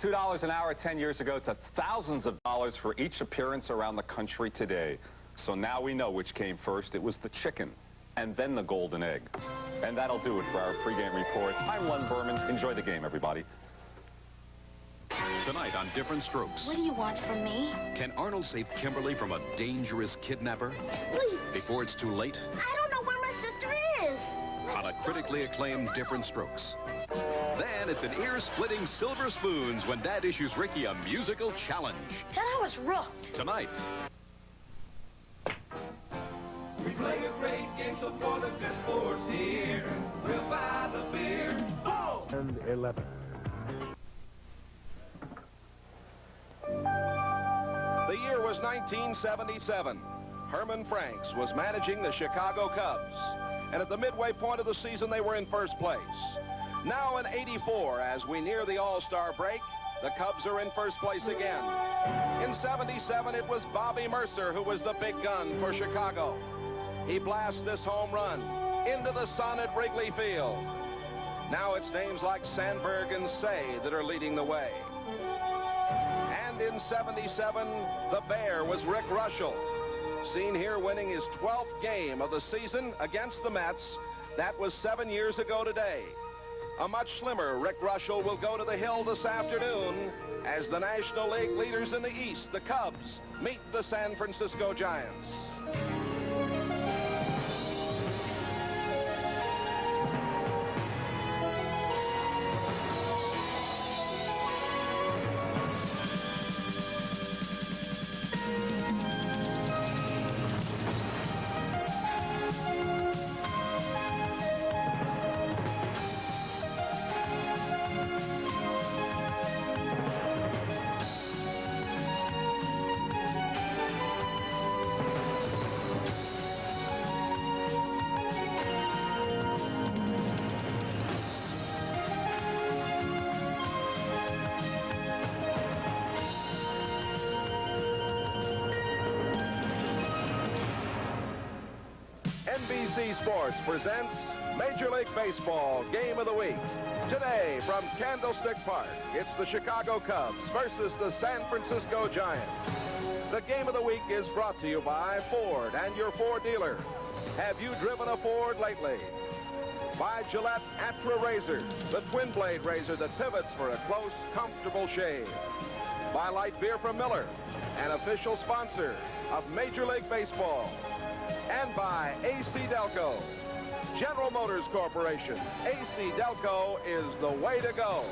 $2 an hour 10 years ago to thousands of dollars for each appearance around the country today. So now we know which came first. It was the chicken and then the golden egg. And that'll do it for our pregame report. I'm Len Berman. Enjoy the game, everybody. Tonight on Different Strokes. What do you want from me? Can Arnold save Kimberly from a dangerous kidnapper? Please. Before it's too late? I don't know where my sister is. On a critically acclaimed Different Strokes. Then it's an ear-splitting Silver Spoons when Dad issues Ricky a musical challenge. Dad, I was rooked. Tonight. We play a great game, so for the good sports here, we'll buy the beer. Oh! And 11. The year was 1977. Herman Franks was managing the Chicago Cubs. And at the midway point of the season, they were in first place. Now in '84, as we near the All-Star break, the Cubs are in first place again. In '77, it was Bobby Mercer who was the big gun for Chicago. He blasts this home run into the sun at Wrigley Field. Now it's names like Sandberg and Say that are leading the way. And in '77, the Bear was Rick Russell. Seen here winning his 12th game of the season against the Mets. That was 7 years ago today. A much slimmer Rick Russell will go to the Hill this afternoon as the National League leaders in the East, the Cubs, meet the San Francisco Giants. NBC Sports presents Major League Baseball Game of the Week. Today from Candlestick Park, it's the Chicago Cubs versus the San Francisco Giants. The Game of the Week is brought to you by Ford and your Ford dealer. Have you driven a Ford lately? By Gillette Atra Razor, the twin blade razor that pivots for a close, comfortable shave. By Light Beer from Miller, an official sponsor of Major League Baseball. And by AC Delco, General Motors Corporation. AC Delco is the way to go.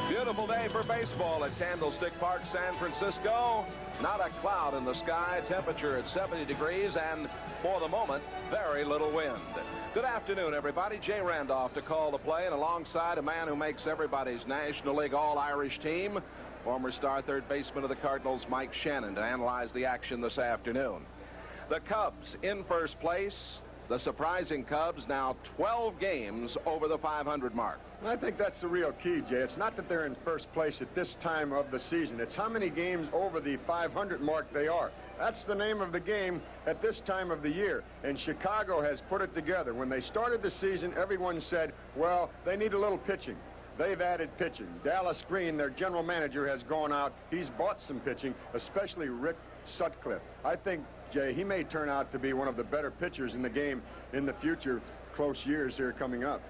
Beautiful day for baseball at Candlestick Park, San Francisco. Not a cloud in the sky, temperature at 70 degrees, and for the moment, very little wind. Good afternoon, everybody. Jay Randolph to call the play, and alongside a man who makes everybody's National League All-Irish team, former star third baseman of the Cardinals, Mike Shannon, to analyze the action this afternoon. The Cubs in first place. The surprising Cubs now 12 games over the 500 mark. I think that's the real key, Jay. It's not that they're in first place at this time of the season. It's how many games over the 500 mark they are. That's the name of the game at this time of the year. And Chicago has put it together. When they started the season, everyone said, well, they need a little pitching. They've added pitching. Dallas Green, their general manager, has gone out. He's bought some pitching, especially Rick Sutcliffe. I think, Jay, he may turn out to be one of the better pitchers in the game in the future, close years here coming up.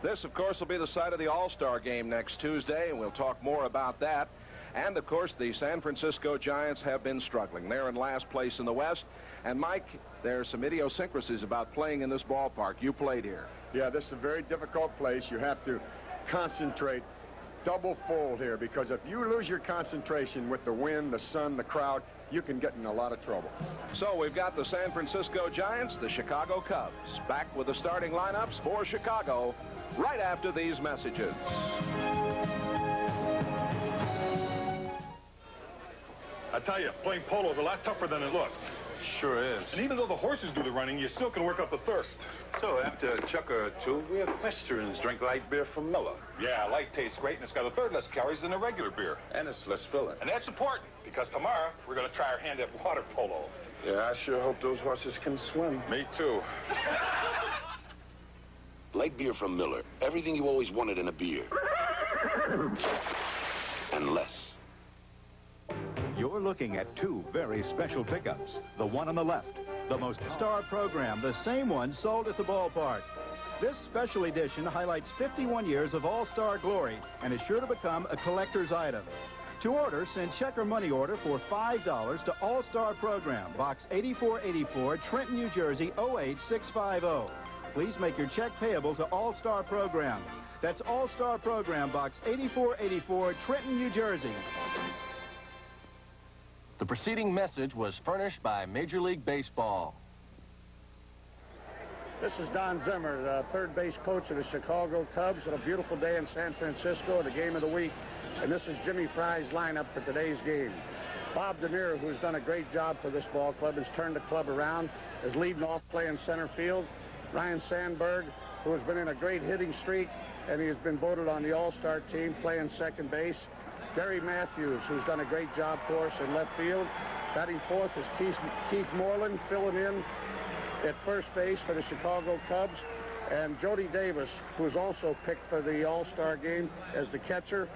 This, of course, will be the site of the All-Star game next Tuesday, and we'll talk more about that. And, of course, the San Francisco Giants have been struggling. They're in last place in the West. And, Mike, there are some idiosyncrasies about playing in this ballpark. You played here. Yeah, this is a very difficult place. You have to concentrate double full here, because if you lose your concentration with the wind, the sun, the crowd, you can get in a lot of trouble. So we've got the San Francisco Giants, the Chicago Cubs, back with the starting lineups for Chicago right after these messages. I tell you, playing polo is a lot tougher than it looks. Sure is. And even though the horses do the running, you still can work up a thirst. So after a chucker or two, we equestrians drink light beer from Miller. Yeah, light tastes great, and it's got a third less calories than a regular beer. And it's less filling. And that's important, because tomorrow we're going to try our hand at water polo. Yeah, I sure hope those horses can swim. Me too. Light beer from Miller. Everything you always wanted in a beer. And less. You're looking at two very special pickups. The one on the left, the most star program, the same one sold at the ballpark. This special edition highlights 51 years of all-star glory and is sure to become a collector's item. To order, send check or money order for $5 to All-Star Program, Box 8484, Trenton, New Jersey, 08650. Please make your check payable to All-Star Program. That's All-Star Program, Box 8484, Trenton, New Jersey. The preceding message was furnished by Major League Baseball. This is Don Zimmer, the third base coach of the Chicago Cubs, on a beautiful day in San Francisco, the game of the week. And this is Jimmy Fry's lineup for today's game. Bob Denier, who's done a great job for this ball club, has turned the club around, is leading off playing center field. Ryan Sandberg, who has been in a great hitting streak, and he has been voted on the All-Star team, playing second base. Gary Matthews, who's done a great job for us in left field. Batting fourth is Keith Moreland, filling in at first base for the Chicago Cubs. And Jody Davis, who was also picked for the All-Star game as the catcher.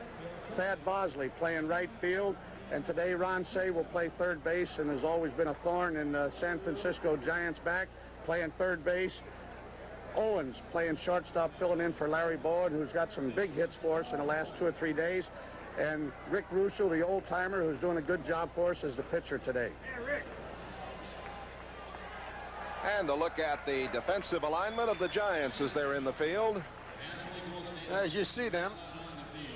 Thad Bosley playing right field. And today Ron Say will play third base and has always been a thorn in San Francisco Giants' back, playing third base. Owens playing shortstop, filling in for Larry Bowen, who's got some big hits for us in the last 2 or 3 days. And Rick Russo, the old-timer, who's doing a good job for us as the pitcher today. And a look at the defensive alignment of the Giants as they're in the field. As you see them,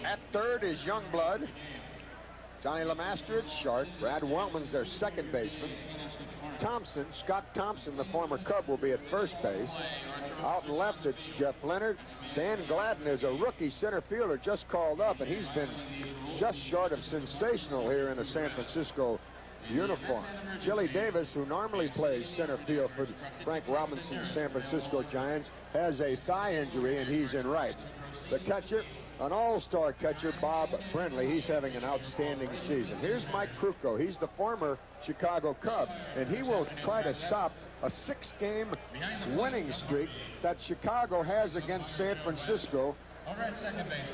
at third is Youngblood. Johnny Lemaster at short. Brad Wellman's their second baseman. Scott Thompson, the former Cub, will be at first base. Out and left, it's Jeff Leonard. Dan Gladden is a rookie center fielder just called up, and he's been just short of sensational here in a San Francisco uniform. Chili Davis, who normally plays center field for Frank Robinson's San Francisco Giants, has a thigh injury, and he's in right. The catcher, an all-star catcher, Bob Brindley. He's having an outstanding season. Here's Mike Krukow. He's the former Chicago Cub, and he will try to stop a 6-game winning streak that Chicago has against San Francisco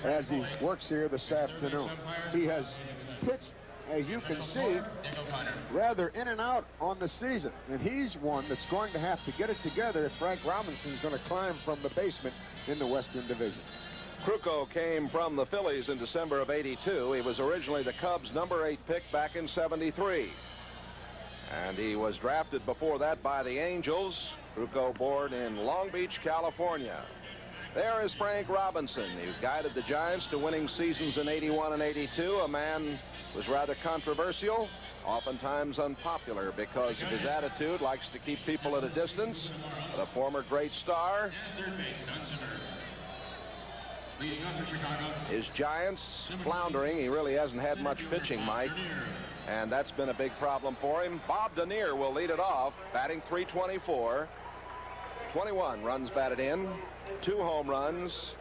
as he works here this afternoon. He has pitched, as you can see, rather in and out on the season, and he's one that's going to have to get it together if Frank Robinson's going to climb from the basement in the Western Division. Krukow came from the Phillies in December of '82. He was originally the Cubs' number 8 pick back in '73. And he was drafted before that by the Angels. Krukow born in Long Beach, California. There is Frank Robinson. He's guided the Giants to winning seasons in '81 and '82. A man who was rather controversial, oftentimes unpopular because of his attitude, likes to keep people at a distance, but a former great star. His Giants floundering. He really hasn't had much pitching, Mike, and that's been a big problem for him. Bob Denier will lead it off, batting .324. 21 runs batted in, 2 home runs.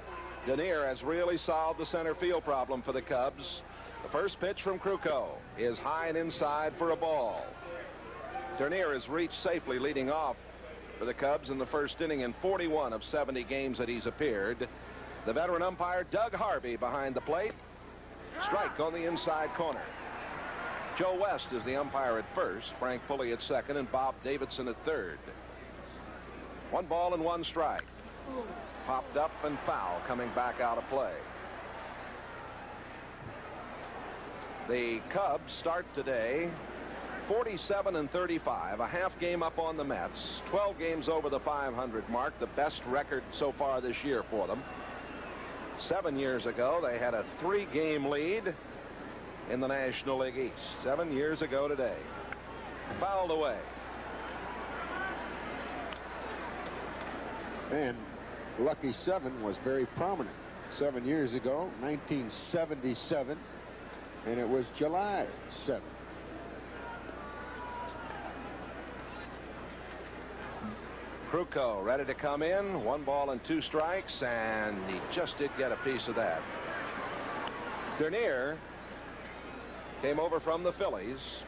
Denier has really solved the center field problem for the Cubs. The first pitch from Krukow is high and inside for a ball. Denier has reached safely, leading off for the Cubs in the first inning in 41 of 70 games that he's appeared. The veteran umpire Doug Harvey behind the plate. Strike on the inside corner. Joe West is the umpire at first, Frank Pulley at second, and Bob Davidson at third. 1 ball and 1 strike. Popped up and foul, coming back out of play. The Cubs start today 47 and 35, a half game up on the Mets, 12 games over the 500 mark, the best record so far this year for them. 7 years ago, they had a 3-game lead in the National League East. 7 years ago today. Fouled away. And Lucky 7 was very prominent 7 years ago, 1977, and it was July 7th. Krukow ready to come in. 1 ball and 2 strikes, and he just did get a piece of that. Denier came over from the Phillies.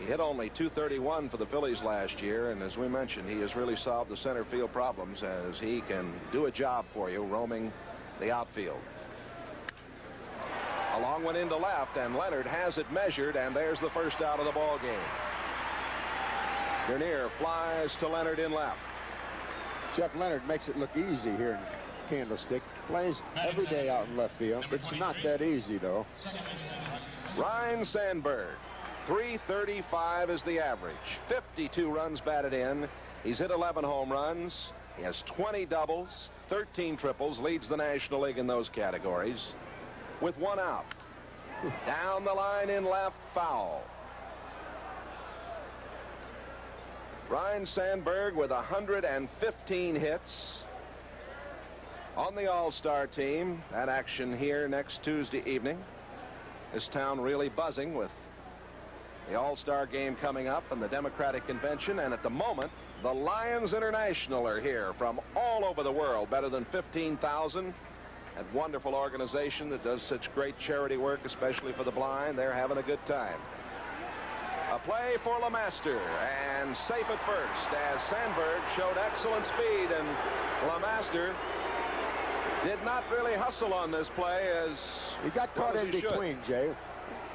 He hit only .231 for the Phillies last year, and as we mentioned, he has really solved the center field problems as he can do a job for you roaming the outfield. A long one into left, and Leonard has it measured, and there's the first out of the ball game. Dernier flies to Leonard in left. Jeff Leonard makes it look easy here in Candlestick. Plays every day out in left field. It's not that easy, though. Ryne Sandberg, 335 is the average. 52 runs batted in. He's hit 11 home runs. He has 20 doubles, 13 triples, leads the National League in those categories with one out. Down the line in left, foul. Ryne Sandberg with 115 hits on the All-Star team. That action here next Tuesday evening. This town really buzzing with the All-Star game coming up and the Democratic Convention. And at the moment, the Lions International are here from all over the world. Better than 15,000. That wonderful organization that does such great charity work, especially for the blind. They're having a good time. A play for LeMaster, and safe at first as Sandberg showed excellent speed, and LeMaster did not really hustle on this play as he got caught in between, Jay.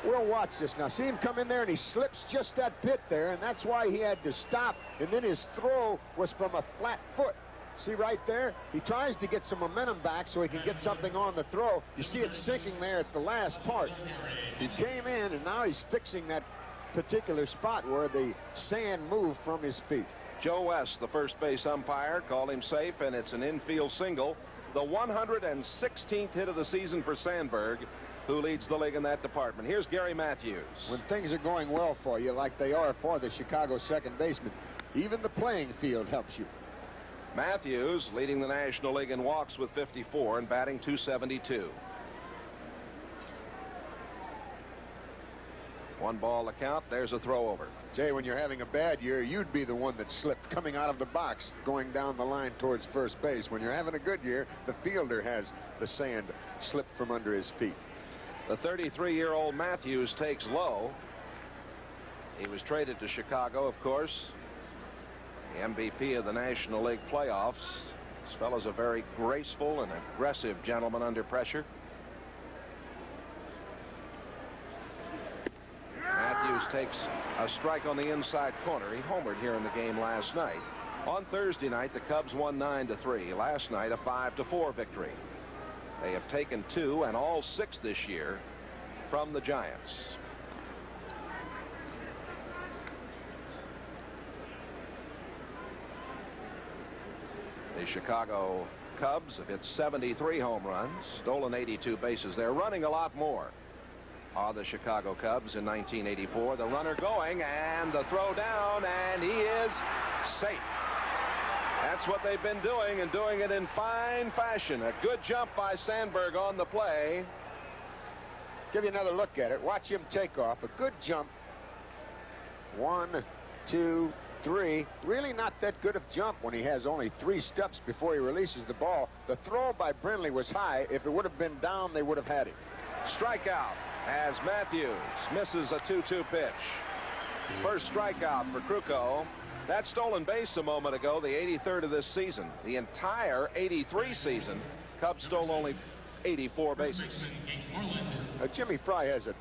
We'll watch this now. See him come in there, and he slips just that bit there, and that's why he had to stop. And then his throw was from a flat foot. See right there? He tries to get some momentum back so he can get something on the throw. You see it sinking there at the last part. He came in, and now he's fixing that particular spot where the sand moved from his feet. Joe West, the first base umpire, called him safe, and it's an infield single. The 116th hit of the season for Sandberg, who leads the league in that department. Here's Gary Matthews. When things are going well for you, like they are for the Chicago second baseman, even the playing field helps you. Matthews leading the National League in walks with 54 and batting .272. One ball to count. There's a throw over. Jay, when you're having a bad year, you'd be the one that slipped coming out of the box going down the line towards first base. When you're having a good year, the fielder has the sand slipped from under his feet. The 33-year-old Matthews takes low. He was traded to Chicago, of course. The MVP of the National League playoffs. This fellow's a very graceful and aggressive gentleman under pressure. Matthews takes a strike on the inside corner. He homered here in the game last night. On Thursday night, the Cubs won 9-3. Last night, a 5-4 victory. They have taken 2 and all 6 this year from the Giants. The Chicago Cubs have hit 73 home runs, stolen 82 bases. They're running a lot more. Are the Chicago Cubs in 1984. The runner going, and the throw down, and he is safe. That's what they've been doing, and doing it in fine fashion. A good jump by Sandberg on the play. Give you another look at it. Watch him take off. A good jump. 1, 2, 3. Really not that good of jump when he has only 3 steps before he releases the ball. The throw by Brindley was high. If it would have been down, they would have had him. Strikeout as Matthews misses a 2-2 pitch. First strikeout for Krukow. That stolen base a moment ago, the 83rd of this season. The entire 83 season, Cubs stole only 84 bases. Jimmy Fry has a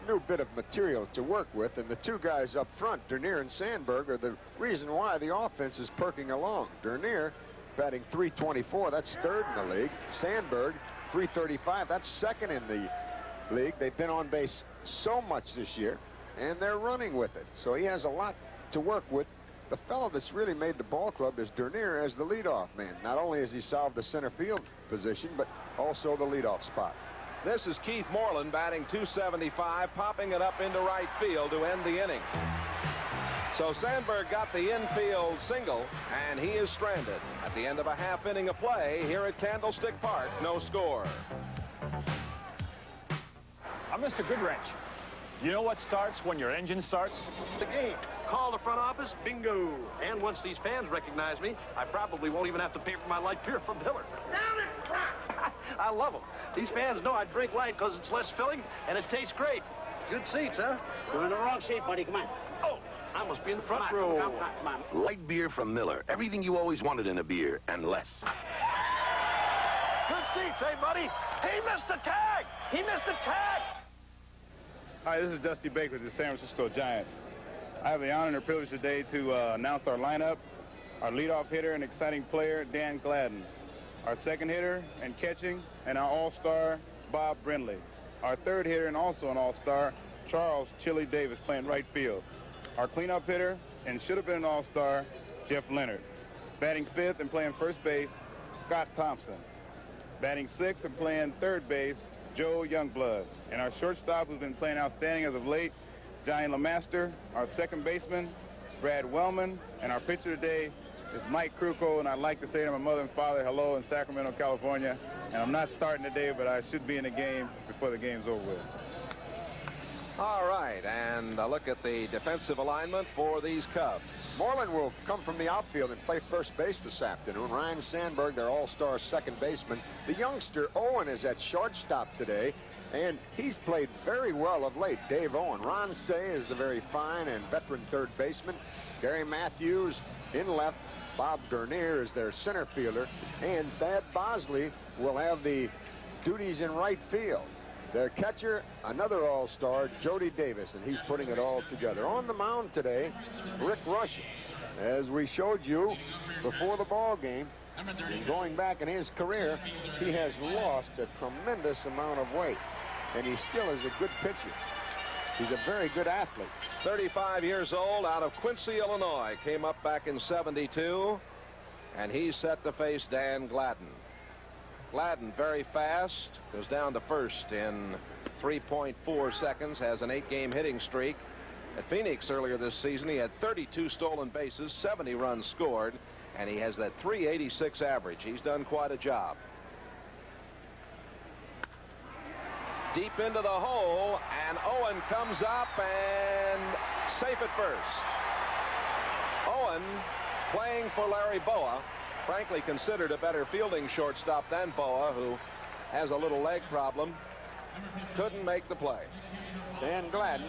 new bit of material to work with, and the 2 guys up front, Dernier and Sandberg, are the reason why the offense is perking along. Dernier batting .324, that's 3rd in the league. Sandberg, .335, that's 2nd in the league. They've been on base so much this year, and they're running with it. So he has a lot to work with. The fellow that's really made the ball club is Dernier as the leadoff man. Not only has he solved the center field position, but also the leadoff spot. This is Keith Moreland batting .275, popping it up into right field to end the inning. So Sandberg got the infield single, and he is stranded. At the end of a half inning of play here at Candlestick Park, no score. I'm Mr. Goodwrench. Do you know what starts when your engine starts? The game. Call the front office, bingo. And once these fans recognize me, I probably won't even have to pay for my light beer from Miller. I love them. These fans know I drink light because it's less filling and it tastes great. Good seats, huh? You're in the wrong seat, buddy. Come on. Oh, I must be in the front Come on, row. come on. Light beer from Miller. Everything you always wanted in a beer, and less. Good seats, hey, buddy? He missed the tag! He missed the tag! Hi, this is Dusty Baker with the San Francisco Giants. I have the honor and the privilege today to announce our lineup. Our leadoff hitter and exciting player, Dan Gladden. Our second hitter and catching, and our all-star, Bob Brindley. Our third hitter and also an all-star, Charles Chili Davis, playing right field. Our cleanup hitter, and should have been an all-star, Jeff Leonard. Batting fifth and playing first base, Scott Thompson. Batting sixth and playing third base, Joe Youngblood. And our shortstop, who's been playing outstanding as of late, Johnny LeMaster. Our second baseman, Brad Wellman. And our pitcher today is Mike Krukow, and I'd like to say to my mother and father, hello in Sacramento, California. And I'm not starting today, but I should be in the game before the game's over with. All right, and a look at the defensive alignment for these Cubs. Moreland will come from the outfield and play first base this afternoon. Ryan Sandberg, their all-star second baseman. The youngster Owen is at shortstop today, and he's played very well of late. Dave Owen. Ron Say is the very fine and veteran third baseman. Gary Matthews in left. Bob Dernier is their center fielder, and Thad Bosley will have the duties in right field. Their catcher, another all-star, Jody Davis, and he's putting it all together. On the mound today, Rick Rush. As we showed you before the ball game, going back in his career, he has lost a tremendous amount of weight, and he still is a good pitcher. He's a very good athlete. 35 years old, out of Quincy, Illinois. Came up back in '72, and he's set to face Dan Gladden. Gladden, very fast, goes down to first in 3.4 seconds, has an 8-game hitting streak. At Phoenix earlier this season, he had 32 stolen bases, 70 runs scored, and he has that .386 average. He's done quite a job. Deep into the hole, and Owen comes up and safe at first. Owen, playing for Larry Boa, frankly considered a better fielding shortstop than Boa, who has a little leg problem, couldn't make the play. Dan Gladden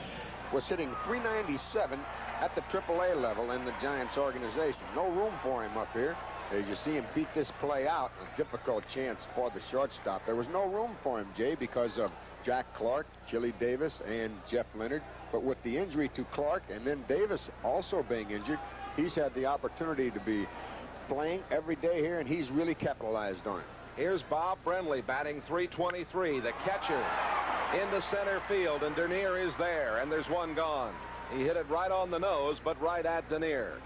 was hitting .397 at the AAA level in the Giants organization. No room for him up here. As you see him beat this play out, a difficult chance for the shortstop. There was no room for him, Jay, because of Jack Clark, Chili Davis, and Jeff Leonard. But with the injury to Clark and then Davis also being injured, he's had the opportunity to be playing every day here, and he's really capitalized on it. Here's Bob Brindley batting .323, the catcher into center field, and Dernier is there, and there's one gone. He hit it right on the nose, but right at Dernier.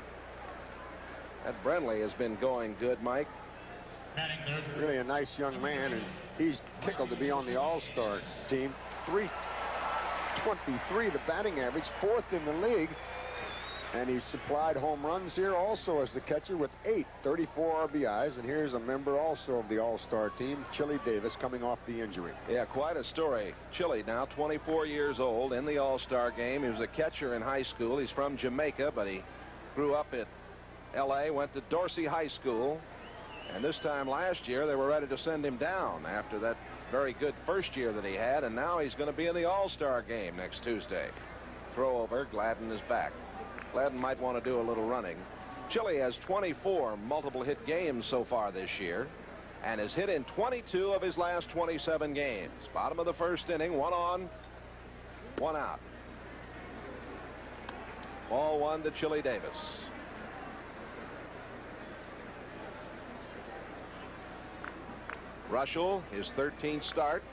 That Brindley has been going good, Mike. Really a nice young man, and he's tickled to be on the All-Star team. .323 the batting average, fourth in the league. And he's supplied home runs here also as the catcher with 34 RBIs. And here's a member also of the All-Star team, Chili Davis, coming off the injury. Yeah, quite a story. Chili, now 24 years old, in the All-Star game. He was a catcher in high school. He's from Jamaica, but he grew up at L.A., went to Dorsey High School. And this time last year, they were ready to send him down after that very good first year that he had. And now he's going to be in the All-Star game next Tuesday. Throw over, Gladden is back. Gladden might want to do a little running. Chili has 24 multiple hit games so far this year and has hit in 22 of his last 27 games. Bottom of the first inning, 1 on, 1 out. Ball 1 to Chili Davis. Russell, his 13th start,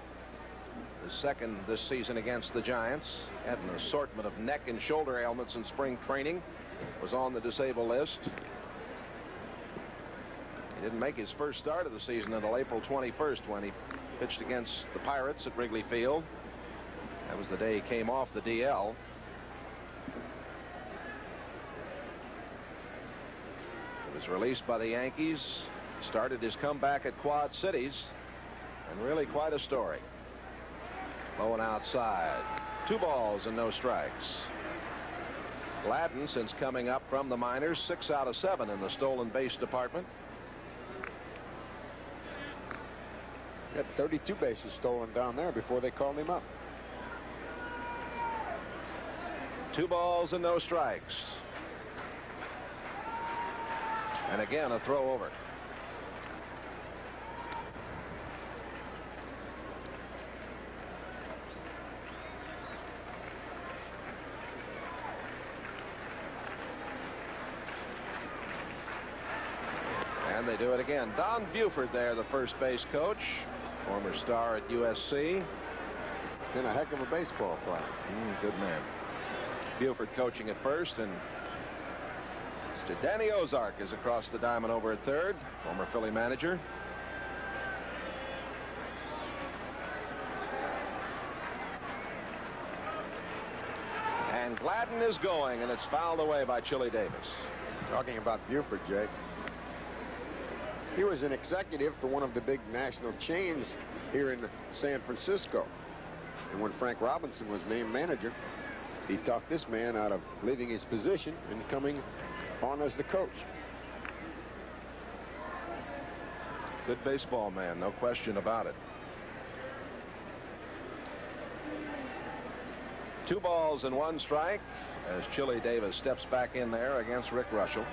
the second this season against the Giants. Had an assortment of neck and shoulder ailments in spring training. Was on the disabled list. He didn't make his first start of the season until April 21st when he pitched against the Pirates at Wrigley Field. That was the day he came off the DL. He was released by the Yankees. Started his comeback at Quad Cities. And really quite a story. Low and outside. 2 balls and no strikes. Gladden, since coming up from the minors, 6 out of 7 in the stolen base department. He had 32 bases stolen down there before they called him up. 2 balls and no strikes. And again, a throw over. And they do it again. Don Buford there, the first base coach, former star at USC. Been a heck of a baseball player. Good man. Buford coaching at first, and Mr. Danny Ozark is across the diamond over at third, former Philly manager. And Gladden is going, and it's fouled away by Chili Davis. Talking about Buford, Jake. He was an executive for one of the big national chains here in San Francisco. And when Frank Robinson was named manager, he talked this man out of leaving his position and coming on as the coach. Good baseball man, no question about it. 2 balls and 1 strike as Chili Davis steps back in there against Rick Russell.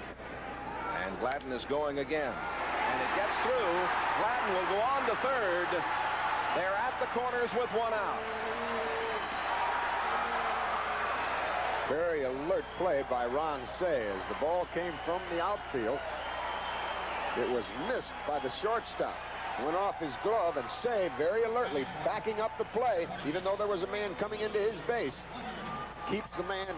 And Gladden is going again. And it gets through. Gladden will go on to third. They're at the corners with 1 out. Very alert play by Ron Say as the ball came from the outfield. It was missed by the shortstop. Went off his glove, and Say very alertly backing up the play, even though there was a man coming into his base. Keeps the man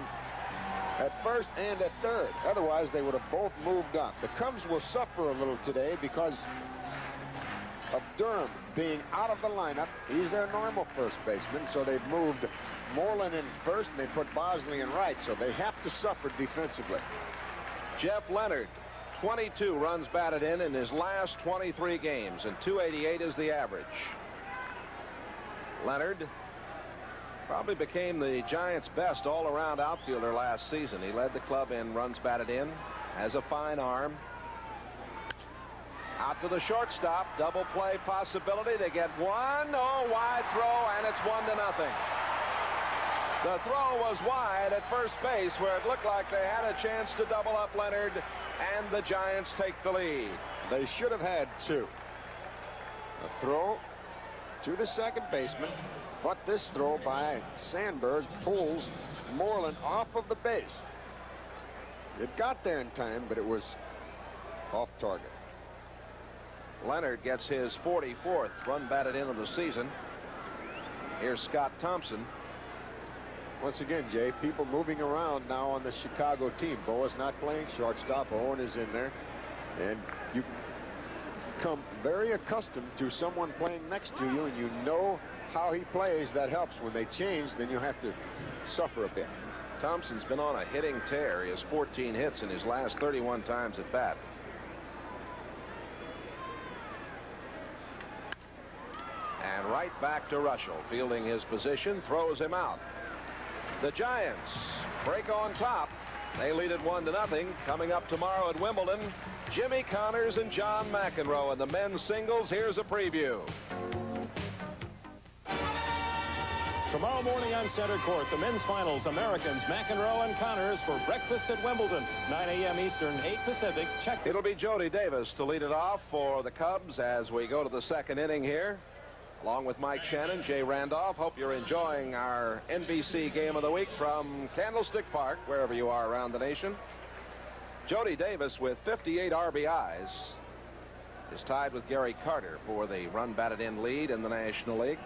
at first and at third. Otherwise, they would have both moved up. The Cubs will suffer a little today because of Durham being out of the lineup. He's their normal first baseman, so they've moved Moreland in first, and they put Bosley in right, so they have to suffer defensively. Jeff Leonard, 22 runs batted in his last 23 games, and 288 is the average. Leonard probably became the Giants' best all-around outfielder last season. He led the club in runs batted in, has a fine arm. Out to the shortstop, double play possibility. They get 1, wide throw, and it's 1-0. The throw was wide at first base, where it looked like they had a chance to double up Leonard, and the Giants take the lead. They should have had 2. A throw to the second baseman, but this throw by Sandberg pulls Moreland off of the base. It got there in time, but it was off target. Leonard gets his 44th run batted in of the season. Here's Scott Thompson. Once again, Jay, people moving around now on the Chicago team. Boa's not playing shortstop. Owen is in there. And you become very accustomed to someone playing next to you, and you know how he plays. That helps. When they change, then you have to suffer a bit. Thompson's been on a hitting tear. He has 14 hits in his last 31 times at bat. And right back to Russell, fielding his position, throws him out. The Giants break on top. They lead it 1-0. Coming up tomorrow at Wimbledon, Jimmy Connors and John McEnroe in the men's singles. Here's a preview. Tomorrow morning on center court, the men's finals, Americans McEnroe and Connors for breakfast at Wimbledon, 9 a.m. Eastern, 8 Pacific. Check. It'll be Jody Davis to lead it off for the Cubs as we go to the second inning here. Along with Mike Shannon, Jay Randolph. Hope you're enjoying our NBC Game of the Week from Candlestick Park, wherever you are around the nation. Jody Davis with 58 RBIs is tied with Gary Carter for the run batted in lead in the National League.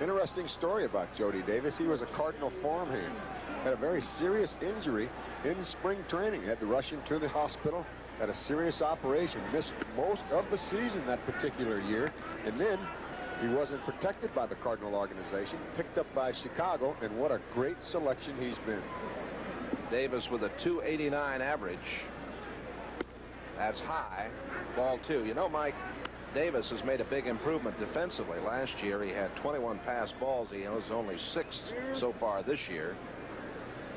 Interesting story about Jody Davis. He was a Cardinal farmhand. Had a very serious injury in spring training. Had to rush him to the hospital. Had a serious operation. Missed most of the season that particular year. And then he wasn't protected by the Cardinal organization. Picked up by Chicago. And what a great selection he's been. Davis with a 289 average. That's high. Ball 2. You know, Mike, Davis has made a big improvement defensively. Last year he had 21 pass balls. He has only 6 so far this year.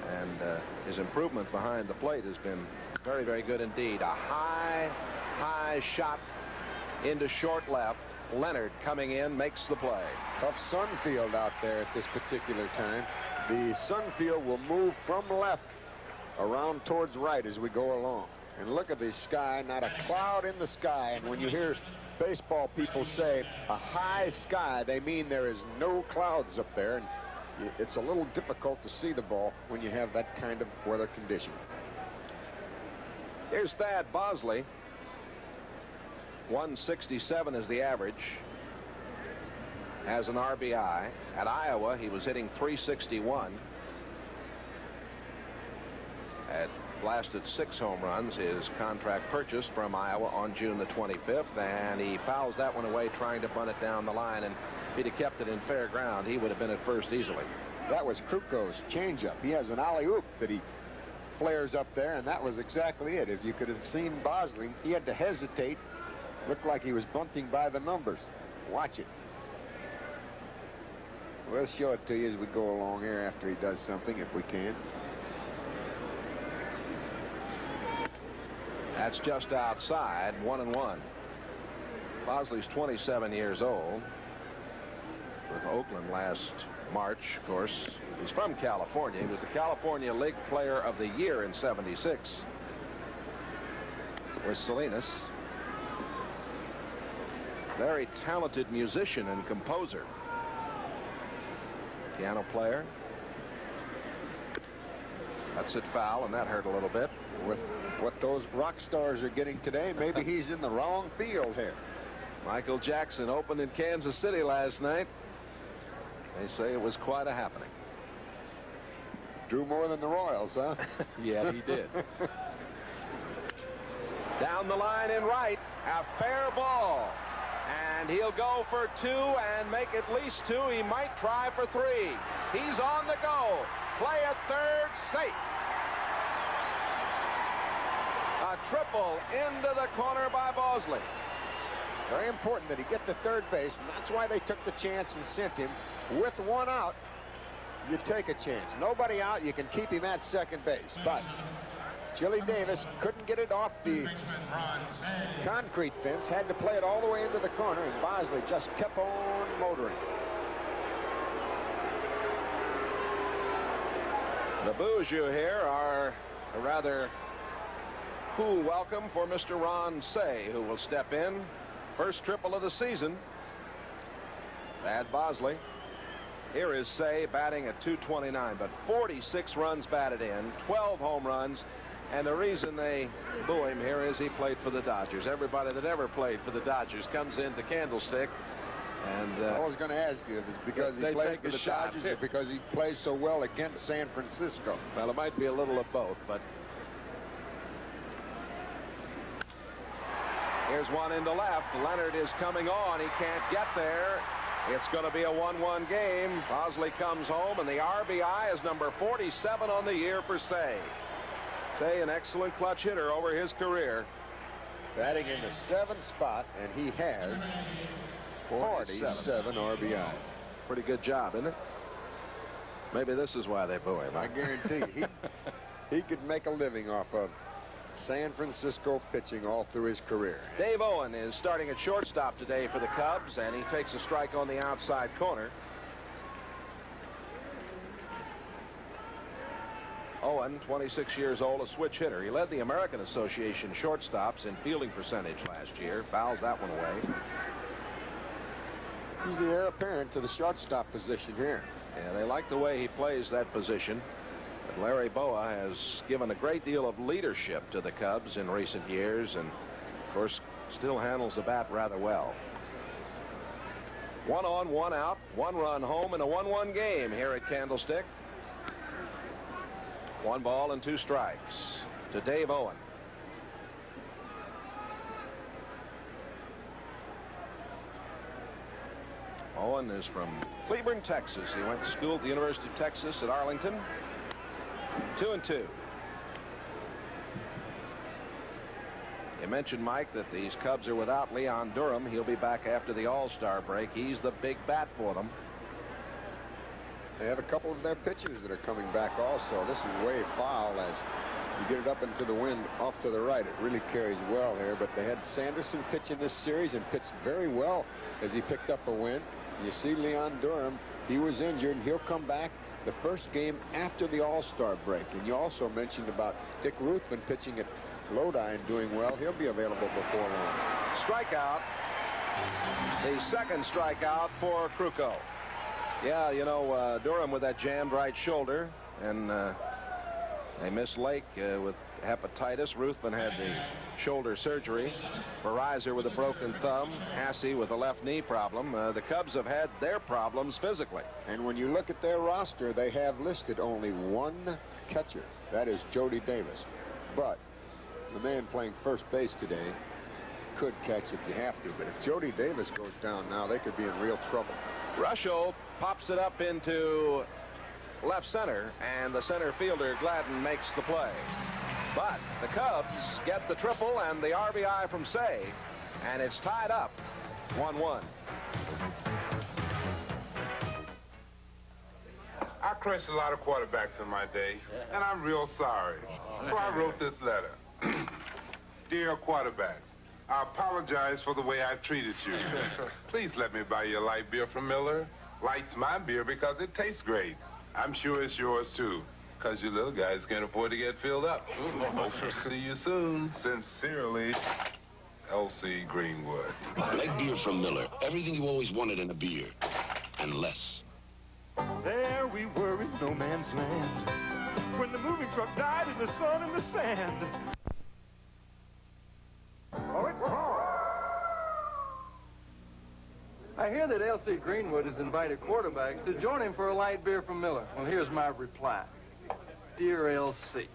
And his improvement behind the plate has been very, very good indeed. A high shot into short left. Leonard coming in makes the play. Tough sun field out there at this particular time. The sun field will move from left around towards right as we go along. And look at the sky, not a cloud in the sky. And when you hear baseball people say a high sky, they mean there is no clouds up there. And it's a little difficult to see the ball when you have that kind of weather condition. Here's Thad Bosley. 167 is the average. Has an RBI. At Iowa, he was hitting .361. Had blasted 6 home runs. His contract purchased from Iowa on June the 25th, and he fouls that one away trying to bunt it down the line. And if he'd have kept it in fair ground, he would have been at first easily. That was Kruko's changeup. He has an alley-oop that he flares up there, and that was exactly it. If you could have seen Bosley, he had to hesitate. Looked like he was bunting by the numbers. Watch it. We'll show it to you as we go along here after he does something, if we can. That's just outside, 1-1. Bosley's 27 years old. With Oakland last March, of course. He's from California. He was the California League Player of the Year in '76 with Salinas. Very talented musician and composer. Piano player. That's it foul, and that hurt a little bit. With what those rock stars are getting today, maybe he's in the wrong field here. Michael Jackson opened in Kansas City last night. They say it was quite a happening. Drew more than the Royals, huh? Yeah, he did. Down the line in right, a fair ball. And he'll go for 2 and make at least 2. He might try for 3. He's on the go. Play at third, safe. A triple into the corner by Bosley. Very important that he get to third base, and that's why they took the chance and sent him. With 1 out, you take a chance. Nobody out, you can keep him at second base. But Chili Davis couldn't get it off the concrete fence, had to play it all the way into the corner, and Bosley just kept on motoring. The boos you hear are a rather cool welcome for Mr. Ron Say, who will step in. First triple of the season. Bad Bosley. Here is Say batting at .229, but 46 runs batted in, 12 home runs, and the reason they boo him here is he played for the Dodgers. Everybody that ever played for the Dodgers comes into Candlestick, and I was going to ask you, if it's because he played for the Dodgers or because he plays so well against San Francisco. Well, it might be a little of both, but here's one into left. Leonard is coming on. He can't get there. It's going to be a 1-1 game. Bosley comes home, and the RBI is number 47 on the year for Say. Say, an excellent clutch hitter over his career. Batting in the 7th spot, and he has 47 RBIs. Pretty good job, isn't it? Maybe this is why they boo him. I guarantee he could make a living off of San Francisco pitching all through his career. Dave Owen is starting at shortstop today for the Cubs, and he takes a strike on the outside corner. Owen, 26 years old, a switch hitter. He led the American Association shortstops in fielding percentage last year. Fouls that one away. He's the heir apparent to the shortstop position here. Yeah, they like the way he plays that position. But Larry Boa has given a great deal of leadership to the Cubs in recent years, and of course still handles the bat rather well. 1 on, 1 out, 1 run home in a 1-1 game here at Candlestick. 1 ball and 2 strikes to Dave Owen. Owen is from Cleburne, Texas. He went to school at the University of Texas at Arlington. 2-2. You mentioned, Mike, that these Cubs are without Leon Durham. He'll be back after the All-Star break. He's the big bat for them. They have a couple of their pitchers that are coming back also. This is way foul as he get it up into the wind off to the right. It really carries well here. But they had Sanderson pitch in this series and pitched very well as he picked up a win. You see Leon Durham, he was injured, and he'll come back the first game after the All-Star break. And you also mentioned about Dick Ruthven pitching at Lodi and doing well. He'll be available before long. Strikeout. The second strikeout for Krukow. Yeah, you know, Durham with that jammed right shoulder, and they missed Lake with hepatitis. Ruthven had the shoulder surgery. Verizon with a broken thumb. Hasse with a left knee problem. The Cubs have had their problems physically. And when you look at their roster, they have listed only one catcher. That is Jody Davis. But the man playing first base today could catch if you have to. But if Jody Davis goes down now, they could be in real trouble. Russell pops it up into left center, and the center fielder Gladden makes the play. But the Cubs get the triple and the RBI from Say, and it's tied up 1-1. I crushed a lot of quarterbacks in my day, and I'm real sorry. So I wrote this letter. Dear quarterbacks, I apologize for the way I treated you. Please let me buy you a light beer from Miller. Light's my beer because it tastes great. I'm sure it's yours, too, because you little guys can't afford to get filled up. Hope to see you soon. Sincerely, L.C. Greenwood. Light beer from Miller. Everything you always wanted in a beer, and less. There we were in no man's land when the moving truck died in the sun and the sand. I hear that L.C. Greenwood has invited quarterbacks to join him for a light beer from Miller. Well, here's my reply. Dear L.C.,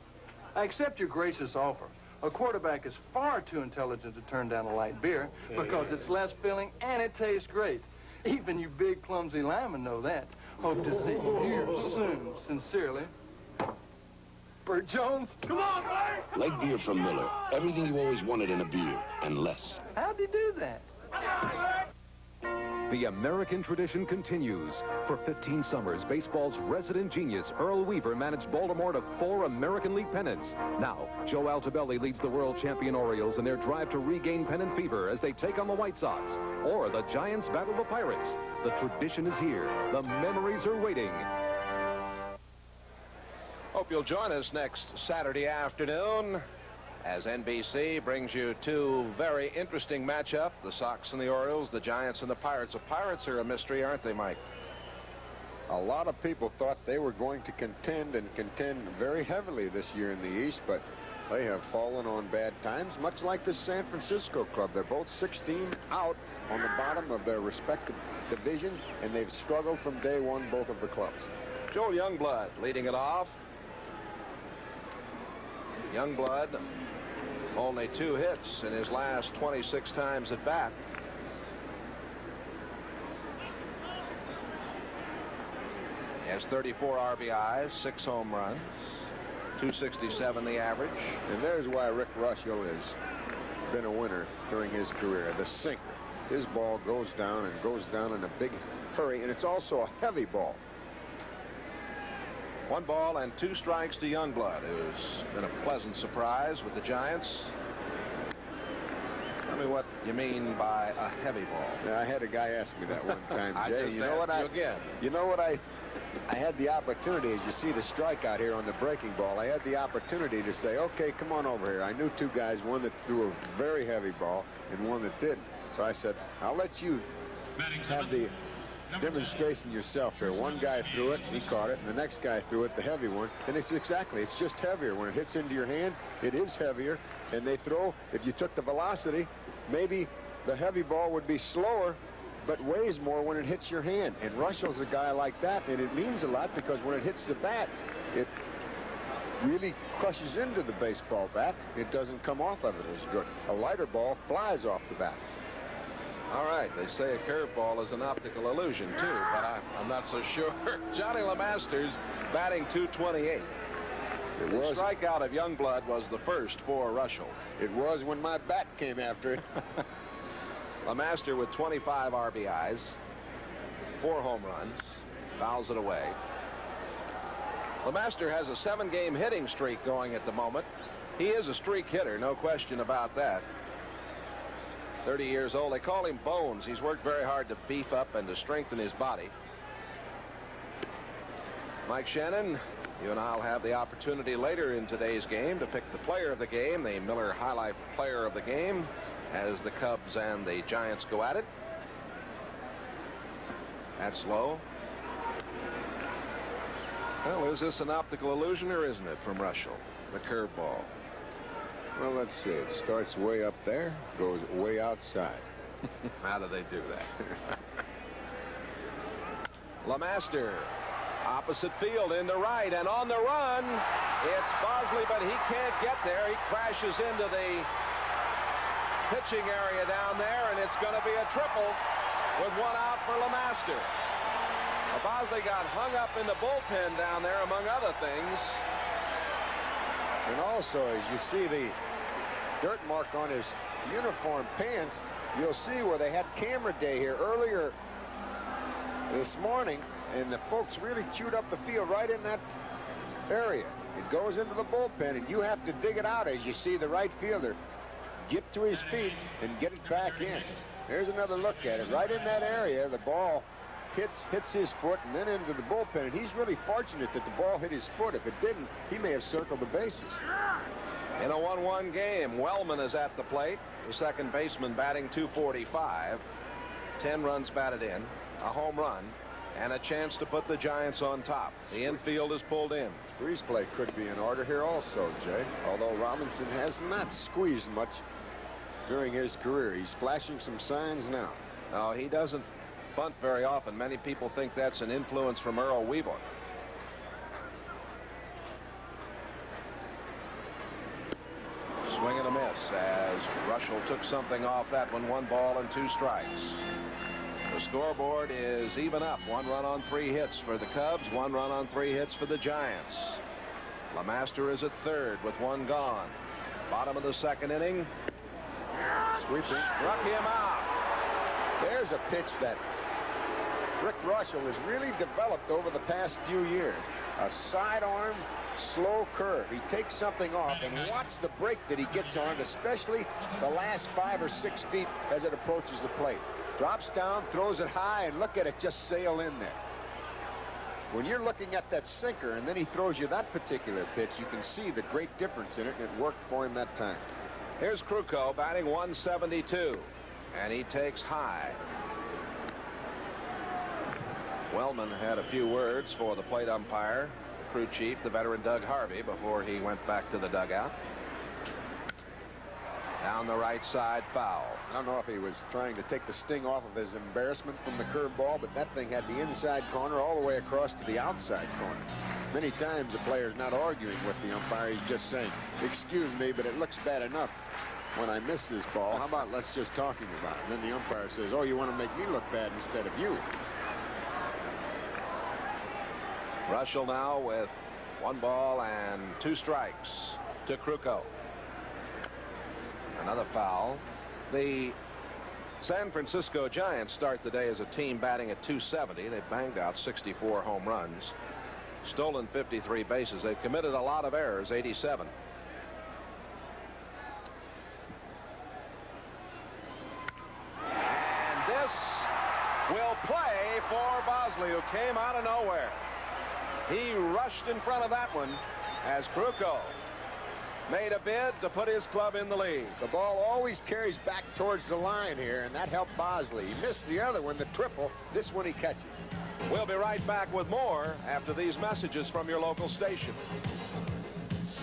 I accept your gracious offer. A quarterback is far too intelligent to turn down a light beer because it's less filling and it tastes great. Even you big, clumsy linemen know that. Hope to see you here soon. Sincerely, Bert Jones. Come on, Bert! Light beer from Miller. Everything you always wanted in a beer, and less. How'd he do that? The American tradition continues. For 15 summers, baseball's resident genius, Earl Weaver, managed Baltimore to 4 American League pennants. Now, Joe Altobelli leads the world champion Orioles in their drive to regain pennant fever as they take on the White Sox. Or the Giants battle the Pirates. The tradition is here. The memories are waiting. Hope you'll join us next Saturday afternoon as NBC brings you 2 very interesting matchups, the Sox and the Orioles, the Giants and the Pirates. The Pirates are a mystery, aren't they, Mike? A lot of people thought they were going to contend very heavily this year in the East, but they have fallen on bad times, much like the San Francisco club. They're both 16 out on the bottom of their respective divisions, and they've struggled from day one, both of the clubs. Joel Youngblood leading it off. Youngblood, only 2 hits in his last 26 times at bat. He has 34 RBIs, 6 home runs, 267 the average. And there's why Rick Russell has been a winner during his career. The sinker. His ball goes down in a big hurry, and it's also a heavy ball. 1 ball and 2 strikes to Youngblood, who's been a pleasant surprise with the Giants. Tell me what you mean by a heavy ball. Now, I had a guy ask me that one time, Jay. You know what I had the opportunity, as you see the strikeout here on the breaking ball, I had the opportunity to say, okay, come on over here. I knew 2 guys, one that threw a very heavy ball and one that didn't. So I said, I'll let you have the demonstration yourself there. One guy threw it, he caught it, and the next guy threw it, the heavy one, and it's just heavier. When it hits into your hand, it is heavier, and they throw, if you took the velocity, maybe the heavy ball would be slower, but weighs more when it hits your hand. And Russell's a guy like that, and it means a lot because when it hits the bat, it really crushes into the baseball bat. It doesn't come off of it as good. A lighter ball flies off the bat. All right, they say a curveball is an optical illusion, too, but I'm not so sure. Johnny LeMasters batting .228. The strikeout of Youngblood was the first for Russell. It was when my bat came after it. LeMaster with 25 RBIs, 4 home runs, fouls it away. LeMaster has a 7-game hitting streak going at the moment. He is a streak hitter, no question about that. 30 years old. They call him Bones. He's worked very hard to beef up and to strengthen his body. Mike Shannon, you and I'll have the opportunity later in today's game to pick the player of the game, the Miller Highlight Player of the Game, as the Cubs and the Giants go at it. That's low. Well, is this an optical illusion or isn't it from Russell? The curveball. Well, let's see. It starts way up there, goes way outside. How do they do that? LeMaster, opposite field into right, and on the run, it's Bosley, but he can't get there. He crashes into the pitching area down there, and it's going to be a triple with 1 out for LeMaster. Bosley got hung up in the bullpen down there, among other things. And also, as you see the dirt mark on his uniform pants, you'll see where they had camera day here earlier this morning, and the folks really chewed up the field right in that area. It goes into the bullpen, and you have to dig it out as you see the right fielder get to his feet and get it back in. There's another look at it. Right in that area, the ball hits his foot and then into the bullpen, and he's really fortunate that the ball hit his foot. If it didn't, he may have circled the bases. In a 1-1 game, Wellman is at the plate. The second baseman batting .245. 10 runs batted in, a home run, and a chance to put the Giants on top. The infield is pulled in. Squeeze play could be in order here also, Jay. Although Robinson has not squeezed much during his career. He's flashing some signs now. No, he doesn't bunt very often. Many people think that's an influence from Earl Weaver. Swing and a miss as Russell took something off that one. 1 ball and 2 strikes. The scoreboard is even up. 1 run on 3 hits for the Cubs, 1 run on 3 hits for the Giants. LeMaster is at third with 1 gone. Bottom of the 2nd inning. Sweeping. Struck him out. There's a pitch that Rick Russell has really developed over the past few years. A sidearm, slow curve. He takes something off, and watch the break that he gets on it, especially the last 5 or 6 feet as it approaches the plate. Drops down, throws it high, and look at it just sail in there. When you're looking at that sinker, and then he throws you that particular pitch, you can see the great difference in it, and it worked for him that time. Here's Krukow batting .172, and he takes high. Wellman had a few words for the plate umpire, the crew chief, the veteran Doug Harvey, before he went back to the dugout. Down the right side, foul. I don't know if he was trying to take the sting off of his embarrassment from the curveball, but that thing had the inside corner all the way across to the outside corner. Many times the player's not arguing with the umpire. He's just saying, excuse me, but it looks bad enough when I miss this ball. How about let's just talking about it? And then the umpire says, oh, you want to make me look bad instead of you. Russell now with 1 ball and 2 strikes to Krukow. Another foul. The San Francisco Giants start the day as a team batting at .270. They've banged out 64 home runs, stolen 53 bases. They've committed a lot of errors, 87. And this will play for Bosley, who came out of nowhere. He rushed in front of that one as Krukow made a bid to put his club in the lead. The ball always carries back towards the line here, and that helped Bosley. He missed the other one, the triple. This one he catches. We'll be right back with more after these messages from your local station.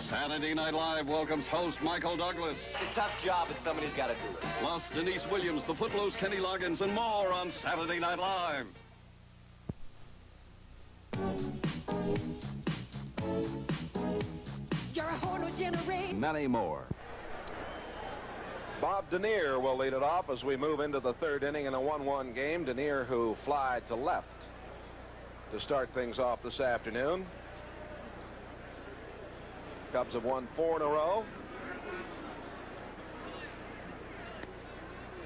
Saturday Night Live welcomes host Michael Douglas. It's a tough job, but somebody's got to do it. Plus Denise Williams, the Footloose Kenny Loggins, and more on Saturday Night Live. Many more. Bob Denier will lead it off as we move into the 3rd inning in a 1-1 game. Denier, who flied to left to start things off this afternoon. Cubs have won 4 in a row.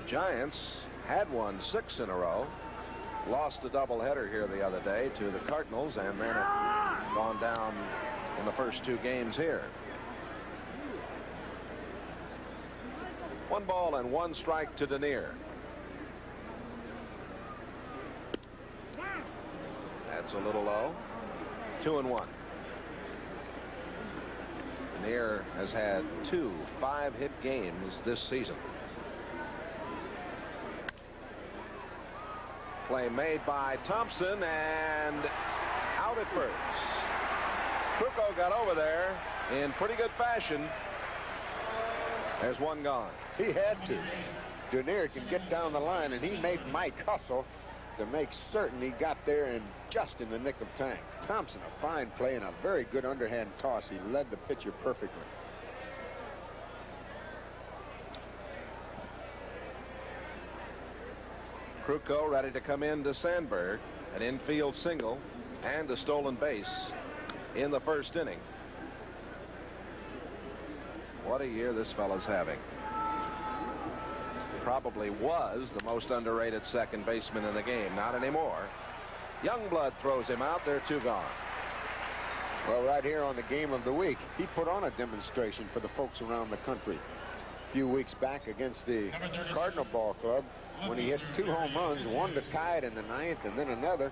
The Giants had won 6 in a row. Lost a doubleheader here the other day to the Cardinals, and then a gone down in the first 2 games here. 1 ball and 1 strike to Denier. That's a little low. 2-1. Denier has had 2 5-hit games this season. Play made by Thompson and out at first. Krukow got over there in pretty good fashion. There's 1 gone. He had to. Denier can get down the line, and he made Mike hustle to make certain he got there and just in the nick of time. Thompson, a fine play and a very good underhand toss. He led the pitcher perfectly. Krukow ready to come in to Sandberg. An infield single and a stolen base in the first inning. What a year this fella's having. Probably was the most underrated second baseman in the game. Not anymore. Youngblood throws him out. There are 2 gone. Well, right here on the game of the week, he put on a demonstration for the folks around the country. A few weeks back against the Cardinal Ball Club, when he hit 2 home runs, 1 to tie it in the 9th and then another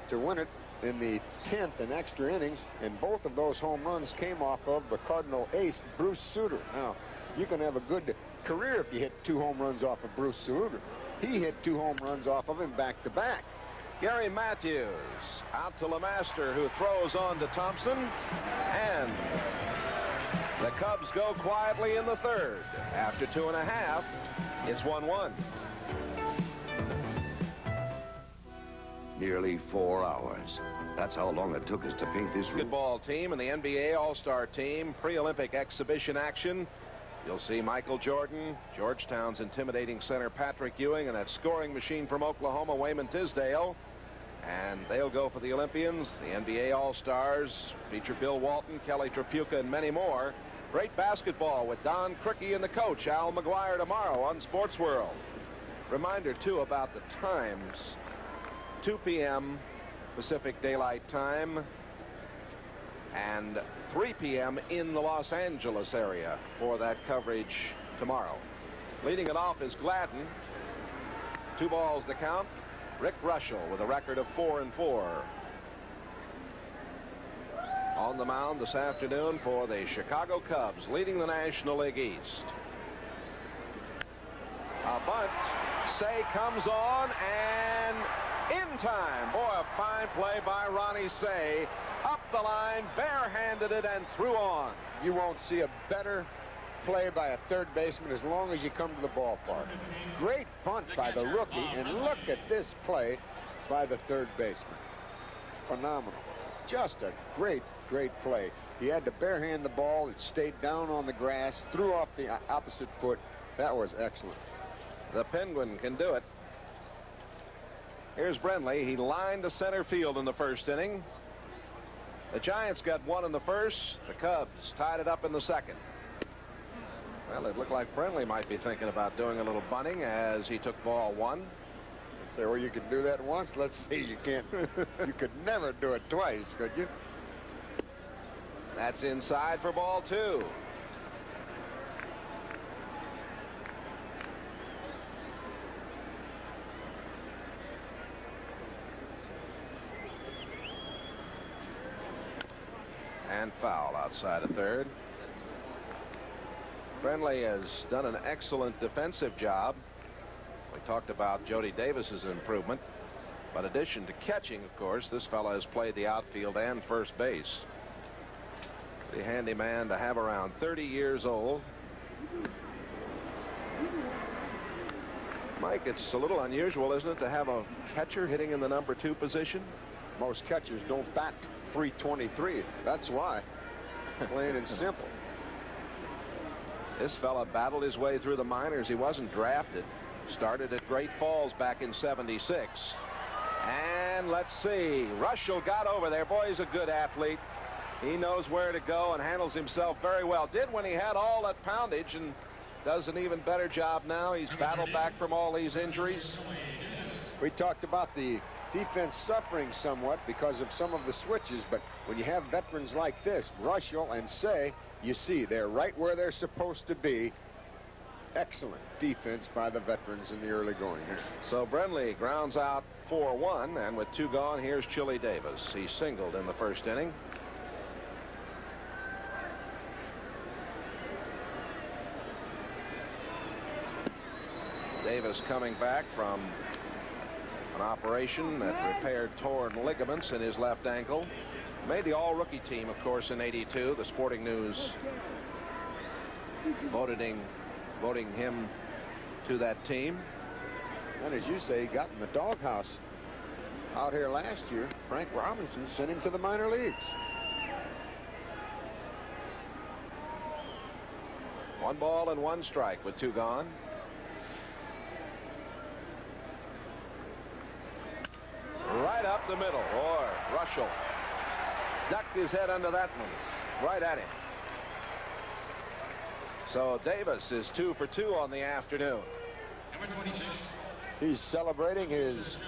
to win it in the 10th in extra innings, and both of those home runs came off of the Cardinal ace, Bruce Sutter. Now, you can have a good career if you hit 2 home runs off of Bruce Sutter. He hit 2 home runs off of him back-to-back. Gary Matthews out to LeMaster, who throws on to Thompson, and the Cubs go quietly in the 3rd. After 2.5, it's 1-1. Nearly 4 hours. That's how long it took us to paint this basketball team and the NBA All-Star team. Pre-Olympic exhibition action. You'll see Michael Jordan, Georgetown's intimidating center Patrick Ewing, and that scoring machine from Oklahoma, Wayman Tisdale. And they'll go for the Olympians. The NBA All-Stars feature Bill Walton, Kelly Tripucka, and many more. Great basketball with Don Criqui and the coach, Al McGuire, tomorrow on Sports World. Reminder, too, about the times. 2 p.m. Pacific Daylight Time and 3 p.m. in the Los Angeles area for that coverage tomorrow. Leading it off is Gladden. 2 balls the count. Rick Russell with a record of 4-4. On the mound this afternoon for the Chicago Cubs, leading the National League East. A bunt. Say comes on and in time. Boy, a fine play by Ronnie Say. Up the line, barehanded it and threw on. You won't see a better play by a third baseman as long as you come to the ballpark. Great bunt by the rookie, and look at this play by the third baseman. Phenomenal. Just a great play. He had to barehand the ball. It stayed down on the grass, threw off the opposite foot. That was excellent. The Penguin can do it. Here's Brenly. He lined to center field in the first inning. The Giants got 1 in the first. The Cubs tied it up in the second. Well, it looked like Brenly might be thinking about doing a little bunting as he took ball 1. I'd say, well, you could do that once. Let's see. You can't. You could never do it twice, could you? That's inside for ball 2. And foul outside of third. Brenly has done an excellent defensive job. We talked about Jody Davis's improvement. But in addition to catching, of course, this fellow has played the outfield and first base. The handyman to have around 30 years old. Mike, it's a little unusual, isn't it, to have a catcher hitting in the number 2 position? Most catchers don't bat .323. That's why. Plain and simple. This fella battled his way through the minors. He wasn't drafted. Started at Great Falls back in '76. And let's see. Russell got over there. Boy, he's a good athlete. He knows where to go and handles himself very well. Did when he had all that poundage, and does an even better job now. He's battled back from all these injuries. We talked about the Defense suffering somewhat because of some of the switches, but when you have veterans like this, Russell and Say, you see they're right where they're supposed to be. Excellent defense by the veterans in the early going. So Brenly grounds out 4-1, and with 2 gone, here's Chili Davis. He singled in the first inning. Davis coming back from an operation that repaired torn ligaments in his left ankle. Made the all-rookie team, of course, in '82. The Sporting News voting him to that team. And as you say, he got in the doghouse out here last year. Frank Robinson sent him to the minor leagues. 1 ball and 1 strike with 2 gone. Right up the middle. Boy, Russell ducked his head under that one. Right at him. So Davis is 2 for 2 on the afternoon. He's celebrating his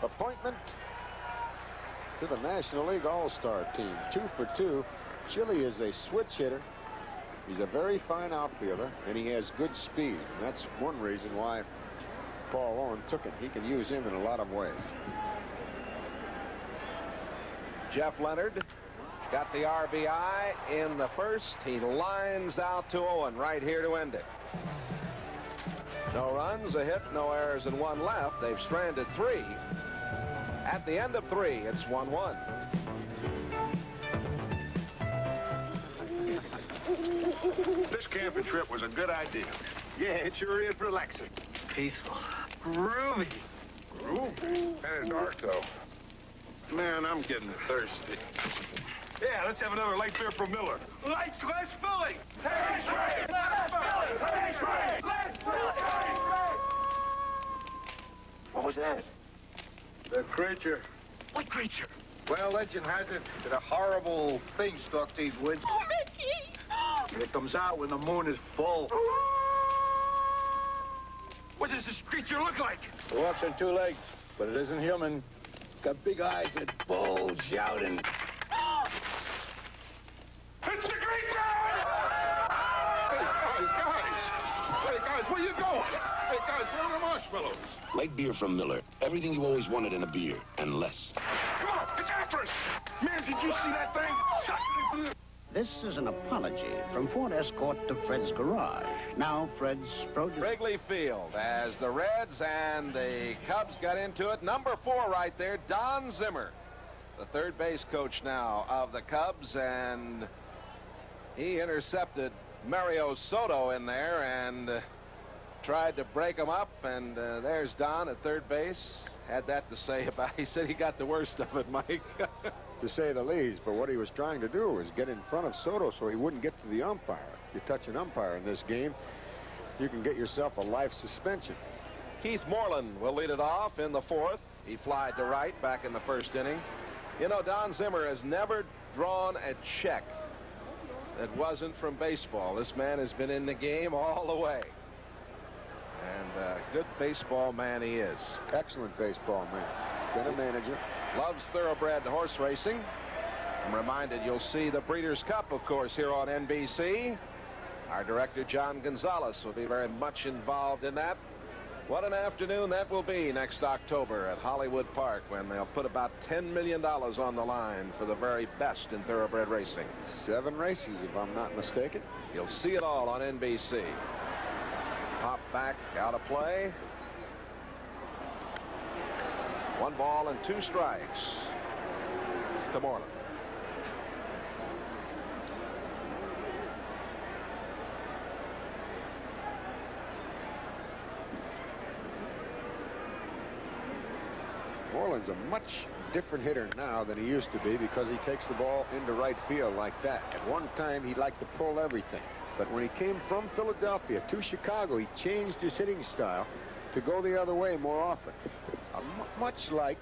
appointment to the National League All-Star team. 2 for 2. Chili is a switch hitter. He's a very fine outfielder, and he has good speed. And that's one reason why Paul Owen took him. He can use him in a lot of ways. Jeff Leonard got the RBI in the first. He lines out to Owen right here to end it. No runs, a hit, no errors, and 1 left. They've stranded 3. At the end of 3, it's 1-1. This camping trip was a good idea. Yeah, it sure is relaxing. Peaceful. Groovy. Groovy? Kind of dark, though. Man, I'm getting thirsty. Yeah, let's have another light beer from Miller. Light glass filling! Let's What was that? The creature. What creature? Well, legend has it that a horrible thing stalked these woods. Oh, Mickey! It comes out when the moon is full. What does this creature look like? It walks on 2 legs, but it isn't human. It's got big eyes that bulge out and... It's the creature! Hey, guys, where you going? Hey, guys, where are the marshmallows? Light beer from Miller. Everything you always wanted in a beer, and less. Come on, it's after us! Man, did you see that thing? Suck it into the... This is an apology from Ford Escort to Fred's garage. Now Fred's Wrigley Field as the Reds and the Cubs got into it. Number 4 right there, Don Zimmer, the third base coach now of the Cubs, and he intercepted Mario Soto in there and tried to break him up, and there's Don at third base. Had that to say about it. He said he got the worst of it, Mike. To say the least, but what he was trying to do was get in front of Soto so he wouldn't get to the umpire. If you touch an umpire in this game, you can get yourself a life suspension. Keith Moreland will lead it off in the 4th. He flied to right back in the first inning. You know, Don Zimmer has never drawn a check that wasn't from baseball. This man has been in the game all the way. And a good baseball man he is. Excellent baseball man. Been a manager. Loves thoroughbred horse racing. I'm reminded you'll see the Breeders' Cup, of course, here on NBC. Our director, John Gonzalez, will be very much involved in that. What an afternoon that will be next October at Hollywood Park, when they'll put about $10 million on the line for the very best in thoroughbred racing. 7 races, if I'm not mistaken. You'll see it all on NBC. Pop back, out of play. 1 ball and 2 strikes to Moreland. Moreland's a much different hitter now than he used to be because he takes the ball into right field like that. At one time, he liked to pull everything. But when he came from Philadelphia to Chicago, he changed his hitting style to go the other way more often. Much like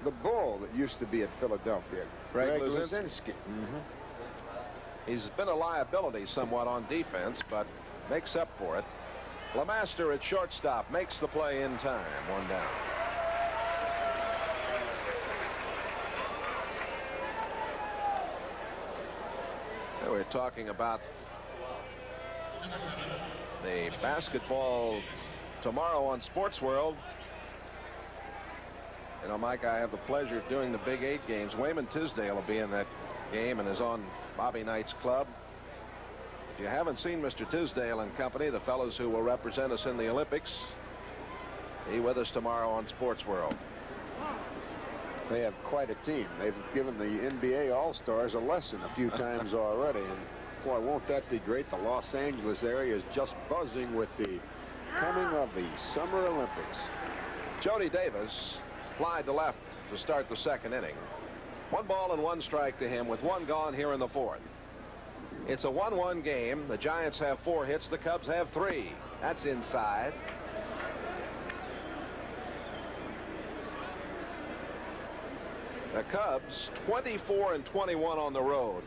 the bull that used to be at Philadelphia, Greg Luzinski. He's been a liability somewhat on defense, but makes up for it. LeMaster at shortstop makes the play in time. 1 down. We're talking about the basketball tomorrow on Sports World. You know, Mike, I have the pleasure of doing the Big 8 games. Wayman Tisdale will be in that game and is on Bobby Knight's club. If you haven't seen Mr. Tisdale and company, the fellows who will represent us in the Olympics, be with us tomorrow on Sports World. They have quite a team. They've given the NBA All-Stars a lesson a few times already. And boy, won't that be great? The Los Angeles area is just buzzing with the coming of the Summer Olympics. Jody Davis flied to left to start the second inning. 1 ball and 1 strike to him with 1 gone here in the 4th. It's a 1-1 game. The Giants have 4 hits. The Cubs have 3. That's inside. The Cubs 24-21 on the road.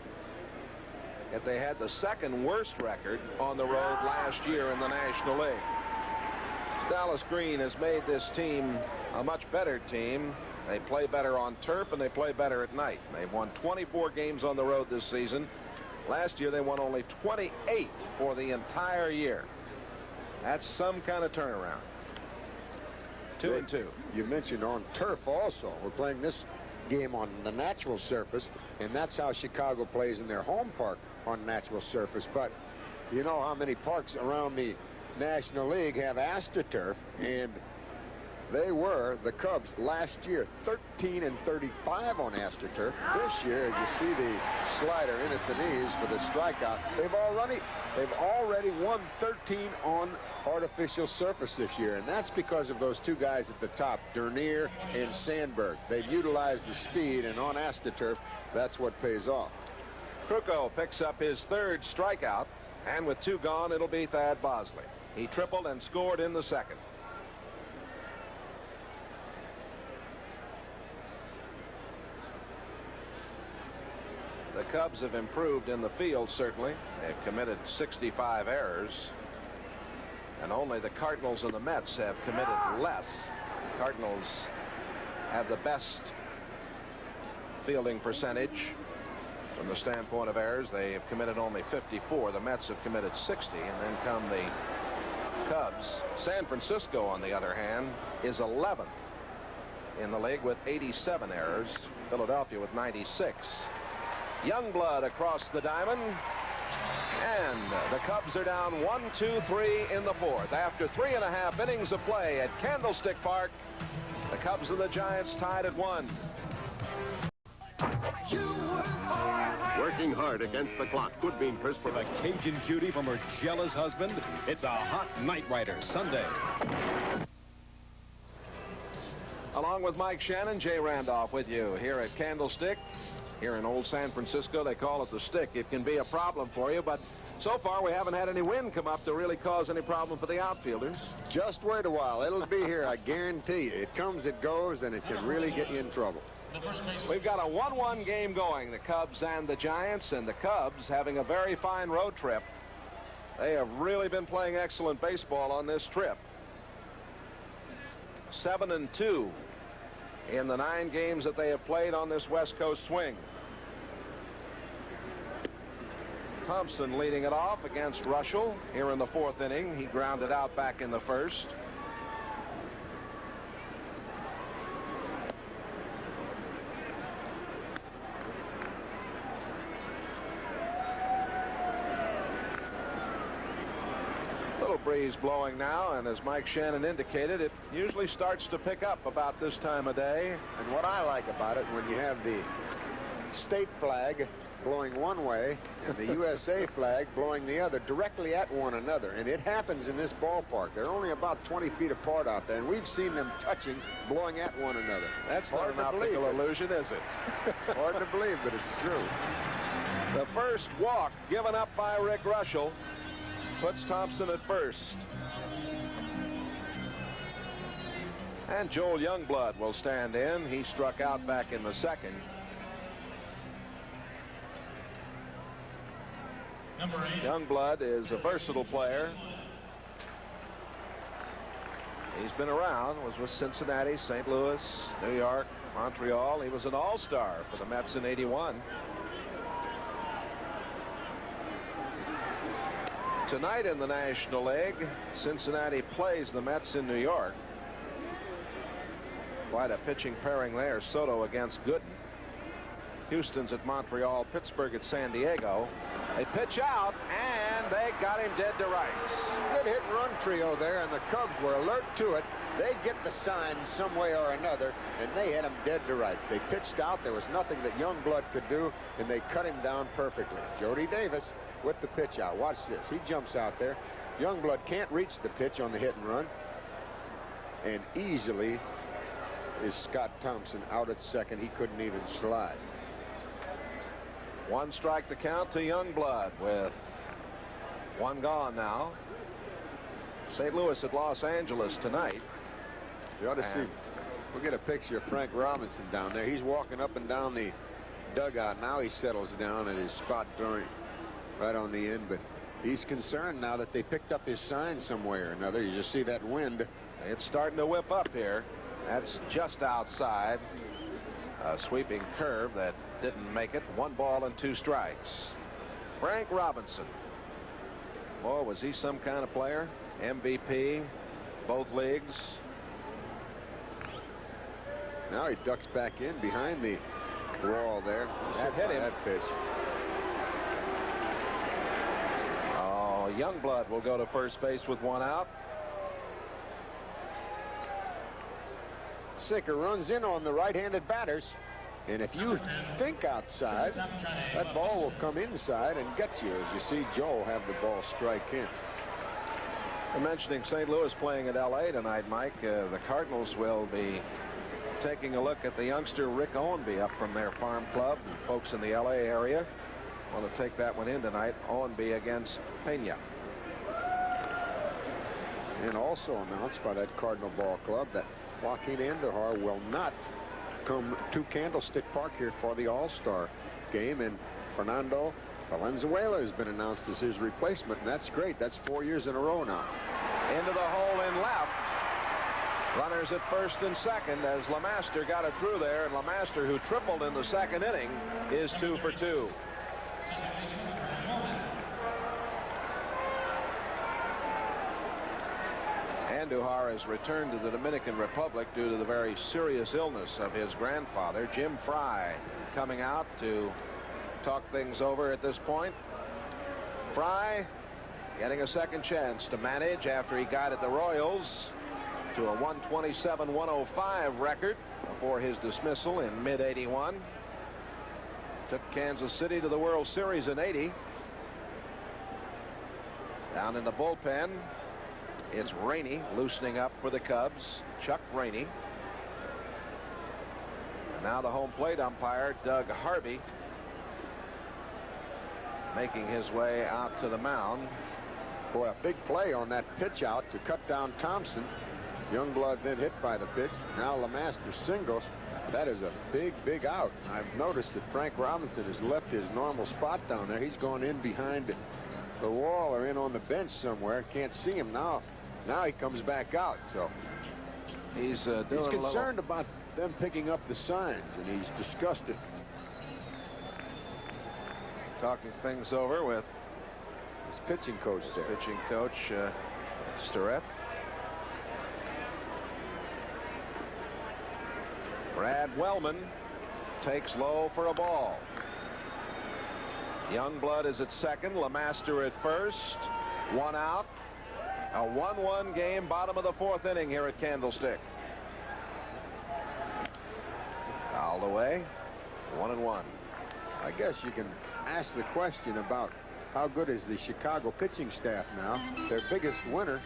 Yet they had the 2nd worst record on the road last year in the National League. Dallas Green has made this team a much better team. They play better on turf and they play better at night. They've won 24 games on the road this season. Last year they won only 28 for the entire year. That's some kind of turnaround. 2-2. You mentioned on turf also. We're playing this game on the natural surface, and that's how Chicago plays in their home park, on natural surface. But you know how many parks around the National League have AstroTurf, and they were, the Cubs last year, 13-35 on AstroTurf. This year, as you see the slider in at the knees for the strikeout, they've already won 13 on artificial surface this year, and that's because of those 2 guys at the top, Dernier and Sandberg. They've utilized the speed, and on AstroTurf, that's what pays off. Krukow picks up his 3rd strikeout, and with 2 gone, it'll be Thad Bosley. He tripled and scored in the 2nd. The Cubs have improved in the field, certainly. They've committed 65 errors. And only the Cardinals and the Mets have committed less. The Cardinals have the best fielding percentage from the standpoint of errors. They have committed only 54. The Mets have committed 60. And then come the Cubs. San Francisco, on the other hand, is 11th in the league with 87 errors. Philadelphia with 96. Youngblood across the diamond. And the Cubs are down 1-2-3 in the 4th. After 3.5 innings of play at Candlestick Park, the Cubs and the Giants tied at 1. Working hard against the clock could mean first for the Cajun cutie from her jealous husband. It's a hot night rider Sunday. Along with Mike Shannon, Jay Randolph with you here at Candlestick. Here in old San Francisco, they call it the stick. It can be a problem for you, but so far we haven't had any wind come up to really cause any problem for the outfielders. Just wait a while. It'll be here, I guarantee you. It comes, it goes, and it can really get you in trouble. We've got a 1-1 game going, the Cubs and the Giants, and the Cubs having a very fine road trip. They have really been playing excellent baseball on this trip. 7-2 in the 9 games that they have played on this West Coast swing. Thompson leading it off against Russell here in the 4th inning. He grounded out back in the 1st. Little breeze blowing now, and as Mike Shannon indicated, it usually starts to pick up about this time of day. And what I like about it, when you have the state flag blowing one way and the USA flag blowing the other directly at one another, and it happens in this ballpark. They're only about 20 feet apart out there, and we've seen them touching, blowing at one another. That's not an optical illusion, is it? Hard to believe, but it's true. The first walk given up by Rick Russell puts Thompson at first. And Joel Youngblood will stand in. He struck out back in the 2nd. Youngblood is a versatile player. He's been around, was with Cincinnati, St. Louis, New York, Montreal. He was an all-star for the Mets in '81. Tonight in the National League, Cincinnati plays the Mets in New York. Quite a pitching pairing there. Soto against Gooden. Houston's at Montreal, Pittsburgh at San Diego. They pitch out, and they got him dead to rights. Good hit and run trio there, and the Cubs were alert to it. They get the sign some way or another, and they had him dead to rights. They pitched out. There was nothing that Youngblood could do, and they cut him down perfectly. Jody Davis with the pitch out. Watch this. He jumps out there. Youngblood can't reach the pitch on the hit and run, and easily is Scott Thompson out at second. He couldn't even slide. One strike to count to Youngblood with one gone now. St. Louis at Los Angeles tonight. You ought to see. We'll get a picture of Frank Robinson down there. He's walking up and down the dugout. Now he settles down at his spot right on the end. But he's concerned now that they picked up his sign some way or another. You just see that wind. It's starting to whip up here. That's just outside. A sweeping curve that didn't make it. 1 ball and 2 strikes. Frank Robinson. Boy, was he some kind of player. MVP, both leagues. Now he ducks back in behind the wall there. That hit him. That pitch. Oh, Youngblood will go to first base with 1 out. Sinker runs in on the right-handed batters, and if you think outside, that ball will come inside and get you. As you see Joel have the ball strike in. We're mentioning St. Louis playing at L.A. tonight, Mike. The Cardinals will be taking a look at the youngster Rick Owenby up from their farm club. And folks in the L.A. area want to take that one in tonight. Owenby against Pena. And also announced by that Cardinal Ball Club that Joaquin Andujar will not come to Candlestick Park here for the All-Star game, and Fernando Valenzuela has been announced as his replacement, and that's great. That's 4 years in a row now. Into the hole in left. Runners at first and second as LeMaster got it through there, and LeMaster, who tripled in the second inning, is 2 for 2. Andujar has returned to the Dominican Republic due to the very serious illness of his grandfather. Jim Fry coming out to talk things over at this point. Fry getting a second chance to manage after he guided the Royals to a 127-105 record before his dismissal in mid-'81. Took Kansas City to the World Series in '80. Down in the bullpen, it's Rainey loosening up for the Cubs. Chuck Rainey. Now the home plate umpire, Doug Harvey, making his way out to the mound. Boy, a big play on that pitch out to cut down Thompson. Youngblood then hit by the pitch. Now LeMaster singles. That is a big, big out. I've noticed that Frank Robinson has left his normal spot down there. He's gone in behind the wall or in on the bench somewhere. Can't see him now. Now he comes back out. So he's concerned about them picking up the signs, and he's disgusted. Talking things over with his pitching coach there. Pitching coach Starrett. Brad Wellman takes low for a ball. Youngblood is at second. LeMaster at first. 1 out. A 1-1 game, bottom of the 4th inning here at Candlestick. Fouled away. 1-1. I guess you can ask the question about how good is the Chicago pitching staff now. Their biggest winner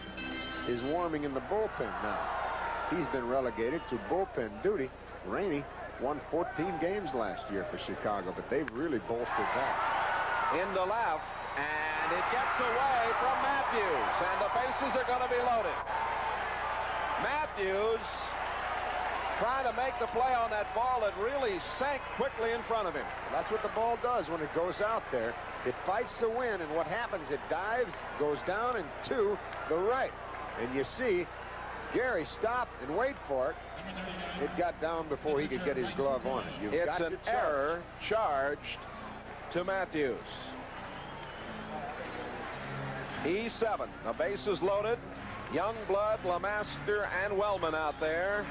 is warming in the bullpen now. He's been relegated to bullpen duty. Rainey won 14 games last year for Chicago, but they've really bolstered that. Into left, and it gets away from Matthews, and the bases are going to be loaded. Matthews trying to make the play on that ball that really sank quickly in front of him. Well, that's what the ball does when it goes out there. It fights the wind, and what happens, it dives, goes down and to the right. And you see Gary, stop and wait for it. It got down before he could get his glove on it. You've It's got an to charge. error charged to Matthews. E7. The bases loaded. Youngblood, LeMaster, and Wellman out there.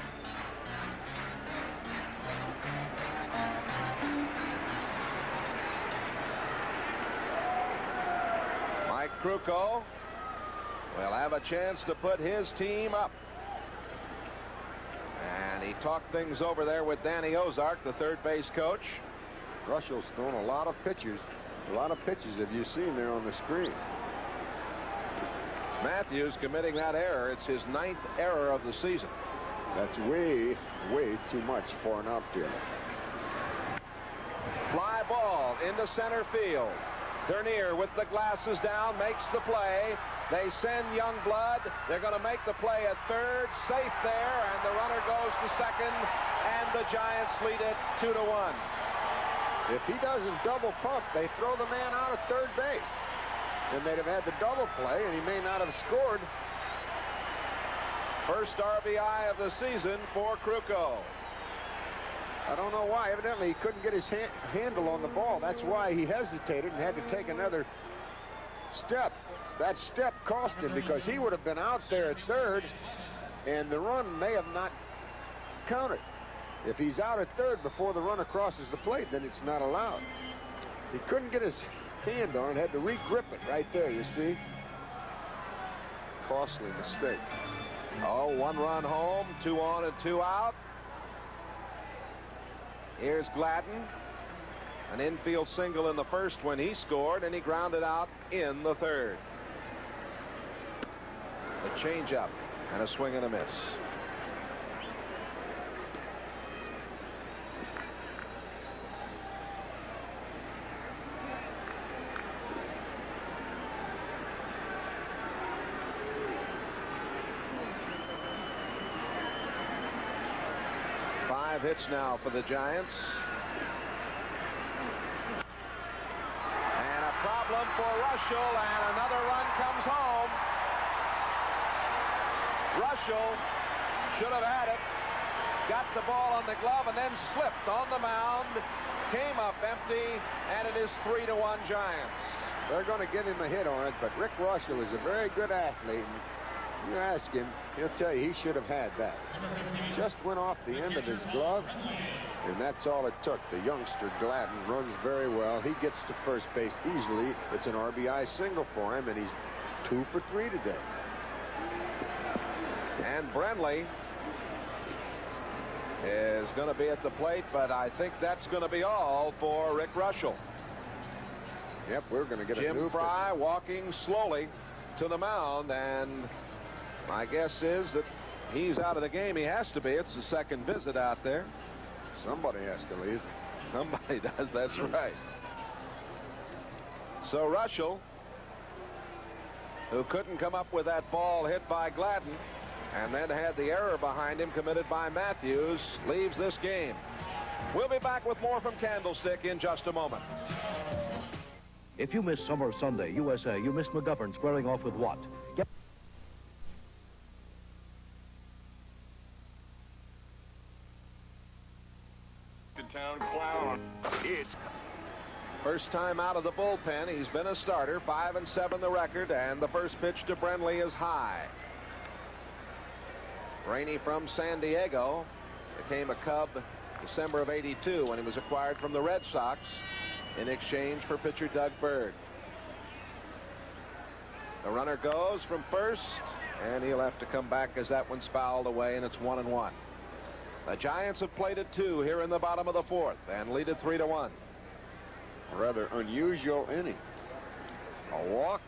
Mike Krukow will have a chance to put his team up. And he talked things over there with Danny Ozark, the third base coach. Russell's thrown a lot of pitches. A lot of pitches have you seen there on the screen. Matthews committing that error. It's his 9th error of the season. That's way, way too much for an outfielder. Fly ball into center field. Dernier with the glasses down makes the play. They send Youngblood. They're going to make the play at third. Safe there, and the runner goes to second, and the Giants lead it 2-1. If he doesn't double pump, they throw the man out at third base. Then they'd have had the double play, and he may not have scored. First RBI of the season for Krukow. I don't know why. Evidently, he couldn't get his handle on the ball. That's why he hesitated and had to take another step. That step cost him because he would have been out there at third, and the run may have not counted. If he's out at third before the runner crosses the plate, then it's not allowed. He couldn't get his hand on it, had to re-grip it right there, you see. Costly mistake. Oh, 1 run home, 2 on and 2 out. Here's Gladden. An infield single in the first when he scored, and he grounded out in the third. A changeup and a swing and a miss. Five hits now for the Giants. And a problem for Russell, and another run comes home. Russell should have had it. Got the ball on the glove and then slipped on the mound. Came up empty, and it is 3-1 Giants. They're going to give him a hit on it, but Rick Russell is a very good athlete. You ask him, he'll tell you he should have had that. Just went off the end of his glove, and that's all it took. The youngster Gladden runs very well. He gets to first base easily. It's an RBI single for him, and he's 2 for 3 today. And Brenly is going to be at the plate, but I think that's going to be all for Rick Russell. Yep, we're going to get Jim a new Fry walking slowly to the mound, and my guess is that he's out of the game. He has to be. It's the second visit out there. Somebody has to leave. Somebody does, that's right. So Russell, who couldn't come up with that ball hit by Gladden, and then had the error behind him committed by Matthews, leaves this game. We'll be back with more from Candlestick in just a moment. If you miss Summer Sunday, USA, you missed McGovern squaring off with Watt. Town clown. It's first time out of the bullpen. He's been a starter. 5-7 the record, and the first pitch to Brenly is high. Rainey from San Diego became a Cub December of '82 when he was acquired from the Red Sox in exchange for pitcher Doug Berg. The runner goes from first, and he'll have to come back as that one's fouled away, and it's 1-1. The Giants have played at 2 here in the bottom of the 4th and lead it 3-1. Rather unusual inning. A walk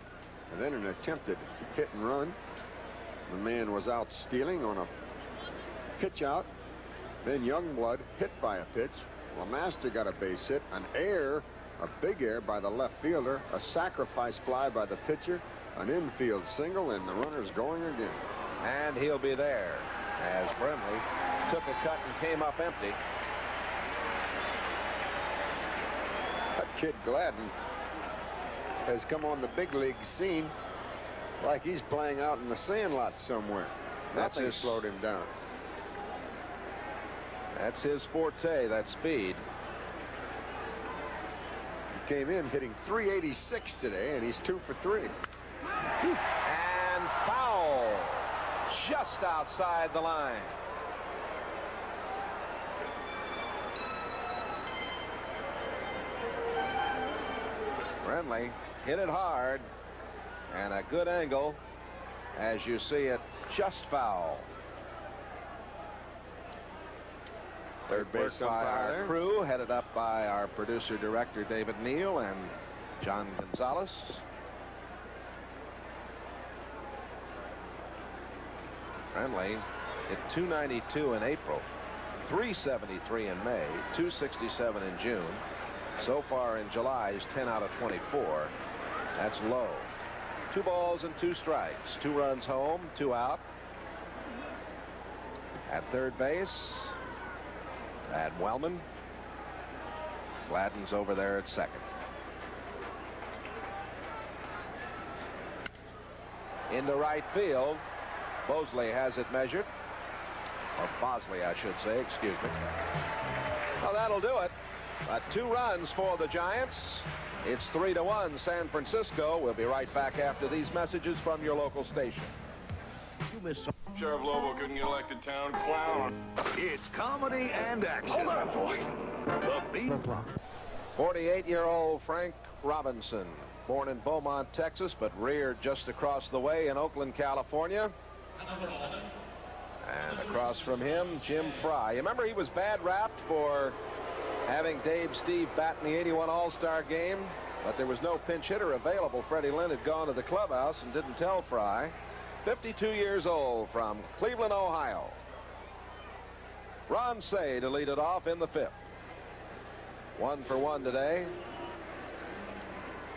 and then an attempted hit and run. The man was out stealing on a pitch out. Then Youngblood hit by a pitch. LeMaster got a base hit. An error, a big error by the left fielder. A sacrifice fly by the pitcher. An infield single, and the runner's going again. And he'll be there as Brenly took a cut and came up empty. That kid Gladden has come on the big league scene like he's playing out in the sandlot somewhere. Nothing slowed him down. That's his forte, that speed. He came in hitting .386 today, and he's 2 for 3. And foul just outside the line. Friendly hit it hard, and a good angle as you see it, just foul. Third base by our crew, headed up by our producer director David Neal and John Gonzalez. Friendly hit .292 in April, .373 in May, .267 in June. So far in July, he's 10 out of 24. That's low. 2 balls and 2 strikes. 2 runs home, 2 out. At third base, Ad Wellman. Gladden's over there at second. Into right field. Bosley has it measured. Or Bosley, I should say, excuse me. Well, that'll do it. 2 runs for the Giants. It's 3-1 San Francisco. We'll be right back after these messages from your local station. You miss some. Sheriff Lobo couldn't get elected town clown. It's comedy and action. Hold on, boy. The beat. 48-year-old Frank Robinson, born in Beaumont, Texas, but reared just across the way in Oakland, California. And across from him, Jim Fry. You remember he was bad rapped for having Dave Steve bat in the '81 All-Star game, but there was no pinch hitter available. Freddie Lynn had gone to the clubhouse and didn't tell Fry. 52 years old from Cleveland, Ohio. Ron Say to lead it off in the 5th. 1 for 1 today.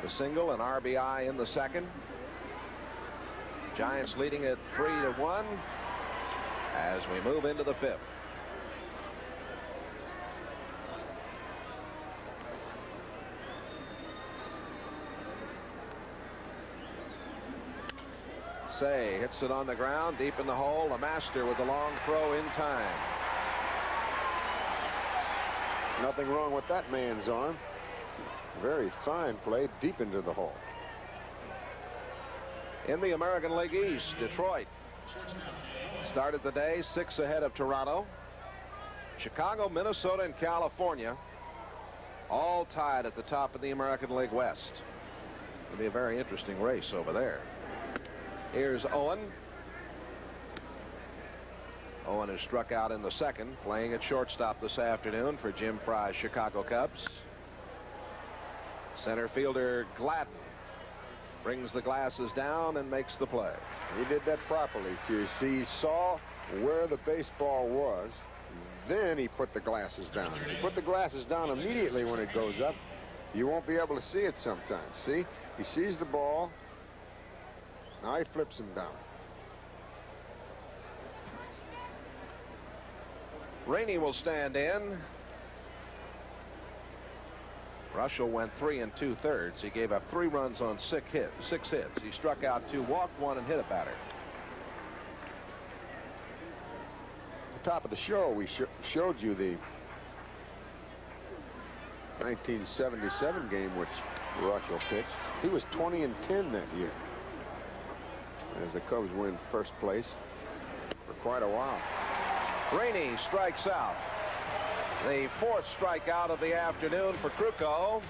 The single and RBI in the 2nd. Giants leading at 3-1 as we move into the 5th. Say hits it on the ground, deep in the hole. A master with the long throw in time. Nothing wrong with that man's arm. Very fine play, deep into the hole. In the American League East, Detroit started the day 6 ahead of Toronto. Chicago, Minnesota, and California all tied at the top of the American League West. It'll be a very interesting race over there. Here's Owen. Owen is struck out in the 2nd, playing at shortstop this afternoon for Jim Fry's Chicago Cubs. Center fielder Gladden brings the glasses down and makes the play. He did that properly, too. See, he saw where the baseball was, then he put the glasses down. If you put the glasses down immediately when it goes up, you won't be able to see it sometimes. See, he sees the ball. Now he flips him down. Rainey will stand in. Russell went 3 2/3. He gave up 3 runs on 6 hits. He struck out 2, walked 1, and hit a batter. At the top of the show, we showed you the 1977 game which Russell pitched. He was 20-10 that year, as the Cubs win first place for quite a while. Rainey strikes out. The 4th strikeout of the afternoon for Krukow.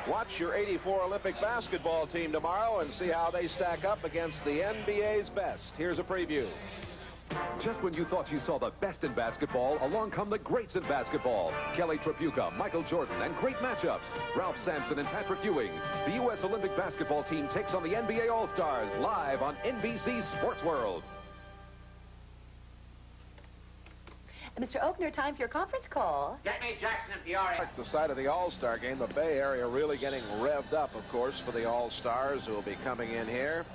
Watch your '84 Olympic basketball team tomorrow and see how they stack up against the NBA's best. Here's a preview. Just when you thought you saw the best in basketball, along come the greats in basketball. Kelly Tripucka, Michael Jordan, and great matchups. Ralph Sampson and Patrick Ewing. The U.S. Olympic basketball team takes on the NBA All-Stars live on NBC Sports World. Mr. Oakner, time for your conference call. Get me Jackson and Peoria. The site of the All-Star game, the Bay Area really getting revved up, of course, for the All-Stars who will be coming in here.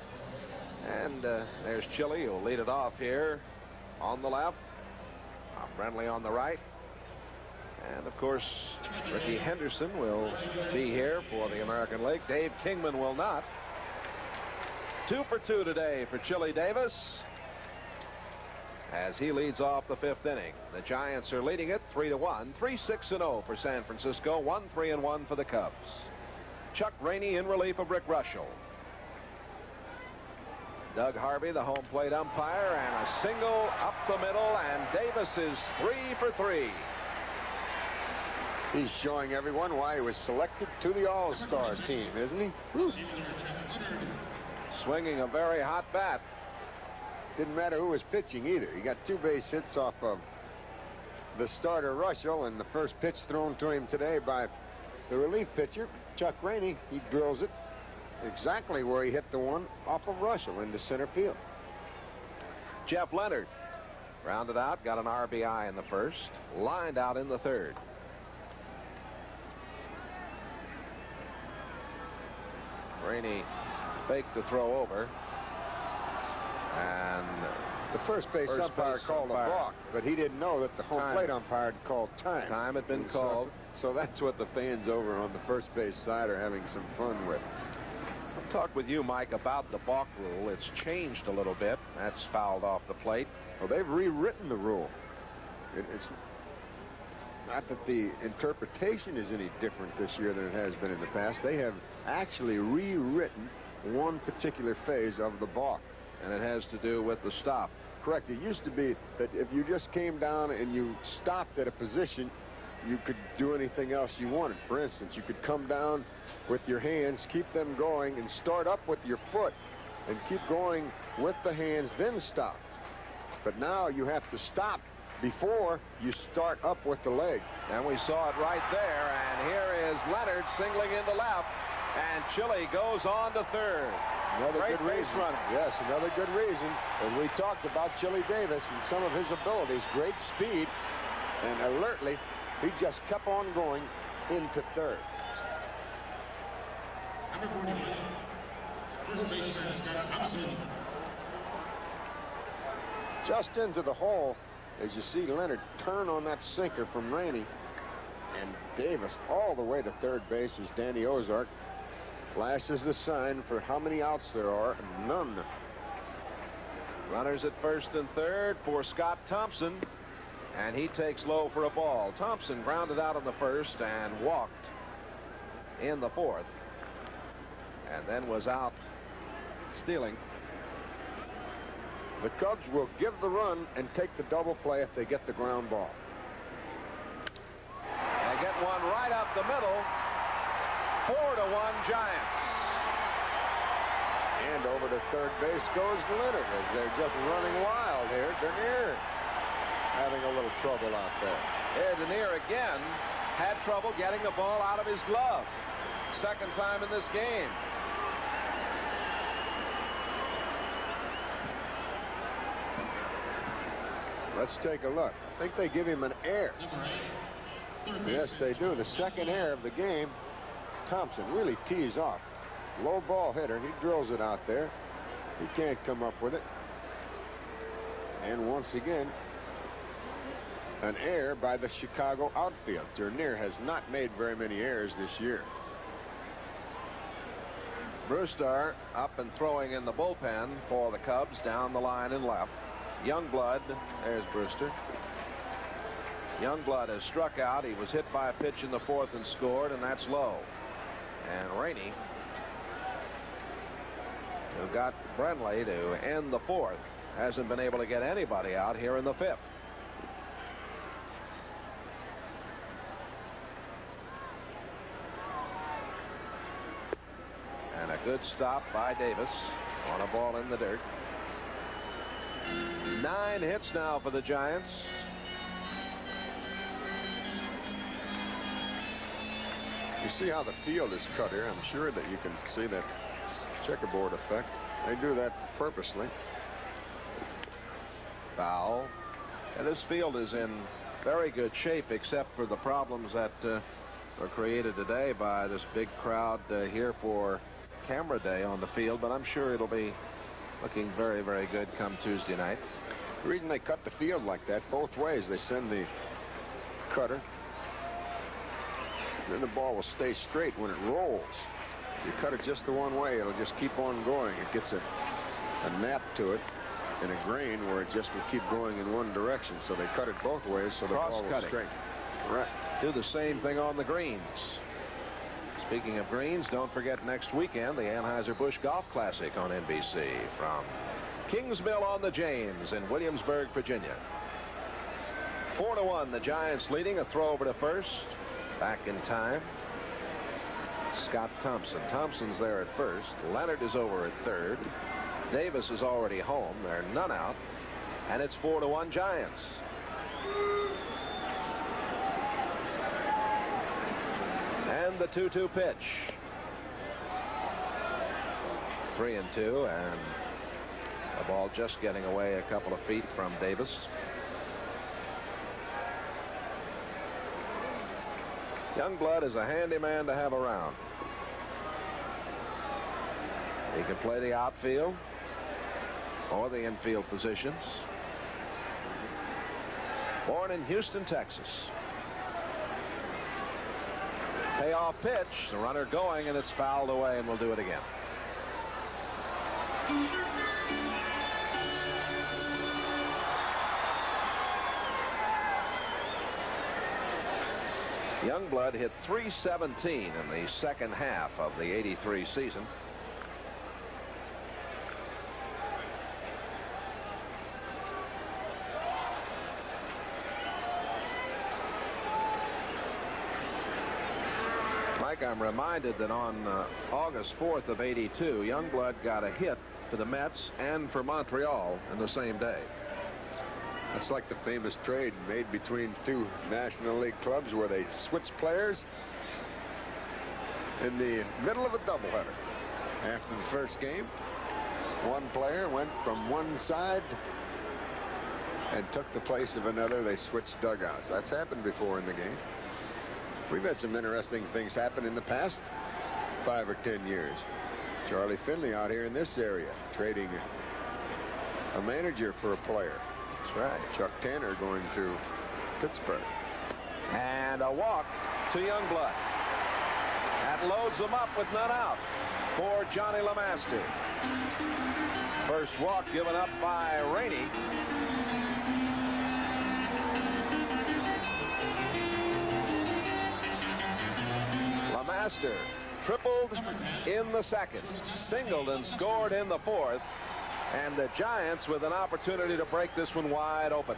And there's Chile, who'll lead it off here on the left. Friendly on the right. And, of course, Ricky Henderson will be here for the American League. Dave Kingman will not. 2 for 2 today for Chili Davis. as he leads off the 5th inning. The Giants are leading it 3-1, 3-6-0 for San Francisco, 1-3-1 for the Cubs. Chuck Rainey in relief of Rick Russell. Doug Harvey, the home plate umpire, and a single up the middle, and Davis is 3 for 3. He's showing everyone why he was selected to the All-Star team, isn't he? Whew. Swinging a very hot bat. Didn't matter who was pitching either. He got 2 base hits off of the starter Russell, and the first pitch thrown to him today by the relief pitcher, Chuck Rainey. He drills it exactly where he hit the one off of Russell into center field. Jeff Leonard rounded out, got an RBI in the 1st, lined out in the 3rd. Rainey faked the throw over, and the first base umpire called a balk, but he didn't know that the home plate umpire had called time. Time had been called. So that's what the fans over on the first base side are having some fun with. I'll talk with you, Mike, about the balk rule. It's changed a little bit. That's fouled off the plate. Well, they've rewritten the rule. It's not that the interpretation is any different this year than it has been in the past. They have actually rewritten one particular phase of the balk. And it has to do with the stop. Correct. It used to be that if you just came down and you stopped at a position, you could do anything else you wanted. For instance, you could come down with your hands, keep them going, and start up with your foot and keep going with the hands, then stop. But now you have to stop before you start up with the leg. And we saw it right there, and here is Leonard singling into left, and Chile goes on to 3rd. Another Great good reason. runner. Yes, another good reason. And we talked about Chile Davis and some of his abilities, great speed, and alertly, he just kept on going into 3rd. Number 41, first baseman Scott Thompson. Just into the hole, as you see Leonard turn on that sinker from Rainey, and Davis all the way to 3rd base as Danny Ozark flashes the sign for how many outs there are. None. Runners at 1st and 3rd for Scott Thompson, and he takes low for a ball. Thompson grounded out in the 1st and walked in the 4th, and then was out stealing. The Cubs will give the run and take the double play if they get the ground ball. They get one right up the middle. 4-1 Giants. And over to 3rd base goes Leonard as they're just running wild here. Dernier having a little trouble out there. Yeah, Dernier again had trouble getting the ball out of his glove. 2nd time in this game. Let's take a look. I think they give him an error. Yes, they do. The 2nd error of the game. Thompson really tees off. Low ball hitter. He drills it out there. He can't come up with it. And once again, an error by the Chicago outfield. Dernier has not made very many errors this year. Brewster up and throwing in the bullpen for the Cubs down the line and left. Youngblood, there's Brewster. Youngblood has struck out. He was hit by a pitch in the 4th and scored, and that's low. And Rainey, who got Brenly to end the 4th, hasn't been able to get anybody out here in the 5th. And a good stop by Davis on a ball in the dirt. 9 hits now for the Giants. You see how the field is cut here. I'm sure that you can see that checkerboard effect. They do that purposely. Foul. And this field is in very good shape, except for the problems that are created today by this big crowd here for camera day on the field. But I'm sure it'll be looking very, very good come Tuesday night. The reason they cut the field like that both ways, they send the cutter, then the ball will stay straight when it rolls. If you cut it just the one way, it'll just keep on going. It gets a nap to it. in a grain where it just would keep going in one direction. So they cut it both ways so the ball was straight. Right. Do the same thing on the greens. Speaking of greens, don't forget next weekend the Anheuser-Busch Golf Classic on NBC from Kings Mill on the James in Williamsburg, Virginia. 4-1, the Giants leading. A throw over to first. Back in time. Scott Thompson. Thompson's there at first. Leonard is over at third. Davis is already home. There are none out. And it's 4-1 Giants. And the 2-2 pitch. 3-2, and the ball just getting away a couple of feet from Davis. Youngblood is a handy man to have around. He can play the outfield or the infield positions. Born in Houston, Texas. Payoff pitch, the runner going, and it's fouled away, and we'll do it again. Youngblood hit .317 in the second half of the '83 season. Mike, I'm reminded that on August 4th of '82, Youngblood got a hit for the Mets and for Montreal in the same day. That's like the famous trade made between two National League clubs where they switched players in the middle of a doubleheader. After the first game, one player went from one side and took the place of another. They switched dugouts. That's happened before in the game. We've had some interesting things happen in the past 5 or 10 years. Charlie Finley out here in this area trading a manager for a player. That's right. Chuck Tanner going to Pittsburgh. And a walk to Youngblood. That loads them up with none out for Johnny LeMaster. First walk given up by Rainey. LeMaster tripled in the second, singled and scored in the fourth, and the Giants with an opportunity to break this one wide open.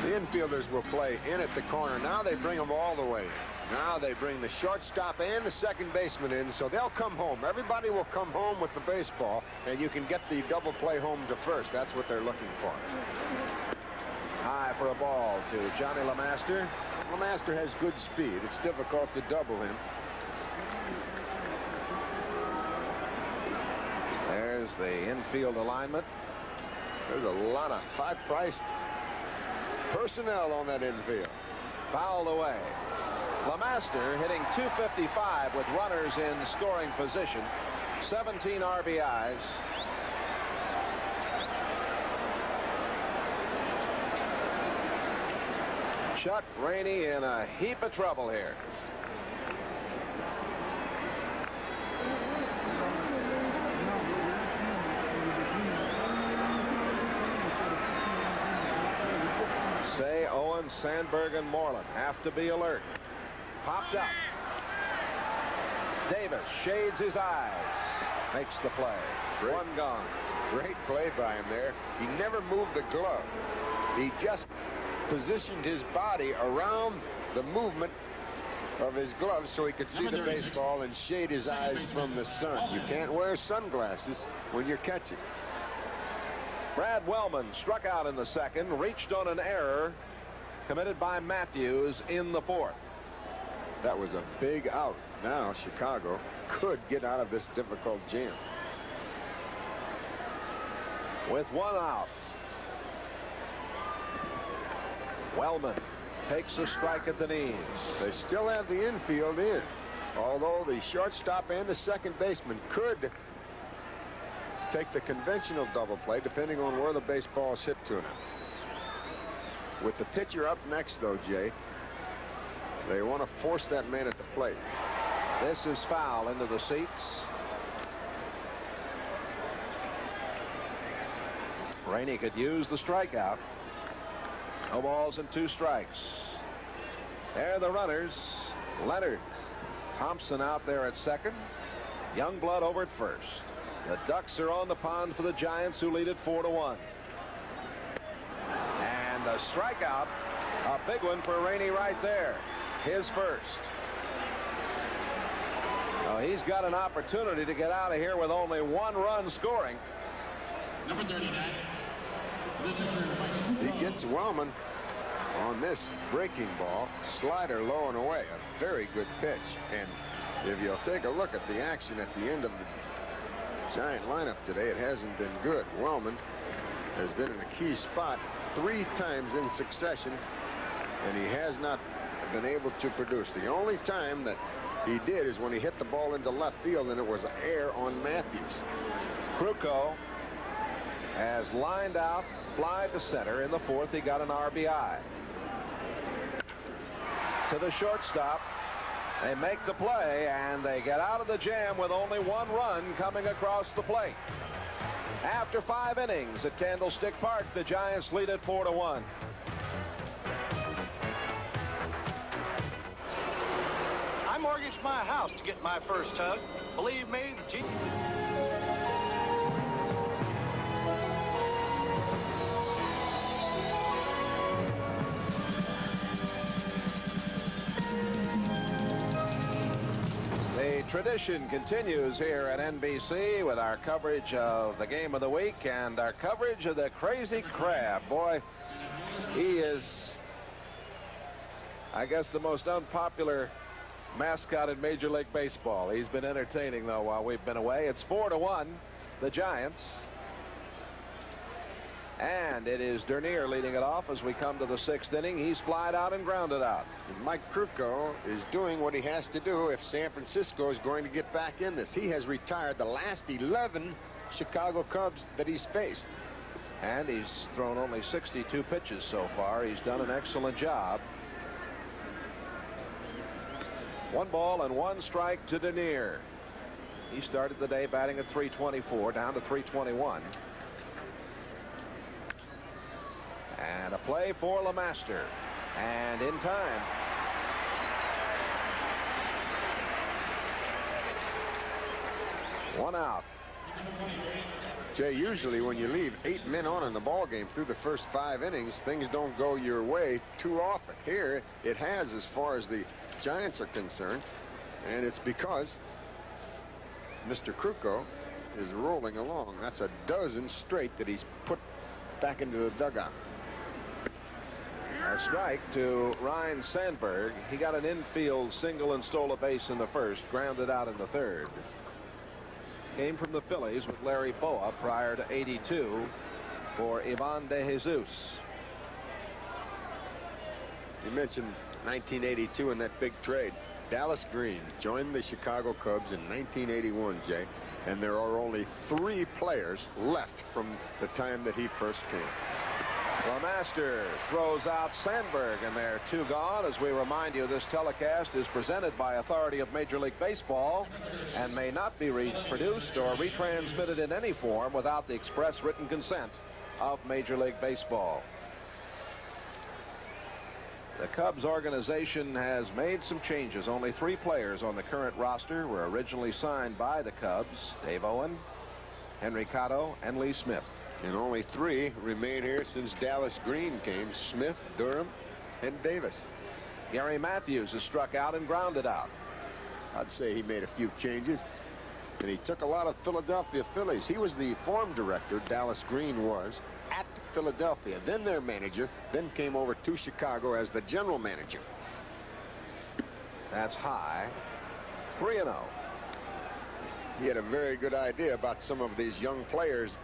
The infielders will play in at the corner. Now they bring them all the way. Now they bring the shortstop and the second baseman in, so they'll come home. Everybody will come home with the baseball, and you can get the double play home to first. That's what they're looking for. High for a ball to Johnny LeMaster. LeMaster has good speed. It's difficult to double him. There's the infield alignment. There's a lot of high-priced personnel on that infield. Fouled away. LeMaster hitting .255 with runners in scoring position. 17 RBIs. Chuck Rainey in a heap of trouble here. Say, Owen, Sandberg, and Moreland have to be alert. Popped up. Davis shades his eyes. Makes the play. One gone. Great play by him there. He never moved the glove. He just positioned his body around the movement of his gloves so he could see the baseball and shade his eyes from the sun. You can't wear sunglasses when you're catching. Brad Wellman struck out in the second, reached on an error committed by Matthews in the fourth. That was a big out. Now Chicago could get out of this difficult jam. With one out, Wellman takes a strike at the knees. They still have the infield in, although the shortstop and the second baseman could take the conventional double play depending on where the baseball is hit to them. With the pitcher up next, though, Jay, they want to force that man at the plate. This is foul into the seats. Rainey could use the strikeout. No balls and 2 strikes. There are the runners. Leonard. Thompson out there at second. Youngblood over at first. The Ducks are on the pond for the Giants, who lead it 4-1. And the strikeout, a big one for Rainey right there. His first. Oh, he's got an opportunity to get out of here with only 1 run scoring. Number 39. He gets Wellman on this breaking ball. Slider low and away. A very good pitch. And if you'll take a look at the action at the end of the Giant lineup today, it hasn't been good. Wellman has been in a key spot 3 times in succession, and he has not been able to produce. The only time that he did is when he hit the ball into left field, and it was air on Matthews. Krukow has lined out, fly to center. In the 4th, he got an RBI. To the shortstop. They make the play, and they get out of the jam with only 1 run coming across the plate. After 5 innings at Candlestick Park, the Giants lead it 4-1. I mortgaged my house to get my first tug. Believe me, the G. Tradition continues here at NBC with our coverage of the game of the week and our coverage of the Crazy Crab. Boy, he is, I guess, the most unpopular mascot in Major League Baseball. He's been entertaining, though, while we've been away. It's 4-1, the Giants. And it is Dernier leading it off as we come to the 6th inning. He's flied out and grounded out. And Mike Krukow is doing what he has to do if San Francisco is going to get back in this. He has retired the last 11 Chicago Cubs that he's faced. And he's thrown only 62 pitches so far. He's done an excellent job. 1 ball and 1 strike to Dernier. He started the day batting at .324, down to .321. And a play for LeMaster. And in time. One out. Jay, usually when you leave 8 men on in the ball game through the first 5 innings, things don't go your way too often. Here, it has, as far as the Giants are concerned. And it's because Mr. Krukow is rolling along. That's a dozen straight that he's put back into the dugout. A strike to Ryan Sandberg. He got an infield single and stole a base in the 1st, grounded out in the 3rd. Came from the Phillies with Larry Boa prior to '82 for Ivan De Jesus. You mentioned 1982 in that big trade. Dallas Green joined the Chicago Cubs in 1981, Jay, and there are only 3 players left from the time that he first came. LeMaster throws out Sandberg, and they're 2 gone. As we remind you, this telecast is presented by authority of Major League Baseball and may not be reproduced or retransmitted in any form without the express written consent of Major League Baseball. The Cubs organization has made some changes. Only 3 players on the current roster were originally signed by the Cubs: Dave Owen, Henry Cotto, and Lee Smith. And only 3 remain here since Dallas Green came: Smith, Durham, and Davis. Gary Matthews is struck out and grounded out. I'd say he made a few changes, and he took a lot of Philadelphia Phillies. He was the farm director, Dallas Green was, at Philadelphia, then their manager, then came over to Chicago as the general manager. That's high. 3-0. He had a very good idea about some of these young players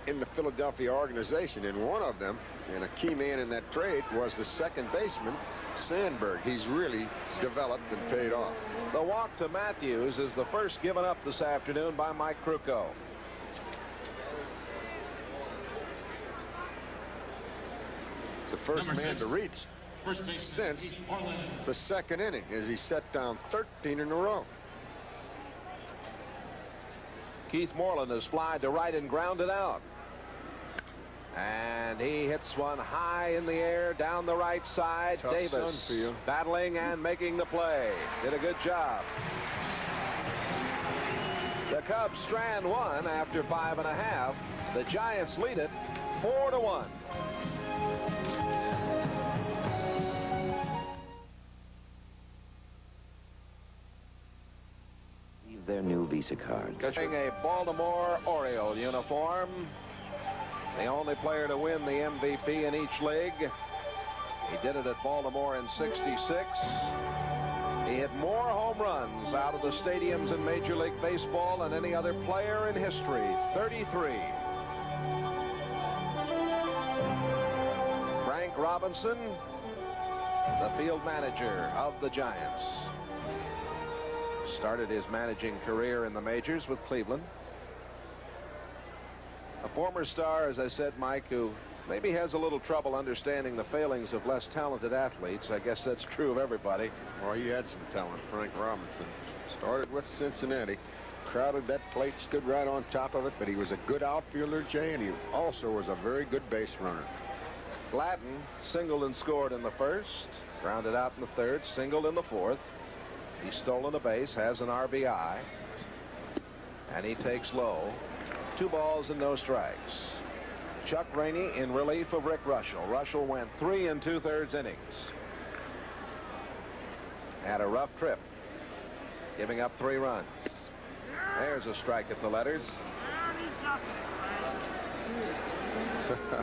in the Philadelphia organization, and one of them, and a key man in that trade, was the second baseman, Sandberg. He's really developed and paid off. The walk to Matthews is the first given up this afternoon by Mike Krukow. The first man to reach since the 2nd inning, as he set down 13 in a row. Keith Moreland is flied to right and grounded out. And he hits one high in the air down the right side. Tough Davis sun for you. battling and making the play. Did a good job. The Cubs strand one after 5.5. The Giants lead it 4-1. Their new Visa cards. Wearing a Baltimore Oriole uniform. The only player to win the MVP in each league. He did it at Baltimore in '66. He hit more home runs out of the stadiums in Major League Baseball than any other player in history. 33. Frank Robinson, the field manager of the Giants. Started his managing career in the majors with Cleveland. A former star, as I said, Mike, who maybe has a little trouble understanding the failings of less talented athletes. I guess that's true of everybody. Well, he had some talent, Frank Robinson. Started with Cincinnati. Crowded that plate, stood right on top of it, but he was a good outfielder, Jay, and he also was a very good base runner. Gladden singled and scored in the first, grounded out in the third, singled in the fourth. He's stolen a base, has an RBI, and he takes low. 2 balls and no strikes. Chuck Rainey in relief of Rick Russell. Russell went 3 2/3 innings. Had a rough trip, giving up 3 runs. There's a strike at the letters.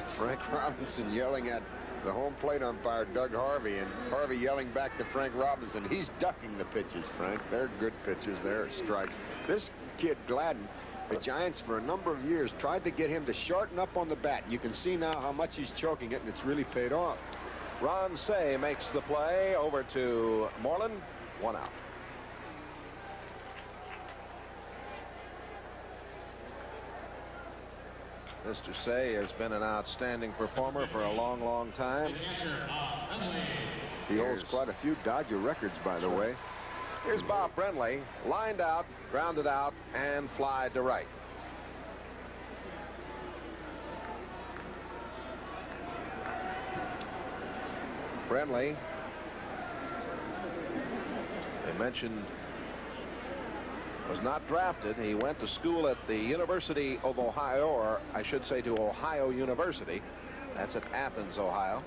Frank Robinson yelling at the home plate umpire, Doug Harvey, and Harvey yelling back to Frank Robinson. He's ducking the pitches, Frank. They're good pitches. They're strikes. This kid, Gladden, the Giants for a number of years tried to get him to shorten up on the bat. You can see now how much he's choking it, and it's really paid off. Ron Say makes the play over to Moreland. 1 out. Mr. Say has been an outstanding performer for a long, long time. He holds quite a few Dodger records, by the way. Here's Bob Brenly, lined out, grounded out, and fly to right. Brenly, they mentioned, was not drafted. He went to school at the University of Ohio, or I should say to Ohio University. That's at Athens, Ohio.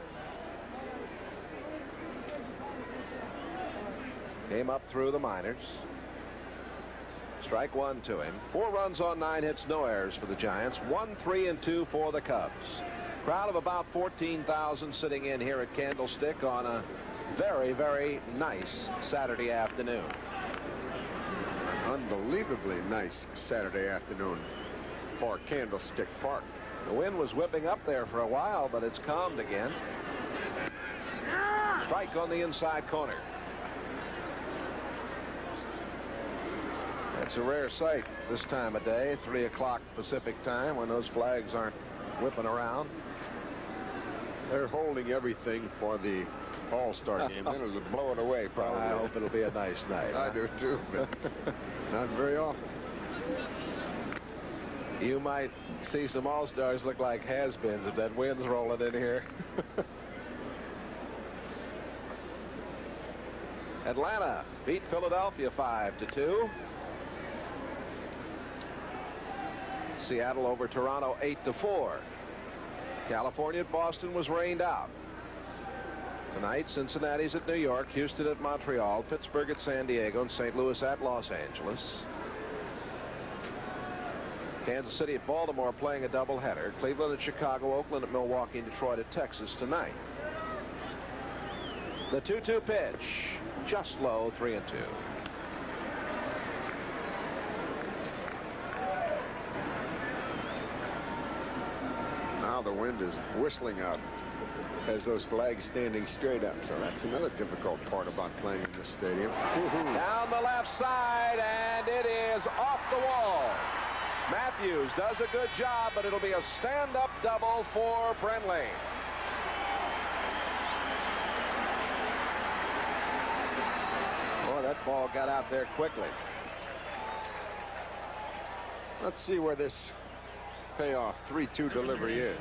Came up through the minors. Strike 1 to him. 4 runs on 9 hits, no errors for the Giants. 1, 3, and 2 for the Cubs. Crowd of about 14,000 sitting in here at Candlestick on a very, very nice Saturday afternoon. Unbelievably nice Saturday afternoon for Candlestick Park. The wind was whipping up there for a while, but it's calmed again. Strike on the inside corner. It's a rare sight this time of day, 3 o'clock Pacific time, when those flags aren't whipping around. They're holding everything for the All-Star game. Then it'll blow it away, probably. I hope it'll be a nice night. I do too, but not very often. You might see some All-Stars look like has-beens if that wind's rolling in here. Atlanta beat Philadelphia 5-2. Seattle over Toronto 8-4. California at Boston was rained out. Tonight, Cincinnati's at New York, Houston at Montreal, Pittsburgh at San Diego, and St. Louis at Los Angeles. Kansas City at Baltimore playing a doubleheader. Cleveland at Chicago, Oakland at Milwaukee, and Detroit at Texas tonight. The 2-2 pitch, just low, 3-2. Now the wind is whistling out as those flags standing straight up. So that's another difficult part about playing in this stadium. Down the left side, and it is off the wall. Matthews does a good job, but it'll be a stand-up double for Brenly. Boy, that ball got out there quickly. Let's see where this payoff 3-2 delivery is.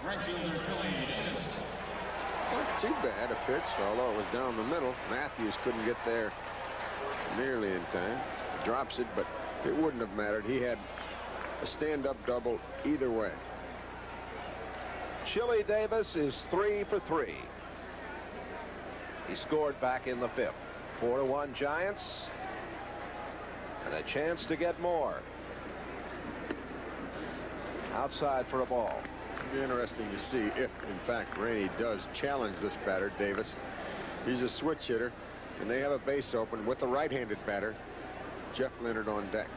Right fielder Chili Davis. Not too bad a pitch, although it was down the middle. Matthews couldn't get there nearly in time. Drops it, but it wouldn't have mattered. He had a stand-up double either way. Chili Davis is 3 for 3. He scored back in the 5th. 4-1 Giants. And a chance to get more. Outside for a ball. It'll be interesting to see if, in fact, Rainey does challenge this batter, Davis. He's a switch hitter, and they have a base open with a right-handed batter, Jeff Leonard, on deck.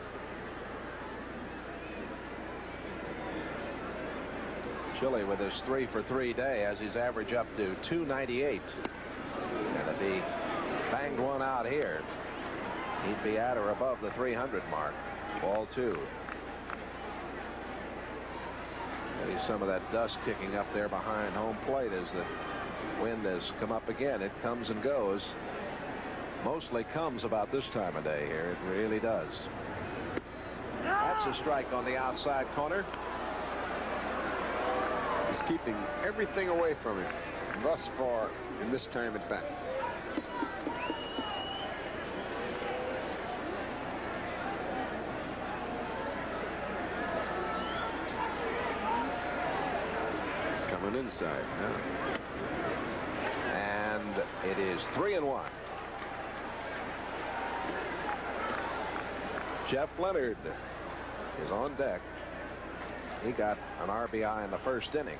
Chili with his 3 for 3 day as he's average up to 298. And if he banged one out here, he'd be at or above the 300 mark. Ball 2. Maybe some of that dust kicking up there behind home plate as the wind has come up again. It comes and goes. Mostly comes about this time of day here. It really does. That's a strike on the outside corner. He's keeping everything away from him thus far in this time at bat. Inside now. And it is 3-1. Jeff Leonard is on deck. He got an RBI in the first inning.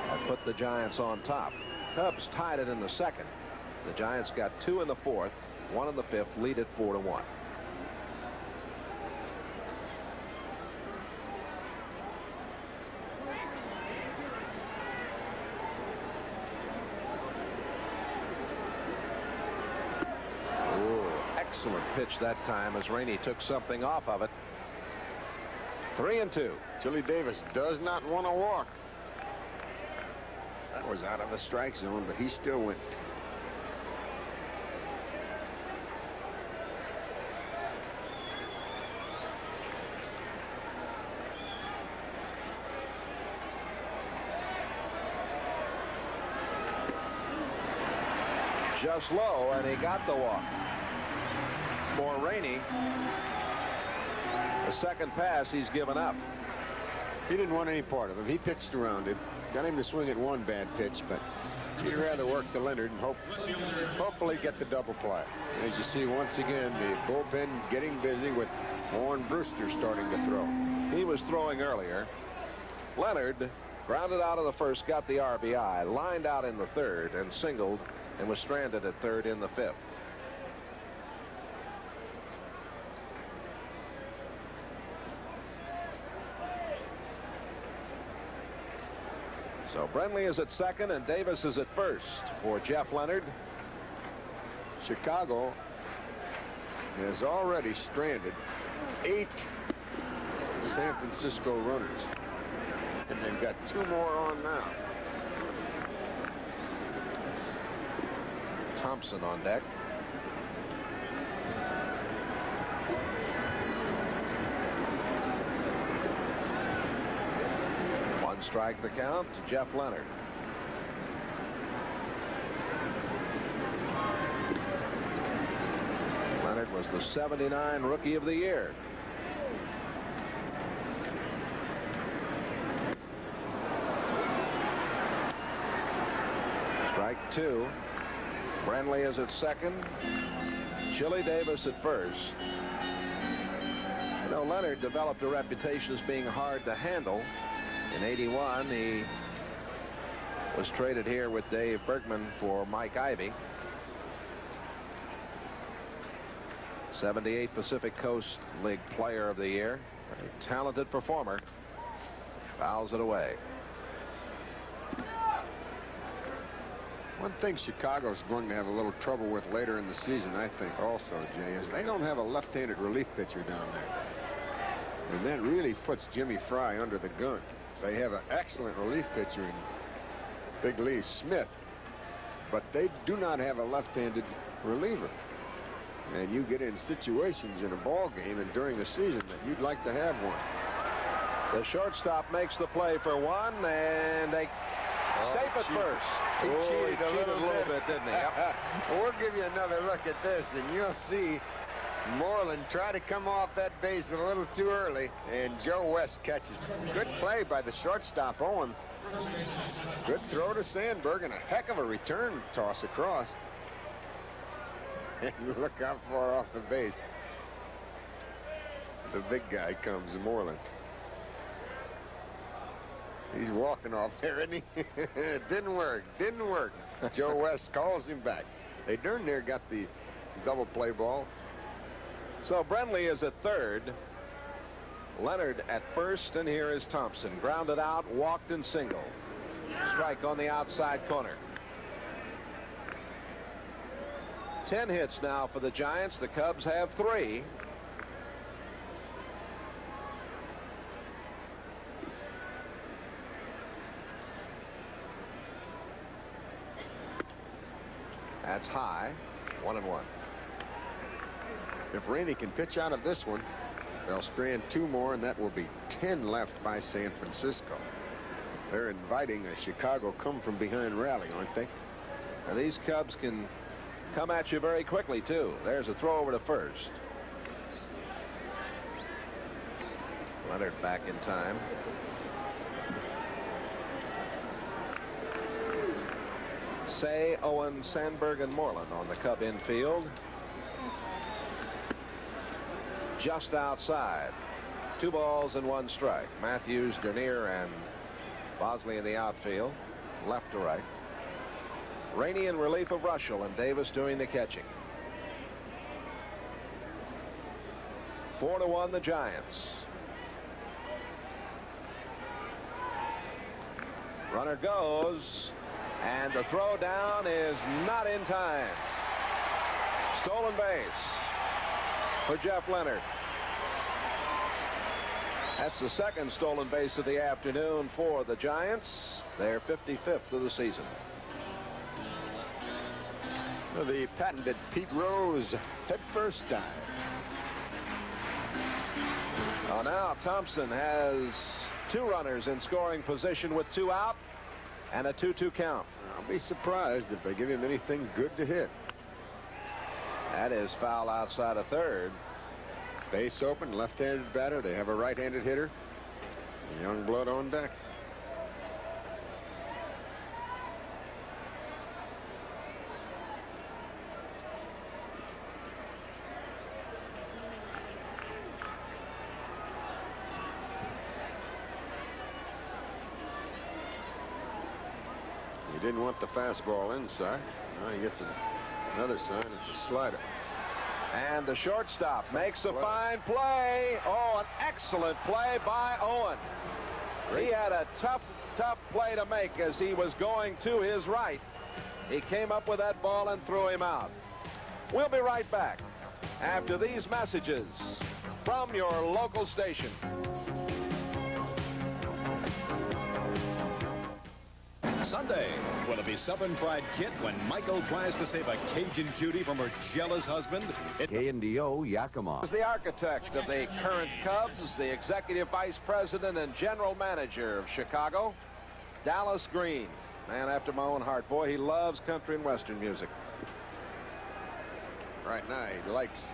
That put the Giants on top. Cubs tied it in the second. The Giants got 2 in the 4th, 1 in the 5th, lead it 4-1. Excellent pitch that time as Rainey took something off of it. 3-2. Chili Davis does not want to walk. That was out of the strike zone, but he still went. Just low, and he got the walk. For Rainey, the second pass he's given up. He didn't want any part of him. He pitched around him. Got him to swing at one bad pitch, but he'd rather work to Leonard and hopefully get the double play. As you see, once again, the bullpen getting busy with Warren Brewster starting to throw. He was throwing earlier. Leonard grounded out of the first, got the RBI, lined out in the 3rd, and singled, and was stranded at 3rd in the 5th. So Brenly is at 2nd and Davis is at 1st for Jeff Leonard. Chicago has already stranded 8 San Francisco runners, and they've got 2 more on now. Thompson on deck. Strike the count to Jeff Leonard. Leonard was the '79 Rookie of the Year. Strike 2. Brenly is at 2nd. Chili Davis at 1st. You know, Leonard developed a reputation as being hard to handle. In '81, he was traded here with Dave Bergman for Mike Ivey. '78 Pacific Coast League Player of the Year. A talented performer. Fouls it away. One thing Chicago's going to have a little trouble with later in the season, I think also, Jay, is they don't have a left-handed relief pitcher down there. And that really puts Jimmy Fry under the gun. They have an excellent relief pitcher in Big Lee Smith, but they do not have a left-handed reliever. And you get in situations in a ball game and during the season that you'd like to have one. The shortstop makes the play for one, and they safe at first. He cheated a little bit, didn't he? Yep. We'll give you another look at this, and you'll see Moreland try to come off that base a little too early, and Joe West catches him. Good play by the shortstop, Owen. Good throw to Sandberg, and a heck of a return toss across. And look how far off the base the big guy comes, Moreland. He's walking off there, isn't he? It didn't work. Didn't work. Joe West calls him back. They darn near got the double play ball. So Brenly is at third. Leonard at first, and here is Thompson. Grounded out, walked and single. Strike on the outside corner. 10 hits now for the Giants. The Cubs have 3. That's high. 1-1. If Rainey can pitch out of this one, they'll strand 2 more, and that will be 10 left by San Francisco. They're inviting a Chicago come-from-behind rally, aren't they? Now these Cubs can come at you very quickly, too. There's a throw over to first. Leonard back in time. Say, Owen, Sandberg, and Moreland on the Cub infield. Just outside. 2 balls and 1 strike. Matthews, Dernier, and Bosley in the outfield, left to right. Rainey in relief of Russell, and Davis doing the catching. 4-1 the Giants. Runner goes, and the throw down is not in time. Stolen base for Jeff Leonard. That's the second stolen base of the afternoon for the Giants. They're 55th of the season. The patented Pete Rose head-first dive. Oh, now Thompson has 2 runners in scoring position with 2 out and a 2-2 count. I'll be surprised if they give him anything good to hit. That is foul outside of third. Base open, left-handed batter. They have a right-handed hitter. Young blood on deck. He didn't want the fastball inside. Now he gets another sign. It's a slider. And the shortstop makes a fine play. Oh, an excellent play by Owen. He had a tough play to make as he was going to his right. He came up with that ball and threw him out. We'll be right back after these messages from your local station. Sunday, will it be sub and fried kit when Michael tries to save a Cajun cutie from her jealous husband? K&DO Yakima is the architect of the current Cubs, the executive vice president and general manager of Chicago, Dallas Green. Man after my own heart. Boy, he loves country and western music. Right now, he likes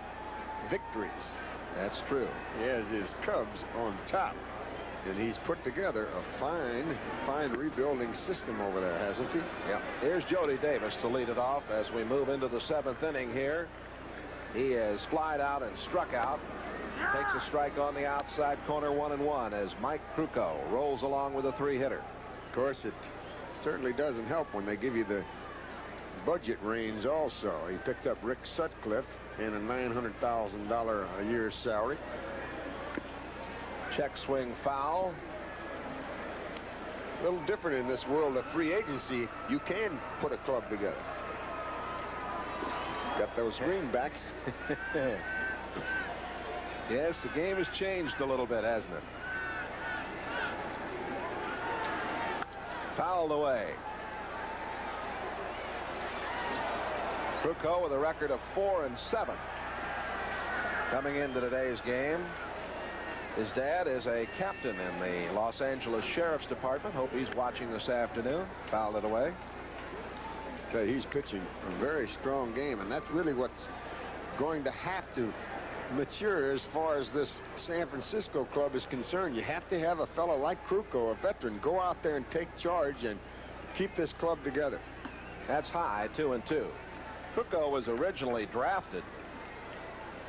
victories. That's true. He has his Cubs on top. And he's put together a fine rebuilding system over there, hasn't he? Yeah. Here's Jody Davis to lead it off as we move into the 7th inning here. He has flied out and struck out. Takes a strike on the outside corner, 1-1, as Mike Krukow rolls along with a 3-hitter. Of course, it certainly doesn't help when they give you the budget reins also. He picked up Rick Sutcliffe and a $900,000 a year salary. Check swing foul. A little different in this world of free agency. You can put a club together. Got those greenbacks. Yes, the game has changed a little bit, hasn't it? Fouled away. Krukow with a record of 4-7 coming into today's game. His dad is a captain in the Los Angeles Sheriff's Department. Hope he's watching this afternoon. Fouled it away. Okay, he's pitching a very strong game, and that's really what's going to have to mature as far as this San Francisco club is concerned. You have to have a fellow like Krukow, a veteran, go out there and take charge and keep this club together. That's high, 2-2. Krukow was originally drafted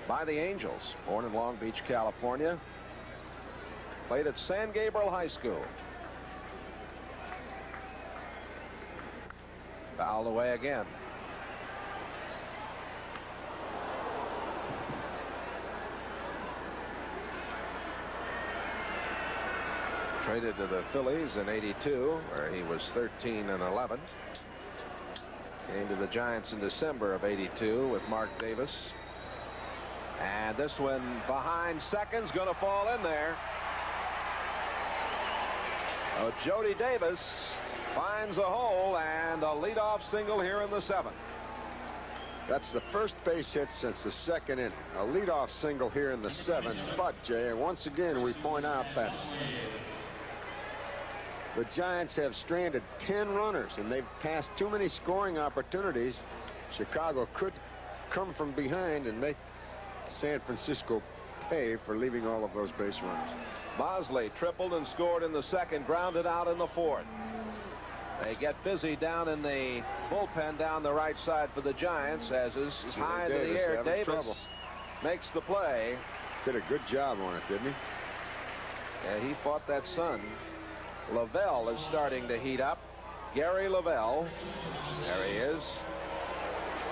by the Angels, born in Long Beach, California. Played at San Gabriel High School. Fouled away again. Traded to the Phillies in '82, where he was 13-11. Came to the Giants in December of '82 with Mark Davis. And this one behind second's going to fall in there. Oh, Jody Davis finds a hole and a leadoff single here in the 7th. That's the first base hit since the 2nd inning. A leadoff single here in the 7th. But, Jay, once again, we point out that the Giants have stranded 10 runners, and they've passed too many scoring opportunities. Chicago could come from behind and make San Francisco pay for leaving all of those base runners. Bosley tripled and scored in the 2nd, grounded out in the 4th. They get busy down in the bullpen down the right side for the Giants, as is high into the air. Davis makes the play. Did a good job on it, didn't he? Yeah, he fought that sun. Lavelle is starting to heat up. Gary Lavelle. There he is.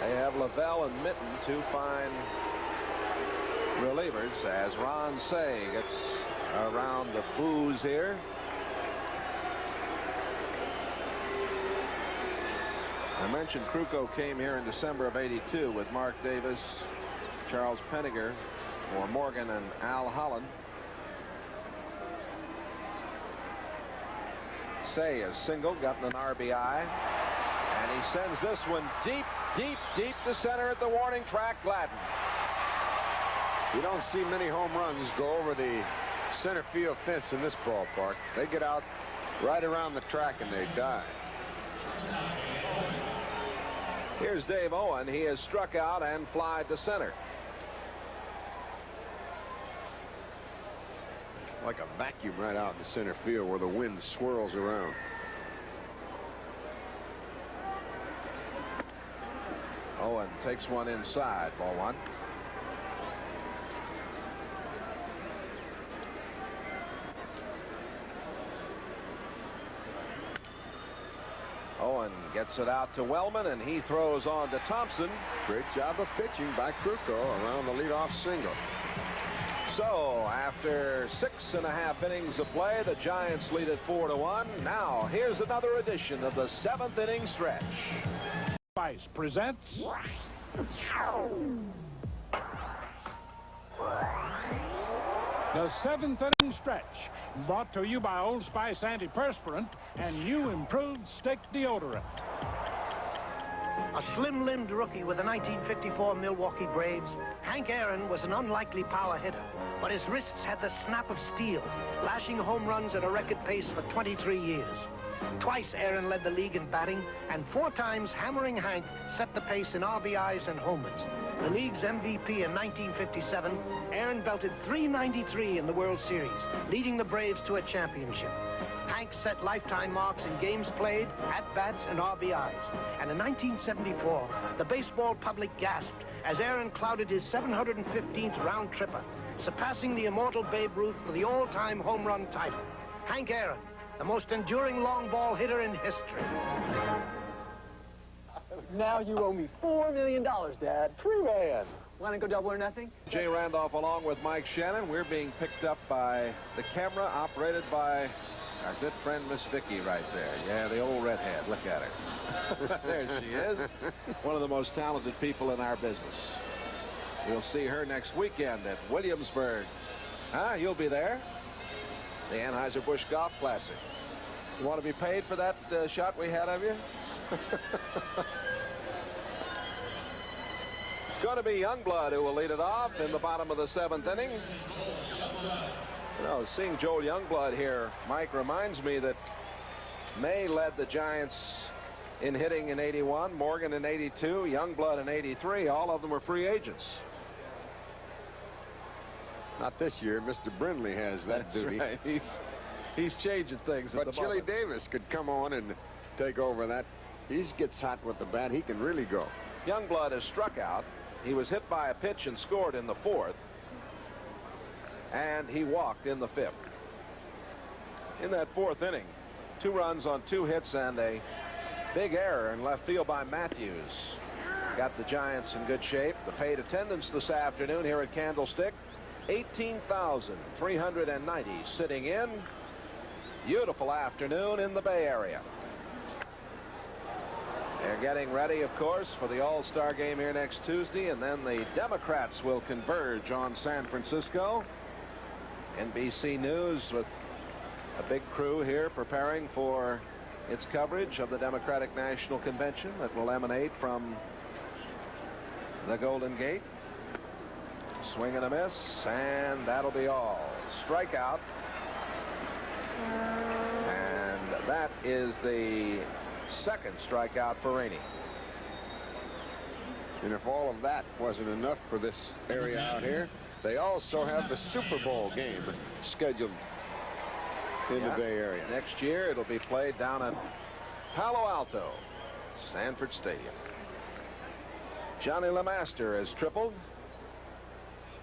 They have Lavelle and Mitten, two fine relievers, as Ron Say gets around the booze here. I mentioned Krukow came here in December of '82 with Mark Davis, Charles Penninger, or Morgan, and Al Holland. Say is single, gotten an RBI, and he sends this one deep, deep, deep to center at the warning track. Gladden. You don't see many home runs go over the center field fence in this ballpark. They get out right around the track and they die. Here's Dave Owen. He has struck out and flied to center. Like a vacuum right out in the center field where the wind swirls around. Owen takes one inside. Ball 1. Owen gets it out to Wellman, and he throws on to Thompson. Great job of pitching by Krukow around the leadoff single. So after 6.5 innings of play, the Giants lead it 4-1. Now here's another edition of the 7th inning stretch. Spice presents the 7th inning stretch, brought to you by Old Spice antiperspirant and new improved stick deodorant. A slim-limbed rookie with the 1954 Milwaukee Braves, Hank Aaron was an unlikely power hitter, but his wrists had the snap of steel, lashing home runs at a record pace for 23 years. Twice Aaron led the league in batting, and 4 times Hammering Hank set the pace in RBIs and homers. The league's MVP in 1957, Aaron belted .393 in the World Series, leading the Braves to a championship. Hank set lifetime marks in games played, at-bats, and RBIs. And in 1974, the baseball public gasped as Aaron clouded his 715th round tripper, surpassing the immortal Babe Ruth for the all-time home run title. Hank Aaron, the most enduring long ball hitter in history. Now you owe me $4 million, Dad. $3 million. Want to go double or nothing? Jay Randolph along with Mike Shannon. We're being picked up by the camera operated by our good friend Miss Vicky right there. Yeah, the old redhead. Look at her. There she is. One of the most talented people in our business. We'll see her next weekend at Williamsburg. Huh? You'll be there? The Anheuser-Busch Golf Classic. You want to be paid for that shot we had of you? It's going to be Youngblood who will lead it off in the bottom of the 7th inning. Well, seeing Joel Youngblood here, Mike, reminds me that May led the Giants in hitting in 81, Morgan in 82, Youngblood in 83. All of them were free agents. Not this year. Mr. Brindley has that duty. Right. He's changing things. But at the Chili moment. Davis could come on and take over that. He gets hot with the bat. He can really go. Youngblood has struck out. He was hit by a pitch and scored in the 4th. And he walked in the 5th. In that 4th inning, 2 runs on 2 hits and a big error in left field by Matthews. Got the Giants in good shape. The paid attendance this afternoon here at Candlestick, 18,390 sitting in. Beautiful afternoon in the Bay Area. They're getting ready, of course, for the All-Star game here next Tuesday, and then the Democrats will converge on San Francisco. NBC News with a big crew here preparing for its coverage of the Democratic National Convention that will emanate from the Golden Gate. Swing and a miss, and that'll be all. Strikeout. And that is the 2nd strikeout for Rainey. And if all of that wasn't enough for this area out here, they also have the Super Bowl game scheduled in the Bay Area. Next year, it'll be played down at Palo Alto, Sanford Stadium. Johnny LeMaster has tripled.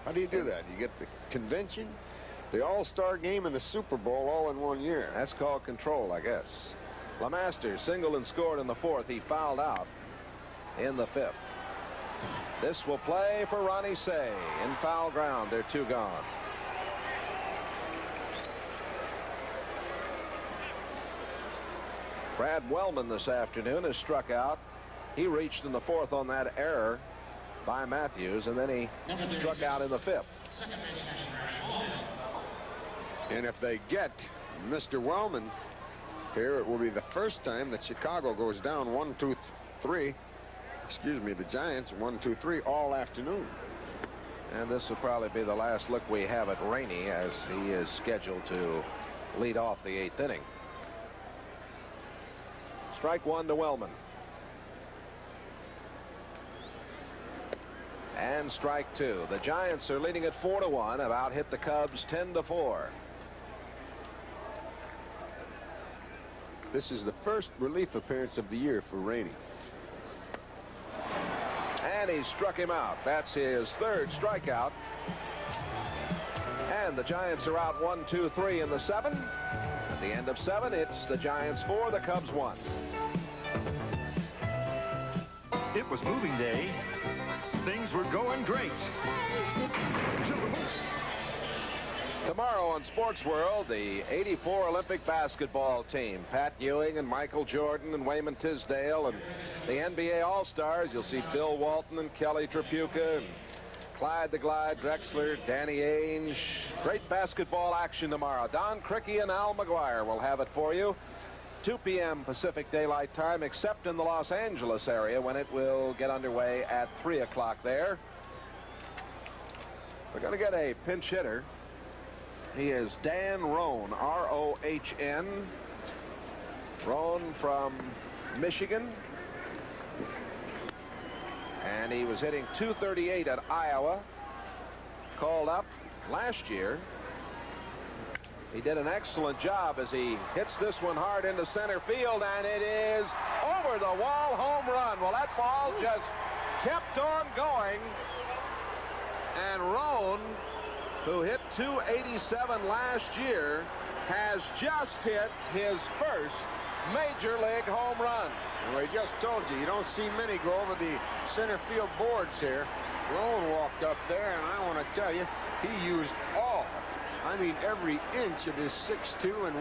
How do you do that? You get the convention, the All-Star game, and the Super Bowl all in one year. That's called control, I guess. LeMaster singled and scored in the 4th. He fouled out in the 5th. This will play for Ronnie Say in foul ground. They're 2 gone. Brad Wellman this afternoon has struck out. He reached in the 4th on that error by Matthews, and then he struck out in the 5th. And if they get Mr. Wellman here, it will be the first time that Chicago goes down 1-2-3. Excuse me, the Giants 1-2-3 all afternoon. And this will probably be the last look we have at Rainey, as he is scheduled to lead off the 8th inning. Strike 1 to Wellman. And strike 2. The Giants are leading at 4-1. Have out hit the Cubs 10-4. This is the first relief appearance of the year for Rainey. And he struck him out. That's his 3rd strikeout. And the Giants are out 1-2-3 in the 7th. At the end of 7, it's the Giants 4, the Cubs 1. It was moving day. Things were going great. Tomorrow on Sports World, the '84 Olympic basketball team. Pat Ewing and Michael Jordan and Wayman Tisdale and the NBA All-Stars. You'll see Bill Walton and Kelly Tripucka and Clyde the Glide Drexler, Danny Ainge. Great basketball action tomorrow. Don Crickey and Al McGuire will have it for you. 2 p.m. Pacific Daylight Time, except in the Los Angeles area, when it will get underway at 3 o'clock there. We're going to get a pinch hitter. He is Dan Rohn, R-O-H-N. Rohn from Michigan. And he was hitting .238 at Iowa. Called up last year. He did an excellent job as he hits this one hard into center field, and it is over the wall, home run. Well, that ball just kept on going. And Rohn, who hit .287 last year, has just hit his first major league home run. Well, I just told you, you don't see many go over the center field boards here. Rohn walked up there, and I want to tell you, he used I mean, every inch of his 6'2" and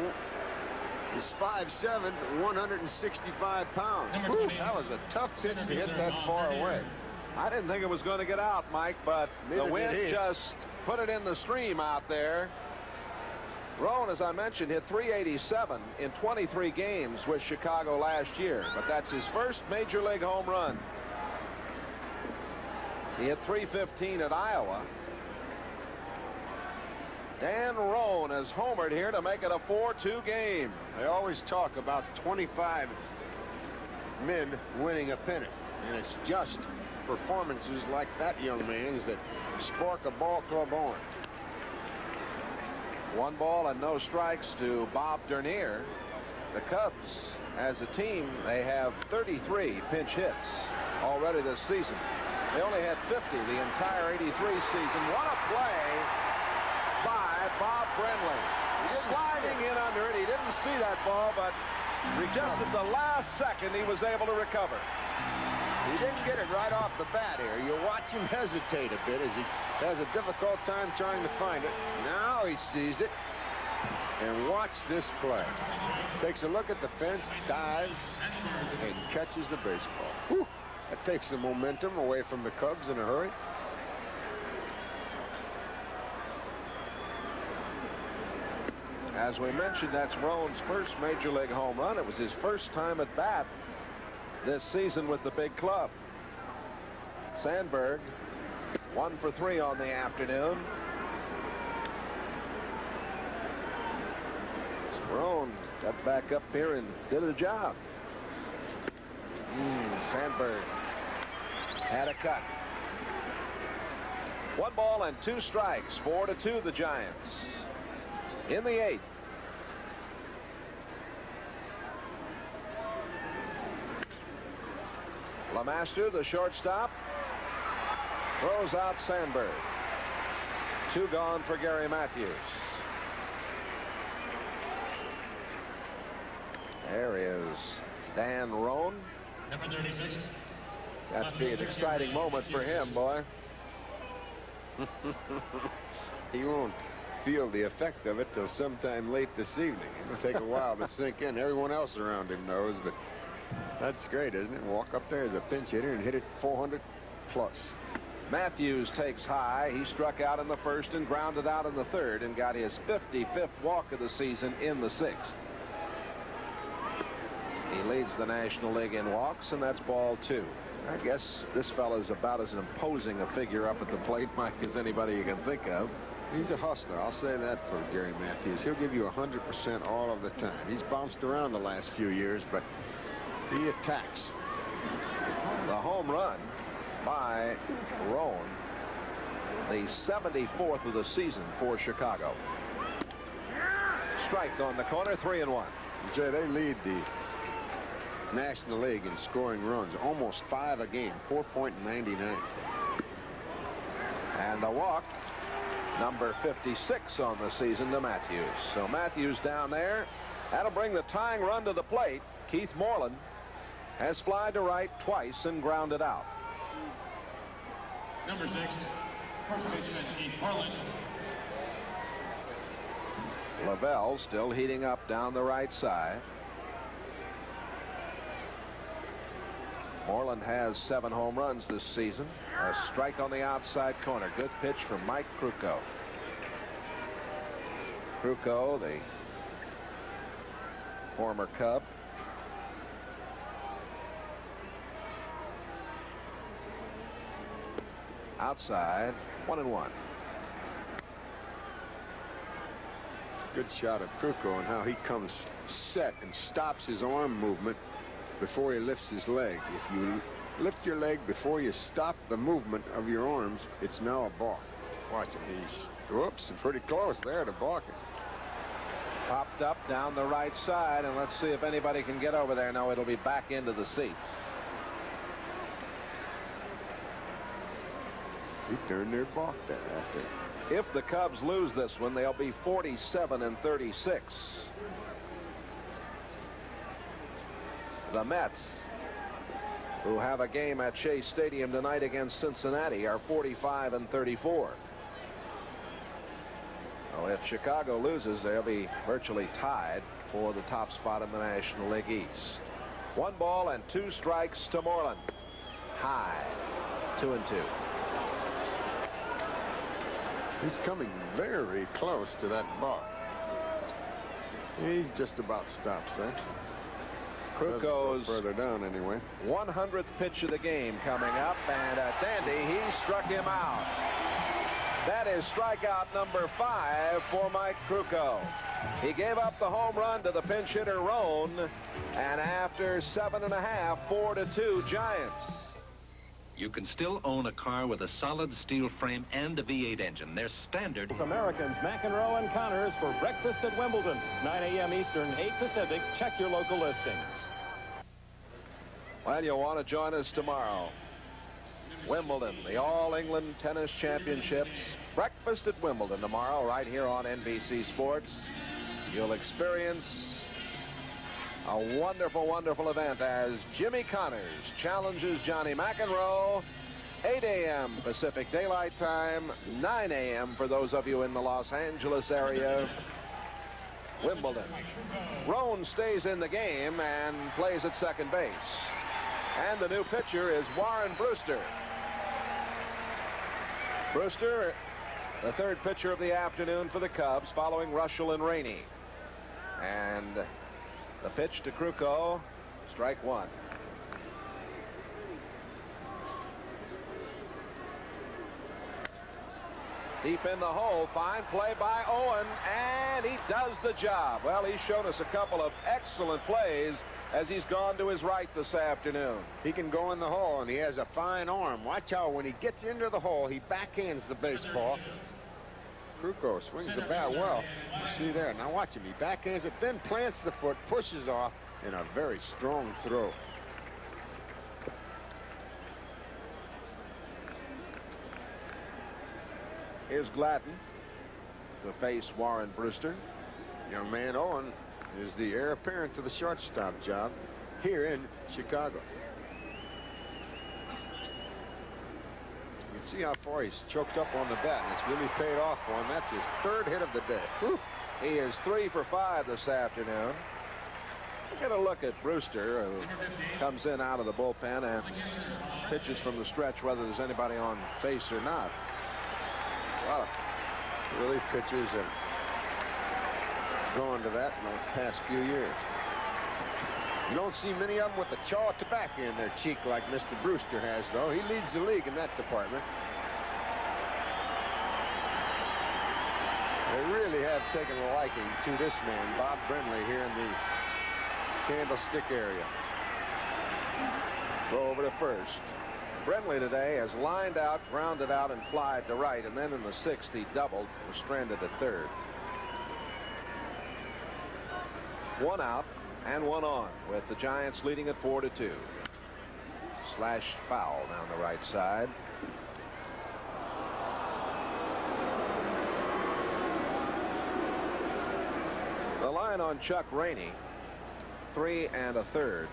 his 5'7", 165 pounds. Whew, that was a tough pitch to hit that far away. I didn't think it was going to get out, Mike, but Neither the wind did he. just put it in the stream out there. Rohn, as I mentioned, hit .387 in 23 games with Chicago last year, but that's his first major league home run. He hit .315 at Iowa. Dan Roan has homered here to make it a 4-2 game. They always talk about 25 men winning a pennant, and it's just performances like that young man's that spark a ball club on. 1 ball and no strikes to Bob Dernier. The Cubs, as a team, they have 33 pinch hits already this season. They only had 50 the entire 83 season. What a play by Bob Brenly. Sliding in under it. He didn't see that ball, but just at the last second, he was able to recover. He didn't get it right off the bat here. You watch him hesitate a bit as he has a difficult time trying to find it. Now he sees it. And watch this play. Takes a look at the fence, dives, and catches the baseball. Whew. That takes the momentum away from the Cubs in a hurry. As we mentioned, that's Roan's first major league home run. It was his first time at bat this season with the big club. Sandberg, 1 for 3 on the afternoon. Roan got back up here and did a job. Sandberg had a cut. 1 ball and 2 strikes. 4-2 the Giants. In the 8th. LeMaster, the shortstop, throws out Sandberg. 2 gone for Gary Matthews. There is Dan Roan. Number 36. That'd be an exciting moment for him, boy. He won't feel the effect of it till sometime late this evening. It'll take a while to sink in. Everyone else around him knows, but that's great, isn't it? Walk up there as a pinch hitter and hit it 400 plus. Matthews takes high. He struck out in the 1st and grounded out in the 3rd and got his 55th walk of the season in the 6th. He leads the National League in walks, and that's ball 2. I guess this fella's about as imposing a figure up at the plate, Mike, as anybody you can think of. He's a hustler. I'll say that for Gary Matthews. He'll give you 100% all of the time. He's bounced around the last few years, but he attacks. The home run by Roan, the 74th of the season for Chicago. Strike on the corner, 3-1. Jay, they lead the National League in scoring runs, almost 5 a game, 4.99. And the walk, number 56 on the season to Matthews. So Matthews down there. That'll bring the tying run to the plate. Keith Moreland has flied to right twice and grounded out. Number 6, first baseman Keith Moreland. Lavelle still heating up down the right side. Moreland has 7 home runs this season. A strike on the outside corner. Good pitch from Mike Krukow. Krukow, the former Cub. Outside, 1-1. Good shot of Krukow and how he comes set and stops his arm movement before he lifts his leg. If you lift your leg before you stop the movement of your arms, it's now a balk. Watch him. He's, whoops, pretty close there to balking. Popped up down the right side, and let's see if anybody can get over there. No, it'll be back into the seats. He turned their balk there after. If the Cubs lose this one, they'll be 47-36. The Mets, who have a game at Chase Stadium tonight against Cincinnati, are 45-34. Well, if Chicago loses, they'll be virtually tied for the top spot in the National League East. 1 ball and 2 strikes to Moreland. High, 2-2. He's coming very close to that balk. He just about stops there. Krukow's further down anyway. 100th pitch of the game coming up, and a dandy. He struck him out. That is strikeout number 5 for Mike Krukow. He gave up the home run to the pinch hitter Roan, and after 7.5, 4-2 Giants. You can still own a car with a solid steel frame and a V8 engine. They're standard. Americans McEnroe and Connors for breakfast at Wimbledon. 9 a.m. Eastern, 8 Pacific. Check your local listings. Well, you'll want to join us tomorrow. Wimbledon, the All England Tennis Championships. Breakfast at Wimbledon tomorrow right here on NBC Sports. You'll experience a wonderful, wonderful event as Jimmy Connors challenges Johnny McEnroe. 8 a.m. Pacific Daylight Time, 9 a.m. for those of you in the Los Angeles area. Wimbledon. Roan stays in the game and plays at second base. And the new pitcher is Warren Brewster. Brewster, the third pitcher of the afternoon for the Cubs, following Russell and Rainey. And the pitch to Krukow, strike one. Deep in the hole, fine play by Owen, and he does the job. Well, he's shown us a couple of excellent plays as he's gone to his right this afternoon. He can go in the hole, and he has a fine arm. Watch how when he gets into the hole, he backhands the baseball. Krukow swings the bat well. You see there. Now watch him. He backhands it, then plants the foot, pushes off in a very strong throw. Here's Gladden to face Warren Brewster. Young man Owen is the heir apparent to the shortstop job here in Chicago. You can see how far he's choked up on the bat, and it's really paid off for him. That's his third hit of the day. Whew. He is 3 for 5 this afternoon. We're going to look at Brewster, who comes in out of the bullpen and pitches from the stretch, whether there's anybody on base or not. Wow. Relief pitchers have gone to that in the past few years. You don't see many of them with the chaw of tobacco in their cheek like Mr. Brewster has, though. He leads the league in that department. They really have taken a liking to this man, Bob Brenly, here in the Candlestick area. Throw over to first. Brenly today has lined out, grounded out, and flied to right, and then in the 6th he doubled, was stranded at third. 1 out and 1 on, with the Giants leading at 4-2. Slashed foul down the right side. The line on Chuck Rainey, 3 1/3.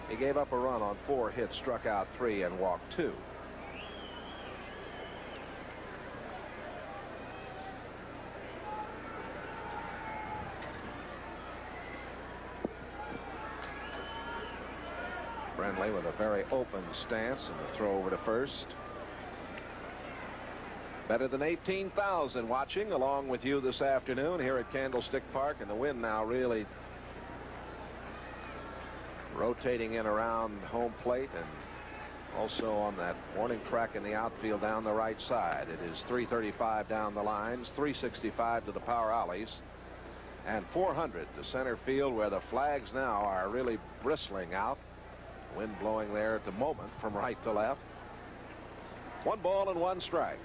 He gave up a run on 4 hits, struck out 3, and walked 2. Brenly with a very open stance and a throw over to first. Better than 18,000 watching along with you this afternoon here at Candlestick Park, and the wind now really rotating in around home plate and also on that warning track in the outfield down the right side. It is 335 down the lines, 365 to the power alleys, and 400 to center field, where the flags now are really bristling out. Wind blowing there at the moment from right to left. 1 ball and 1 strike.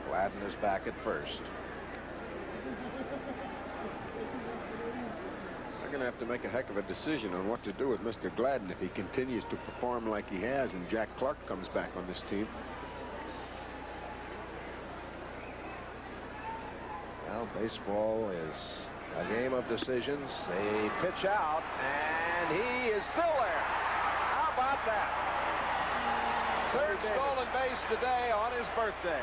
Gladden is back at first. They're going to have to make a heck of a decision on what to do with Mr. Gladden if he continues to perform like he has and Jack Clark comes back on this team. Well, baseball is a game of decisions. They pitch out, and he is still there. How about that? Third stolen base today on his birthday.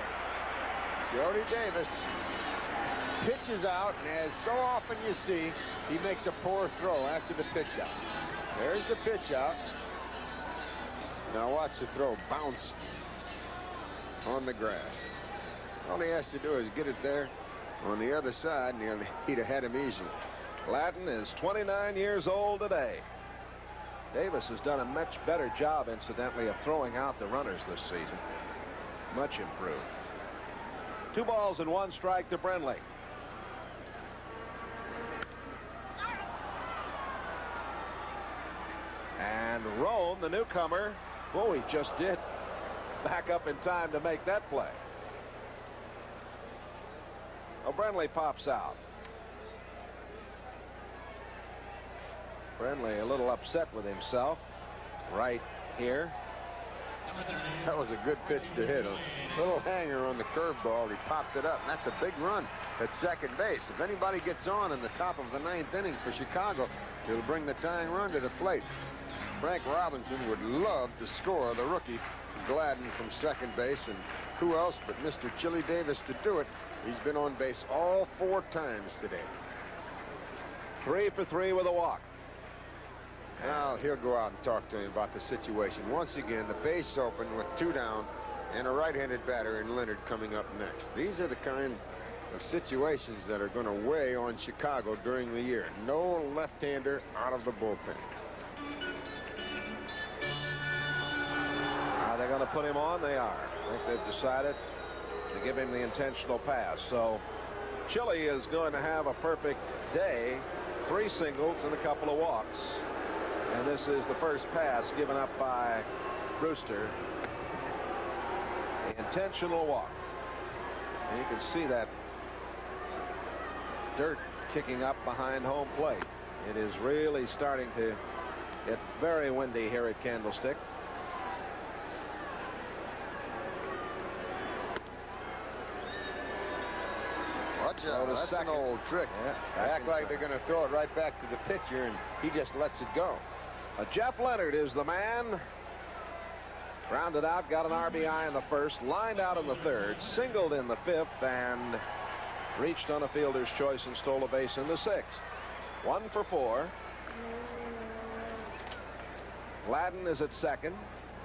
Jody Davis pitches out, and as so often you see, he makes a poor throw after the pitch out. There's the pitch out. Now watch the throw bounce on the grass. All he has to do is get it there on the other side, and he'd have had him easily. Gladden is 29 years old today. Davis has done a much better job, incidentally, of throwing out the runners this season. Much improved. 2 balls and 1 strike to Brenly. And Roan, the newcomer, he just did back up in time to make that play. Brenly pops out. Brenly a little upset with himself right here. That was a good pitch to hit. A little hanger on the curveball. He popped it up, and that's a big run at second base. If anybody gets on in the top of the 9th inning for Chicago, it'll bring the tying run to the plate. Frank Robinson would love to score the rookie Gladden from second base, and who else but Mr. Chili Davis to do it. He's been on base all 4 times today. 3 for 3 with a walk. Now he'll go out and talk to him about the situation. Once again, the base open with 2 down and a right-handed batter in Leonard coming up next. These are the kind of situations that are going to weigh on Chicago during the year. No left-hander out of the bullpen. Are they going to put him on? They are. I think they've decided to give him the intentional pass. So Chili is going to have a perfect day. 3 singles and a couple of walks. And this is the first pass given up by Brewster. The intentional walk. And you can see that dirt kicking up behind home plate. It is really starting to get very windy here at Candlestick. Watch out. That's an old trick. Yeah, act like they're going to throw it right back to the pitcher, and he just lets it go. Jeff Leonard is the man. Grounded out, got an RBI in the first, lined out in the third, singled in the 5th, and reached on a fielder's choice and stole a base in the 6th. 1 for 4. Gladden is at second.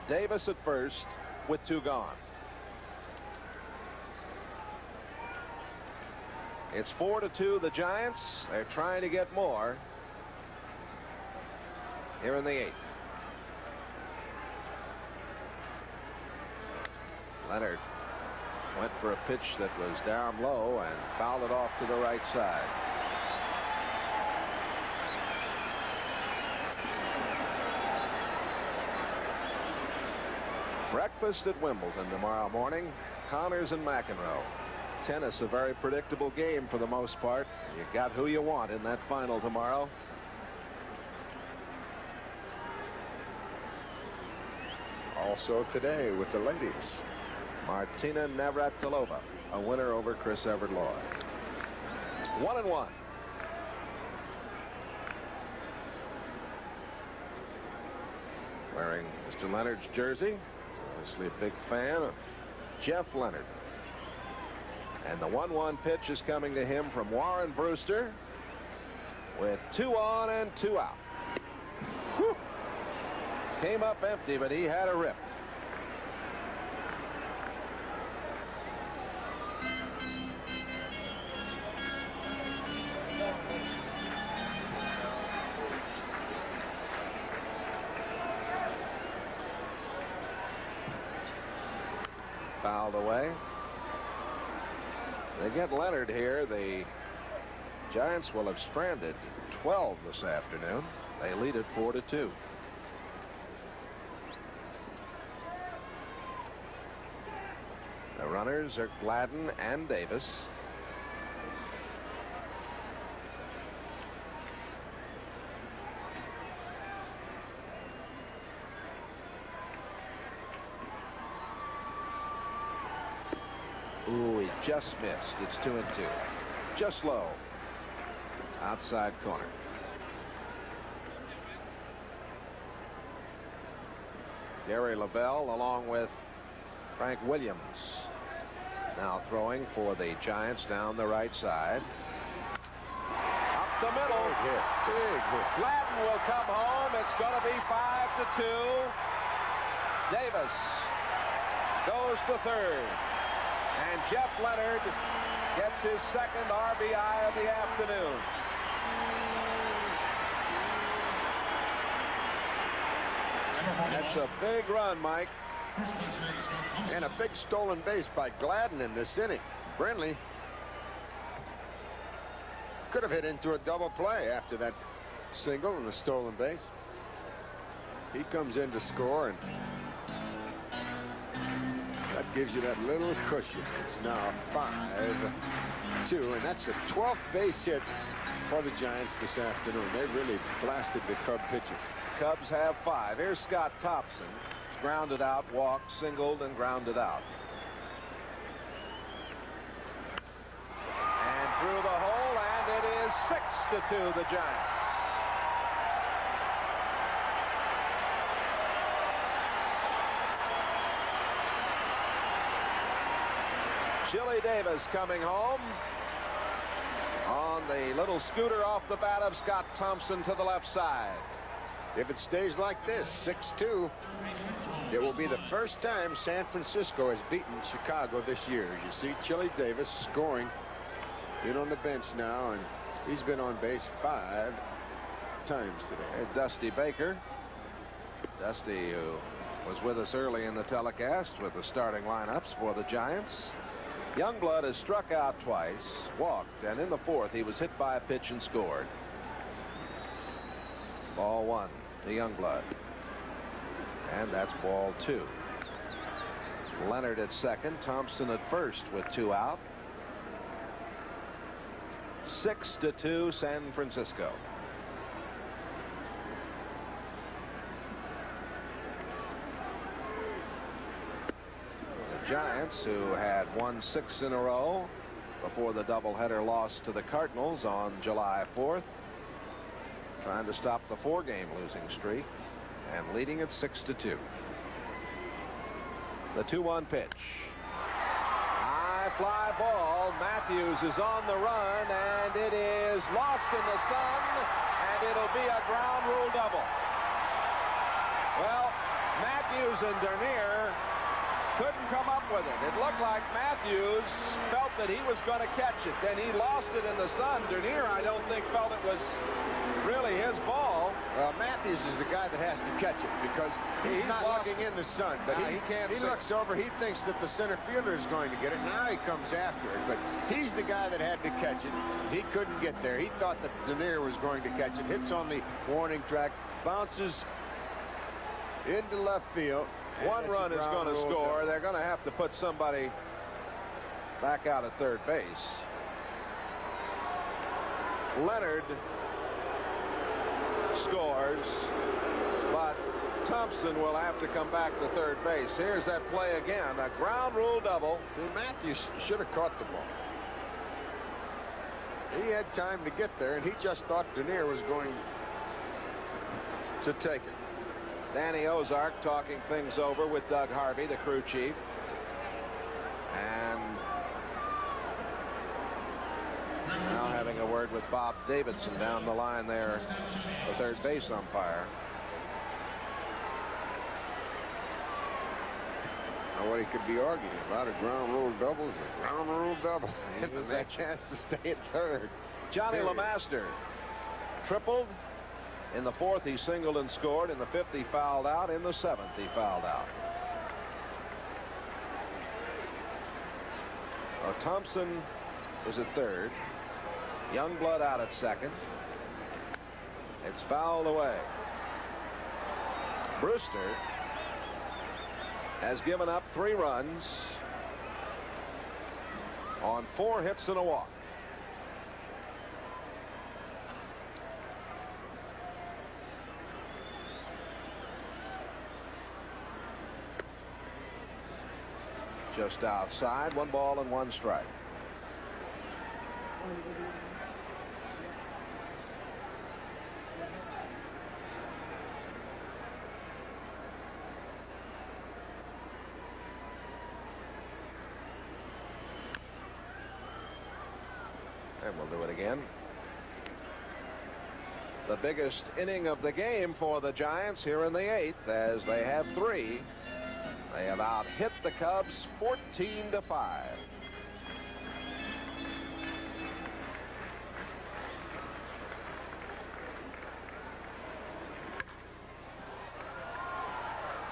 Davis at first with 2 gone. It's 4-2 the Giants. They're trying to get more here in the 8th. Leonard went for a pitch that was down low and fouled it off to the right side. Breakfast at Wimbledon tomorrow morning. Connors and McEnroe. Tennis, a very predictable game for the most part. You got who you want in that final tomorrow. Also today with the ladies. Martina Navratilova, a winner over Chris Evert Lloyd. 1-1. Wearing Mr. Leonard's jersey. Obviously a big fan of Jeff Leonard. And the 1-1 pitch is coming to him from Warren Brewster with 2 on and 2 out. Whew. Came up empty, but he had a rip. Fouled away. They get Leonard here. The Giants will have stranded 12 this afternoon. They lead it 4-2. The runners are Gladden and Davis. Ooh, he just missed. It's 2-2. Just low. Outside corner. Gary LaBelle along with Frank Williams now throwing for the Giants down the right side. Up the middle. Big hit. Big hit. Gladden will come home. It's going to be 5-2. Davis goes to third. And Jeff Leonard gets his second RBI of the afternoon. That's a big run, Mike. And a big stolen base by Gladden in this inning. Brindley could have hit into a double play after that single and the stolen base. He comes in to score, and that gives you that little cushion. It's now 5-2, and that's the 12th base hit for the Giants this afternoon. They really blasted the Cub pitcher. Cubs have 5. Here's Scott Thompson. Grounded out, walked, singled, and grounded out. And through the hole, and it is 6-2, the Giants. Chili Davis coming home on the little scooter off the bat of Scott Thompson to the left side. If it stays like this, 6-2, it will be the first time San Francisco has beaten Chicago this year. As you see Chili Davis scoring in on the bench now, and he's been on base 5 times today. There's Dusty Baker. Dusty, who was with us early in the telecast with the starting lineups for the Giants. Youngblood has struck out twice, walked, and in the 4th he was hit by a pitch and scored. Ball 1 to Youngblood. And that's ball 2. Leonard at second, Thompson at first with 2 out. 6-2 San Francisco. Giants, who had won 6 in a row before the doubleheader loss to the Cardinals on July 4th, trying to stop the 4-game losing streak and leading at 6-2. The 2-1 pitch. High fly ball. Matthews is on the run, and it is lost in the sun, and it'll be a ground rule double. Well, Matthews and Dernier couldn't come up with it. It looked like Matthews felt that he was going to catch it. Then he lost it in the sun. Dernier, I don't think, felt it was really his ball. Well, Matthews is the guy that has to catch it because he's not looking in the sun. But he looks over. He thinks that the center fielder is going to get it. Now he comes after it. But he's the guy that had to catch it. He couldn't get there. He thought that Dernier was going to catch it. Hits on the warning track. Bounces into left field. One run is going to score. They're going to have to put somebody back out at third base. Leonard scores, but Thompson will have to come back to third base. Here's that play again. A ground rule double. See, Matthews should have caught the ball. He had time to get there, and he just thought Dernier was going to take it. Danny Ozark talking things over with Doug Harvey, the crew chief. And now having a word with Bob Davidson down the line there, the third base umpire. Now what he could be arguing about, a ground rule double is a ground rule double. And the man has to stay at third. Johnny LeMaster tripled. In the 4th, he singled and scored. In the 5th, he fouled out. In the 7th, he fouled out. Well, Thompson is at third. Youngblood out at second. It's fouled away. Brewster has given up 3 runs on 4 hits and a walk. Just outside, 1 ball and 1 strike. And we'll do it again. The biggest inning of the game for the Giants here in the 8th, as they have 3. They have out-hit the Cubs 14-5.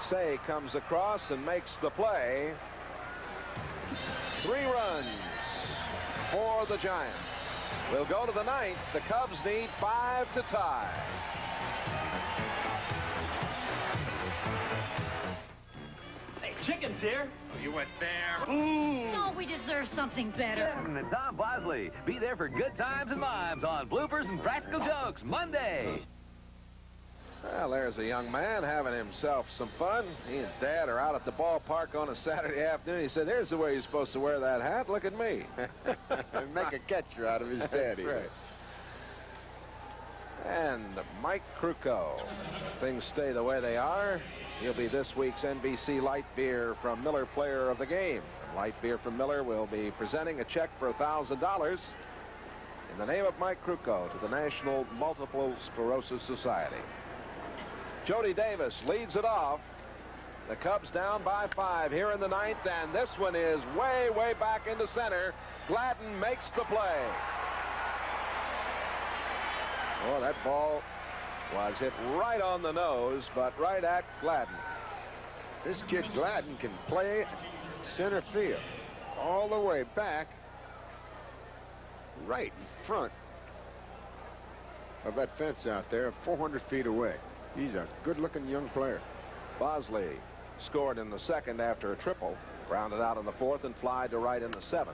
Say comes across and makes the play. 3 runs for the Giants. We'll go to the 9th. The Cubs need 5 to tie. Hey, Chicken's here. Oh, you went there. Don't we deserve something better? And Tom Bosley. Be there for good times and vibes on Bloopers and Practical Jokes Monday. Well, there's a young man having himself some fun. He and Dad are out at the ballpark on a Saturday afternoon. He said, "There's the way you're supposed to wear that hat. Look at me." Make a catcher out of his daddy. That's right. And Mike Krukow. Things stay the way they are. He'll be this week's NBC Light Beer from Miller Player of the Game. And Light Beer from Miller will be presenting a check for $1,000 in the name of Mike Krukow to the National Multiple Sclerosis Society. Jody Davis leads it off. The Cubs down by 5 here in the 9th, and this one is way, way back into center. Gladden makes the play. Oh, that ball was hit right on the nose, but right at Gladden. This kid Gladden can play center field all the way back right in front of that fence out there, 400 feet away. He's a good-looking young player. Bosley scored in the 2nd after a triple, grounded out in the 4th and fly to right in the 7th.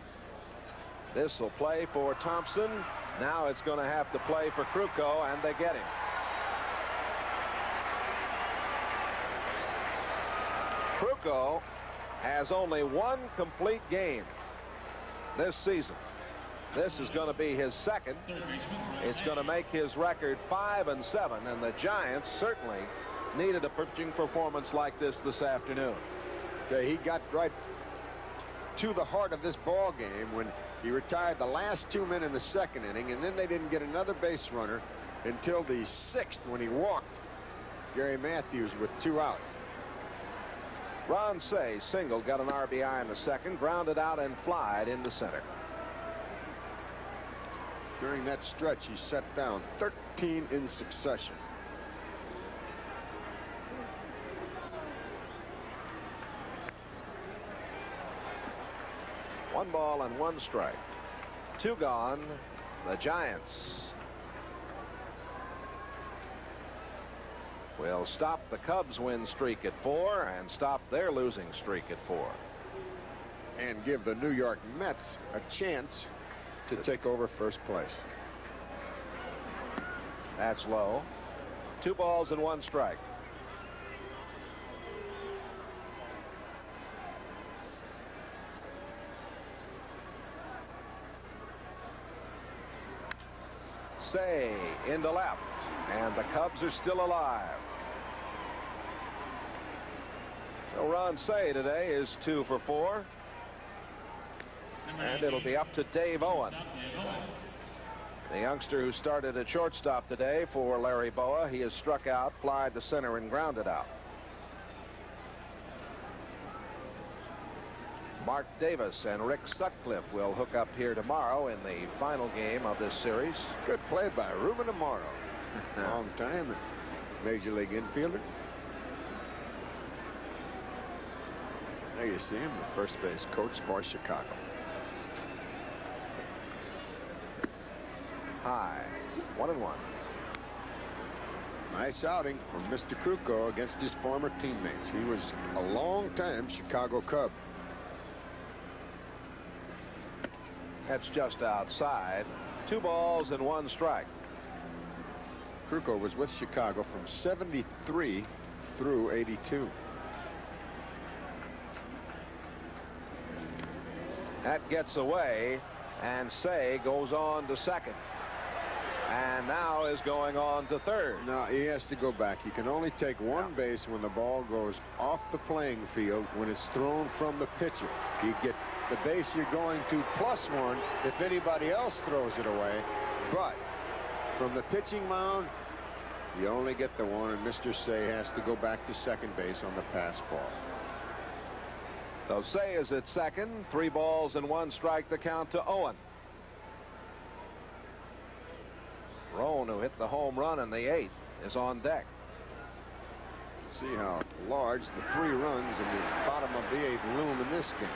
This will play for Thompson. Now it's going to have to play for Krukow, and they get him. Krukow has only 1 complete game this season. This is going to be his 2nd. It's going to make his record 5-7, and the Giants certainly needed a pitching performance like this afternoon. Okay, he got right to the heart of this ball game when he retired the last 2 men in the 2nd inning, and then they didn't get another base runner until the 6th when he walked Gary Matthews with 2 outs. Ron Say singled, got an RBI in the 2nd, grounded out and flied into center. During that stretch, he set down 13 in succession. One ball and 1 strike. 2 gone. The Giants will stop the Cubs' win streak at 4 and stop their losing streak at 4. And give the New York Mets a chance to take over first place. That's low. 2 balls and 1 strike. Say into left, and the Cubs are still alive. So Ron Say today is 2 for 4. And it'll be up to Dave Owen, the youngster who started at shortstop today for Larry Boa. He has struck out, flied to center, and grounded out. Mark Davis and Rick Sutcliffe will hook up here tomorrow in the final game of this series. Good play by Ruben Amaro. Long time Major League infielder. There you see him, the first base coach for Chicago. High, 1-1. Nice outing from Mr. Krukow against his former teammates. He was a long-time Chicago Cub. That's just outside. 2 balls and 1 strike. Krukow was with Chicago from 73 through 82. That gets away, and Say goes on to second. And now is going on to third. Now he has to go back. He can only take 1 base when the ball goes off the playing field when it's thrown from the pitcher. You get the base you're going to +1 if anybody else throws it away. But from the pitching mound, you only get the 1, and Mr. Say has to go back to second base on the pass ball. So Say is at second. 3 balls and 1 strike, the count to Owen. Roan, who hit the home run in the 8th, is on deck. See how large the 3 runs in the bottom of the 8th loom in this game.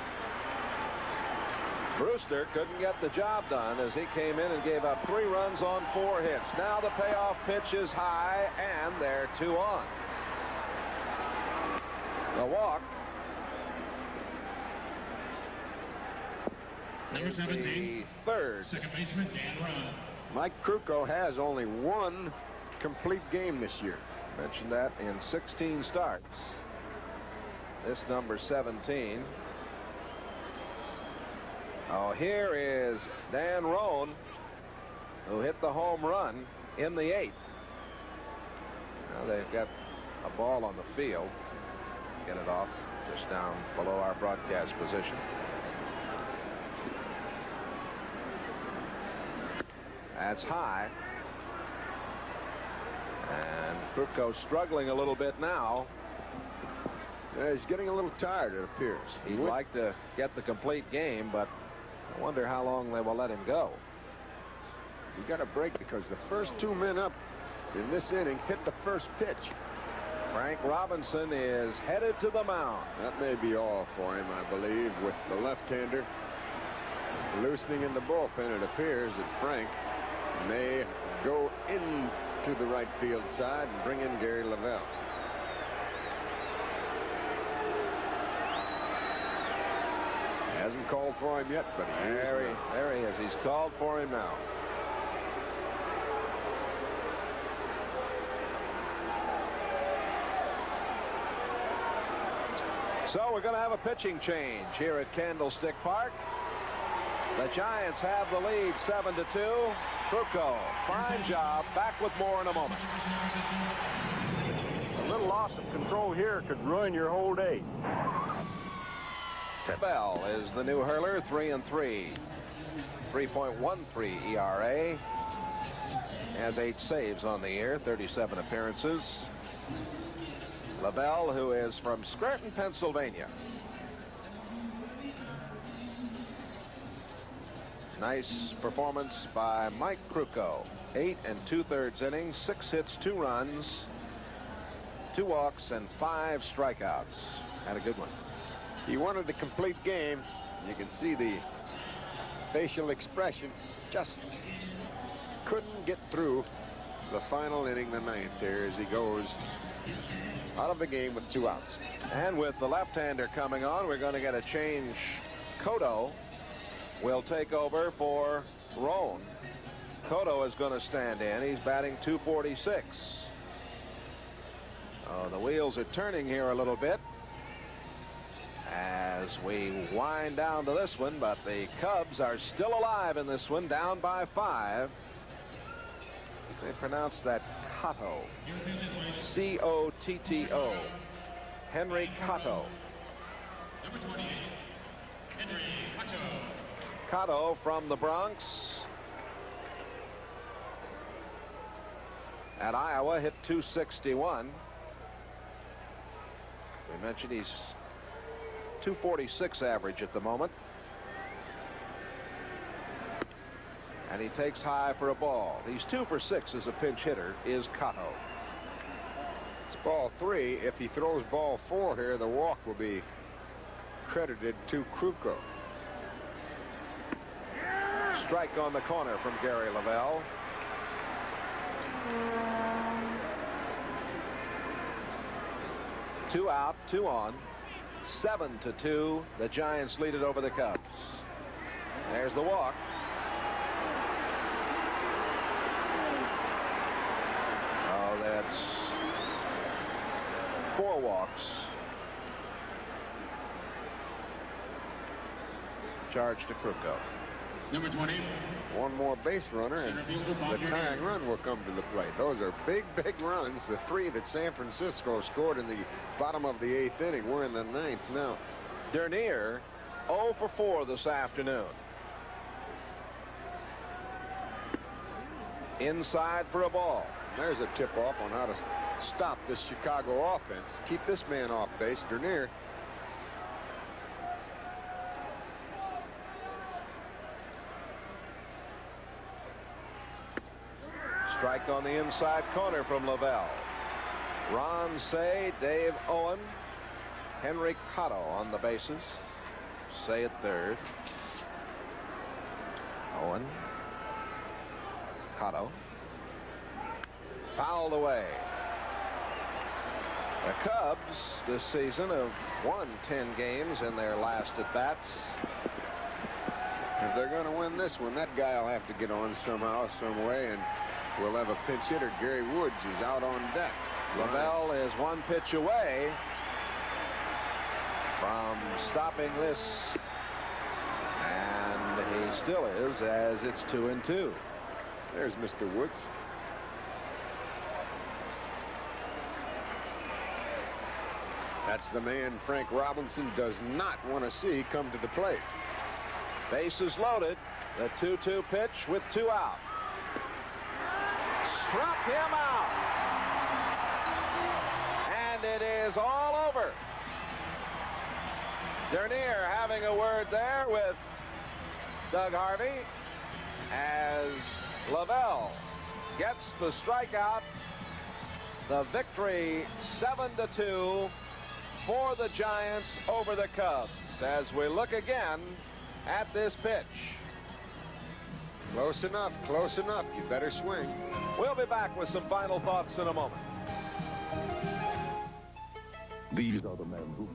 Brewster couldn't get the job done as he came in and gave up 3 runs on 4 hits. Now the payoff pitch is high, and they're 2 on. The walk. Number 17, third. second baseman Dan Ron. Mike Krukow has only 1 complete game this year. Mentioned that in 16 starts. This number 17. Oh, here is Dan Roan, who hit the home run in the 8th. Now they've got a ball on the field. Get it off just down below our broadcast position. That's high. And Krukow struggling a little bit now. Yeah, he's getting a little tired, it appears. He'd like to get the complete game, but I wonder how long they will let him go. You got a break because the first 2 men up in this inning hit the first pitch. Frank Robinson is headed to the mound. That may be all for him, I believe, with the left-hander loosening in the bullpen. It appears that Frank may go into the right field side and bring in Gary Lavelle. Hasn't called for him yet, but there he is. He's called for him now. So we're going to have a pitching change here at Candlestick Park. The Giants have the lead 7-2. Krukow, fine job. Back with more in a moment. A little loss of control here could ruin your whole day. Bell is the new hurler, 3-3. 3.13 ERA. Has 8 saves on the year, 37 appearances. Lavelle, who is from Scranton, Pennsylvania. Nice performance by Mike Krukow. 8 2/3 innings, 6 hits, 2 runs, 2 walks, and 5 strikeouts. Had a good one. He wanted the complete game. You can see the facial expression. Just couldn't get through the final inning, the 9th, there as he goes out of the game with 2 outs. And with the left-hander coming on, we're going to get a change. Cotto will take over for Roan. Cotto is going to stand in. He's batting .246. Oh, the wheels are turning here a little bit as we wind down to this one, but the Cubs are still alive in this one, down by 5. They pronounce that Cotto. C-O-T-T-O. Henry Cotto. Number 28, Henry Cotto. Cotto from the Bronx. At Iowa, hit .261. We mentioned he's .246 average at the moment. And he takes high for a ball. He's 2 for 6 as a pinch hitter, is Cotto. It's ball 3. If he throws ball 4 here, the walk will be credited to Krukow. Strike on the corner from Gary Lavelle. Two out, 2 on. 7-2. The Giants lead it over the Cubs. There's the walk. Oh, that's 4 walks. Charge to Krukow. Number 20. One more base runner, and the tying run will come to the plate. Those are big, big runs. The 3 that San Francisco scored in the bottom of the 8th inning. We're in the 9th now. Dernier, 0 for 4 this afternoon. Inside for a ball. There's a tip-off on how to stop this Chicago offense. Keep this man off base. Dernier. Strike on the inside corner from Lavelle. Ron Say, Dave Owen, Henry Cotto on the bases. Say at third. Owen. Cotto. Fouled away. The Cubs this season have won 10 games in their last at-bats. If they're going to win this one, that guy will have to get on somehow, some way, and we'll have a pinch hitter. Gary Woods is out on deck. Lavelle is one pitch away from stopping this, and he still is, as it's 2-2. There's Mr. Woods. That's the man Frank Robinson does not want to see come to the plate. Bases loaded. The 2-2 pitch with 2 out. Struck him out. And it is all over. Dernier having a word there with Doug Harvey as Lavelle gets the strikeout. The victory 7-2 for the Giants over the Cubs as we look again at this pitch. Close enough, close enough. You better swing. We'll be back with some final thoughts in a moment. These are the men who